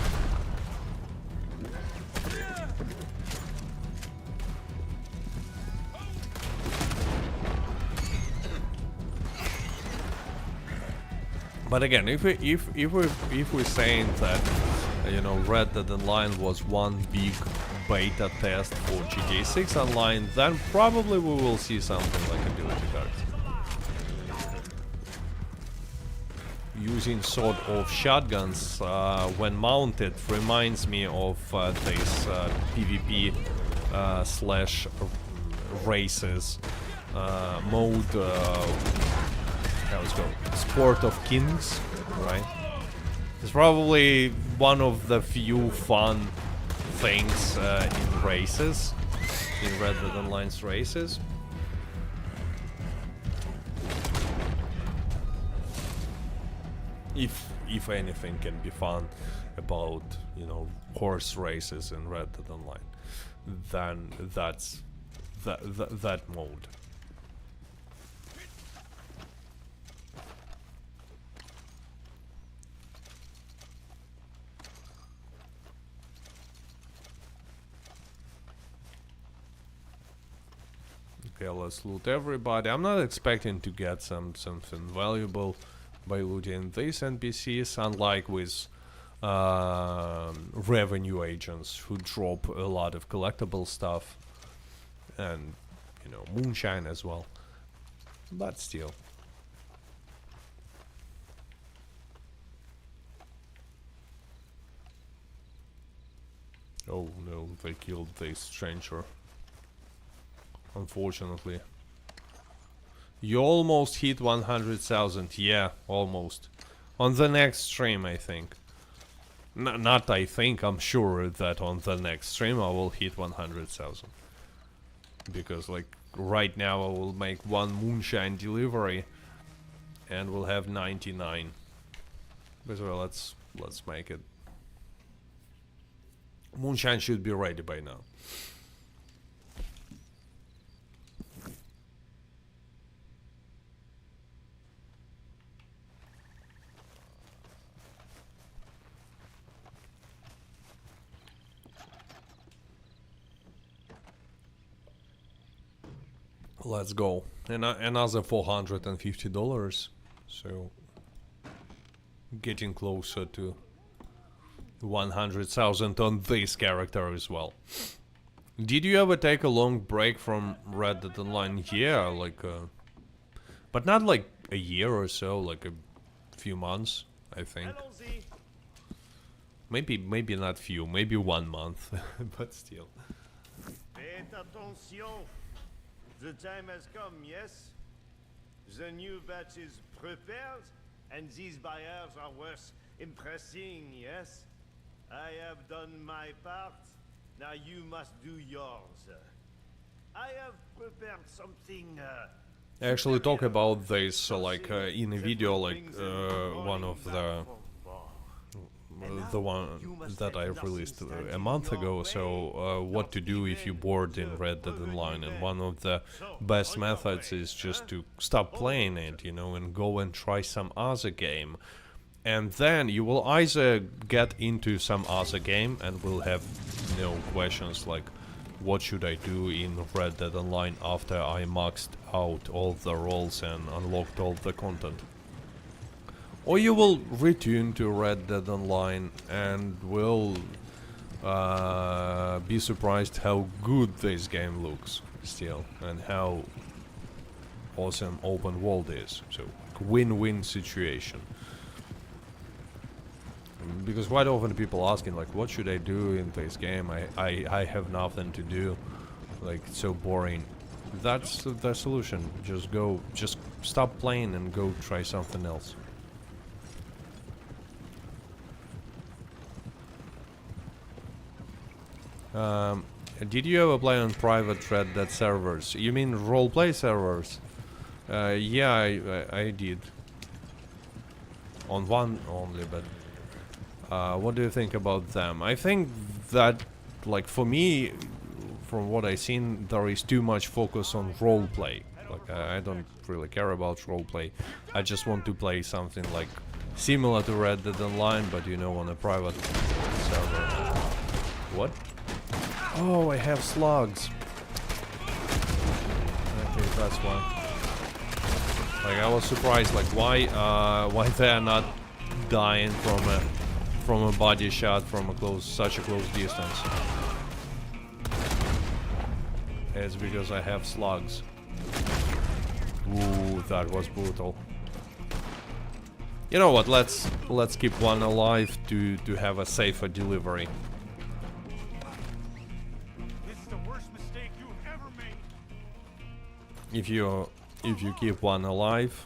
But again, if we're saying that, you know, Red Dead Online was one big beta test for GTA 6 Online, then probably we will see something like ability cards. Using sawed-off shotguns when mounted reminds me of this PvP slash races mode. How it's called? Sport of Kings, right? It's probably one of the few fun things in races, in Red Dead Online's races. If anything can be fun about, you know, horse races in Red Dead Online, then that's that mode. Okay, let's loot everybody. I'm not expecting to get something valuable by looting these NPCs, unlike with revenue agents who drop a lot of collectible stuff and, you know, moonshine as well. But still. Oh no, they killed this stranger. Unfortunately. You almost hit 100,000. Yeah, almost. On the next stream, I think. Not I think, I'm sure that on the next stream I will hit 100,000. Because, like, right now I will make one moonshine delivery and we'll have 99. But well, let's make it. Moonshine should be ready by now. Let's go. Another $450. So getting closer to 100,000 on this character as well. Did you ever take a long break from Red Dead Online? Yeah, like but not like a year or so, like a few months, I think. Maybe not few, maybe 1 month, but still. Faites attention. The time has come, yes? The new batch is prepared, and these buyers are worth impressing, yes? I have done my part, now you must do yours. I have prepared something, Actually talk about this like in a video, like one of the one that I released a month ago. So what to do if you're bored in Red Dead Online, and one of the best methods is just to stop playing it, you know, and go and try some other game. And then you will either get into some other game and will have no questions like, what should I do in Red Dead Online after I maxed out all the roles and unlocked all the content? Or you will return to Red Dead Online and will be surprised how good this game looks still, and how awesome open world is. So, win-win situation. Because quite often people asking like, what should I do in this game? I have nothing to do, like, it's so boring. That's the solution. Just stop playing and go try something else. Did you ever play on private Red Dead servers? You mean roleplay servers? Yeah, I did. On one only, but what do you think about them? I think that, like, for me, from what I've seen, there is too much focus on roleplay. Like, I don't really care about roleplay. I just want to play something like similar to Red Dead Online, but you know, on a private server. What? Oh, I have slugs. Okay, that's why. Like, I was surprised, like, why they're not dying from a body shot from such a close distance. It's because I have slugs. Ooh, that was brutal. You know what? Let's keep one alive to have a safer delivery. This is the worst mistake you've ever made. If you keep one alive,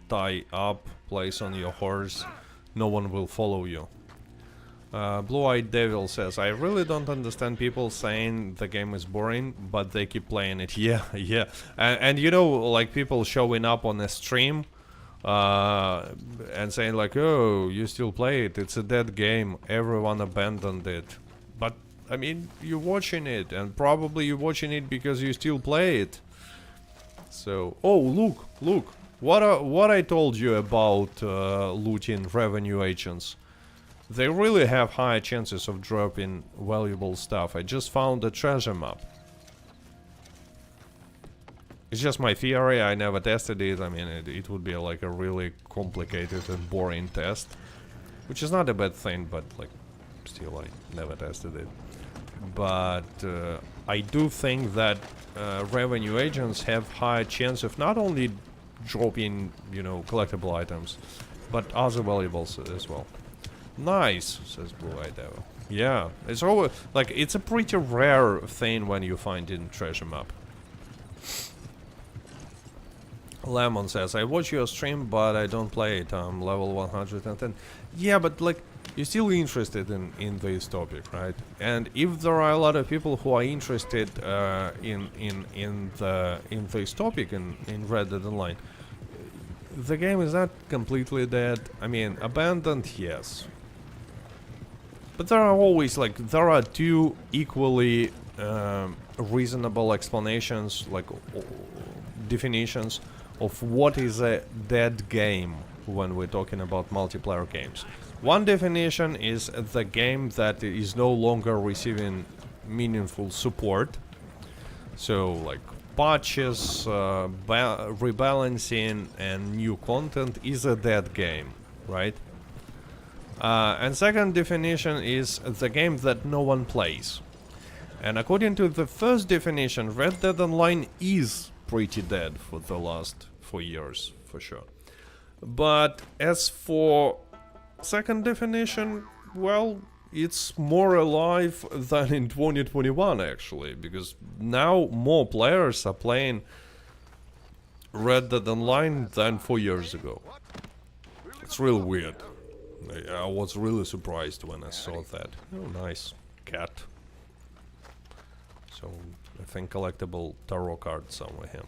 tie up, place on your horse, no one will follow you. Blue-Eyed Devil says, I really don't understand people saying the game is boring, but they keep playing it. Yeah, yeah. And you know, like, people showing up on a stream and saying like, oh, you still play it, it's a dead game, everyone abandoned it. But, I mean, you're watching it, and probably you're watching it because you still play it. So, oh, look. What I told you about looting revenue agents. They really have high chances of dropping valuable stuff. I just found a treasure map. It's just my theory, I never tested it. I mean, it would be like a really complicated and boring test. Which is not a bad thing, but like, still I never tested it. But I do think that revenue agents have higher chance of not only dropping, you know, collectible items, but other valuables as well. Nice, says Blue-Eyed Devil. Yeah, it's always like it's a pretty rare thing when you find in treasure map. Lemon says, I watch your stream, but I don't play it. I'm level 110. Yeah, but like, you're still interested in this topic, right? And if there are a lot of people who are interested in this topic in Red Dead Online, the game is not completely dead. I mean, abandoned, yes. But there are always, like, there are two equally reasonable explanations, like, definitions of what is a dead game when we're talking about multiplayer games. One definition is the game that is no longer receiving meaningful support. So, like, patches, rebalancing, and new content is a dead game, right? And second definition is the game that no one plays. And according to the first definition, Red Dead Online is pretty dead for the last 4 years, for sure. But as for second definition, well, it's more alive than in 2021 actually, because now more players are playing Red Dead Online than 4 years ago. It's real weird. I was really surprised when I saw that. Oh, nice. Cat. So, I think collectible tarot card somewhere here.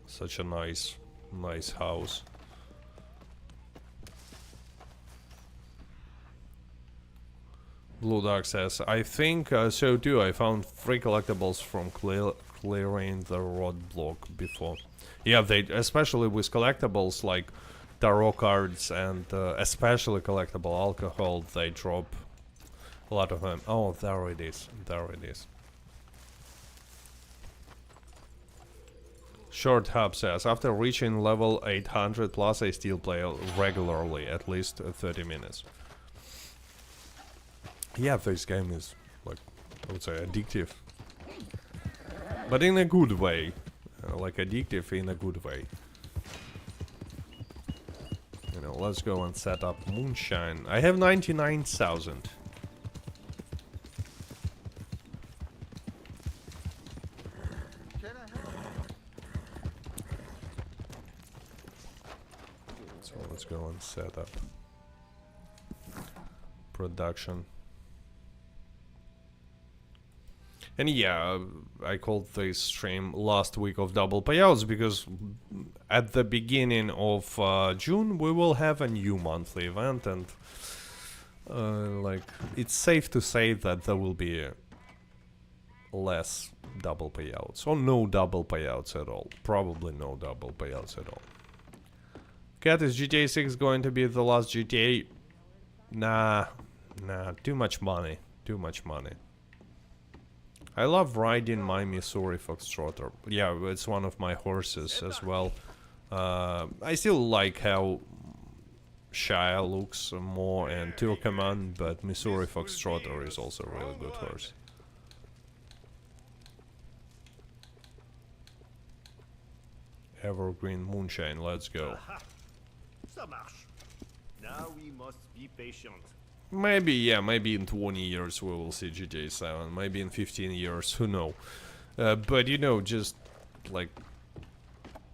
Such a nice house. Blue Dog says, I think so too. I found 3 collectibles from clearing the roadblock before. Yeah, they, especially with collectibles like tarot cards and especially collectible alcohol, they drop a lot of them. Oh, there it is. There it is. Short Hub says, after reaching level 800 plus, I still play regularly, at least 30 minutes. Yeah, this game is, like, I would say addictive. But in a good way. Like, addictive in a good way. You know, let's go and set up Moonshine. I have 99,000. So let's go and set up production. And yeah, I called this stream last week of double payouts because at the beginning of June we will have a new monthly event, and like, it's safe to say that there will be less double payouts, or no double payouts at all. Probably no double payouts at all. Cat, is GTA 6 going to be the last GTA? Nah, too much money, too much money. I love riding my Missouri Foxtrotter. Yeah, it's one of my horses as well. I still like how Shia looks more and Turkoman, but Missouri Foxtrotter is also a really good horse. Evergreen Moonshine, let's go. Ça marche. Now we must be patient. Maybe, yeah, maybe in 20 years we will see GTA 7, maybe in 15 years, who knows. But you know, just, like,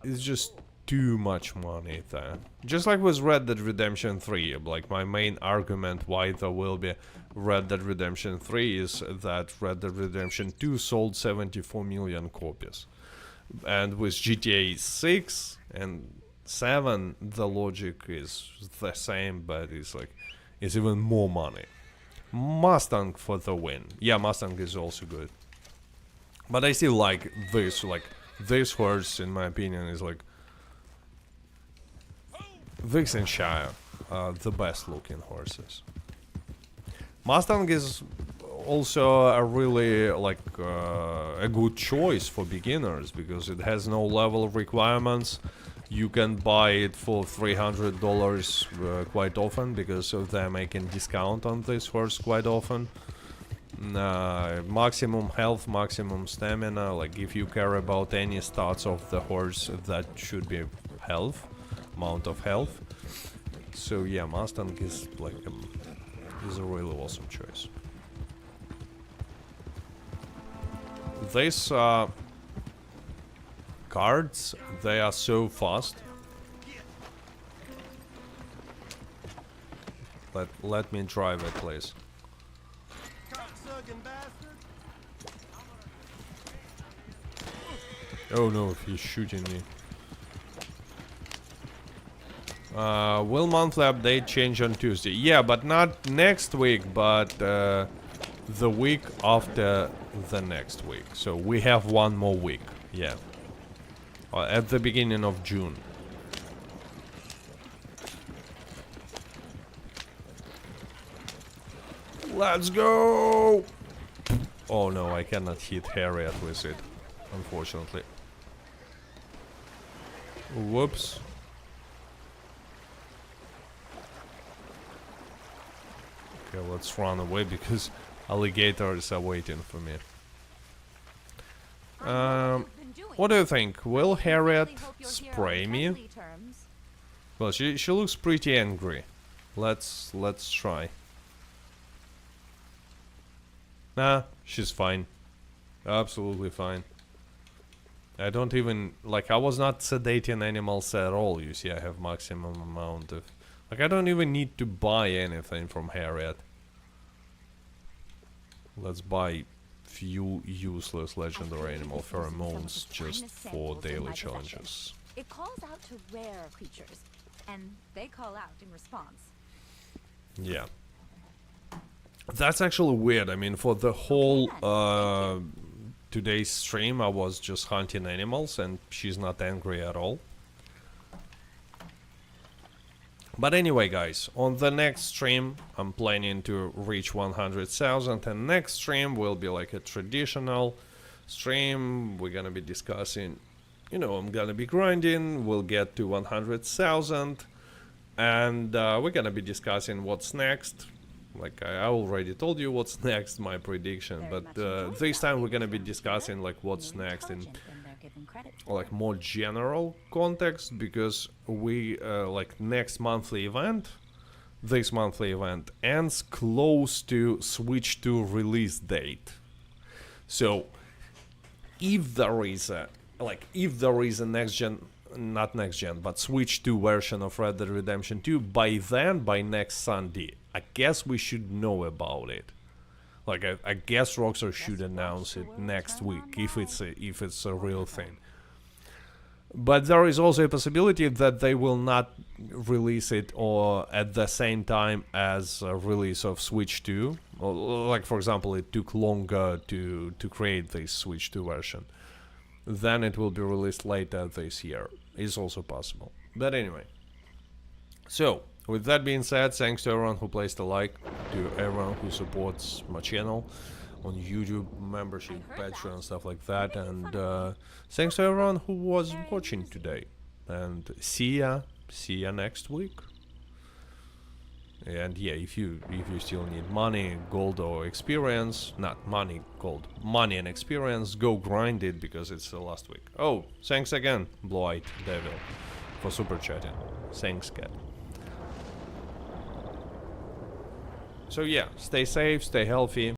it's just too much money there. Just like with Red Dead Redemption 3, like, my main argument why there will be Red Dead Redemption 3 is that Red Dead Redemption 2 sold 74 million copies. And with GTA 6 and 7, the logic is the same, but it's like, it's even more money. Mustang for the win. Yeah, Mustang is also good. But I still like this horse, in my opinion, is like Vixenshire, the best looking horses. Mustang is also a really like a good choice for beginners because it has no level of requirements. You can buy it for $300 quite often because they're making discount on this horse quite often. Maximum health, maximum stamina. Like if you care about any stats of the horse, that should be health, amount of health. So yeah, Mustang is like is a really awesome choice. These cards, they are so fast. Let me drive it, please. Oh no, he's shooting me. Will monthly update change on Tuesday? Yeah, but not next week, but the week after the next week. So we have one more week, yeah. At the beginning of June. Let's go! Oh no, I cannot hit Harriet with it, unfortunately. Whoops. Okay, let's run away because alligators are waiting for me. What do you think? Will Harriet spray me? Well, she looks pretty angry. Let's try. Nah, she's fine. Absolutely fine. I don't even like I was not sedating animals at all. You see, I have maximum amount of like I don't even need to buy anything from Harriet. Let's buy few useless legendary animal pheromones just for daily challenges. It calls out to rare creatures, and they call out in response. Yeah. That's actually weird. I mean, for the whole today's stream, I was just hunting animals, and she's not angry at all. But anyway, guys, on the next stream, I'm planning to reach 100,000, and next stream will be like a traditional stream. We're gonna be discussing, you know, I'm gonna be grinding, we'll get to 100,000, and we're gonna be discussing what's next. Like I already told you what's next, my prediction, but this time we're gonna be discussing like what's next in like more general context, because we like next monthly event, this monthly event ends close to Switch 2 release date. So if there is a next gen, not next gen, but Switch 2 version of Red Dead Redemption 2, by then, by next Sunday, I guess we should know about it. Like I guess Rockstar should announce it next week if it's a real thing. But there is also a possibility that they will not release it or at the same time as a release of Switch 2. Or, like for example, it took longer to create this Switch 2 version. Then it will be released later this year. It's also possible. But anyway. So, with that being said, thanks to everyone who placed a like, to everyone who supports my channel on YouTube, membership, Patreon, stuff like that, and thanks to everyone who was watching today. And see ya next week. And yeah, if you still need money, gold or experience, not money, gold, money and experience, go grind it because it's the last week. Oh, thanks again, Blue-Eyed Devil, for super chatting. Thanks, cat. So yeah, stay safe, stay healthy.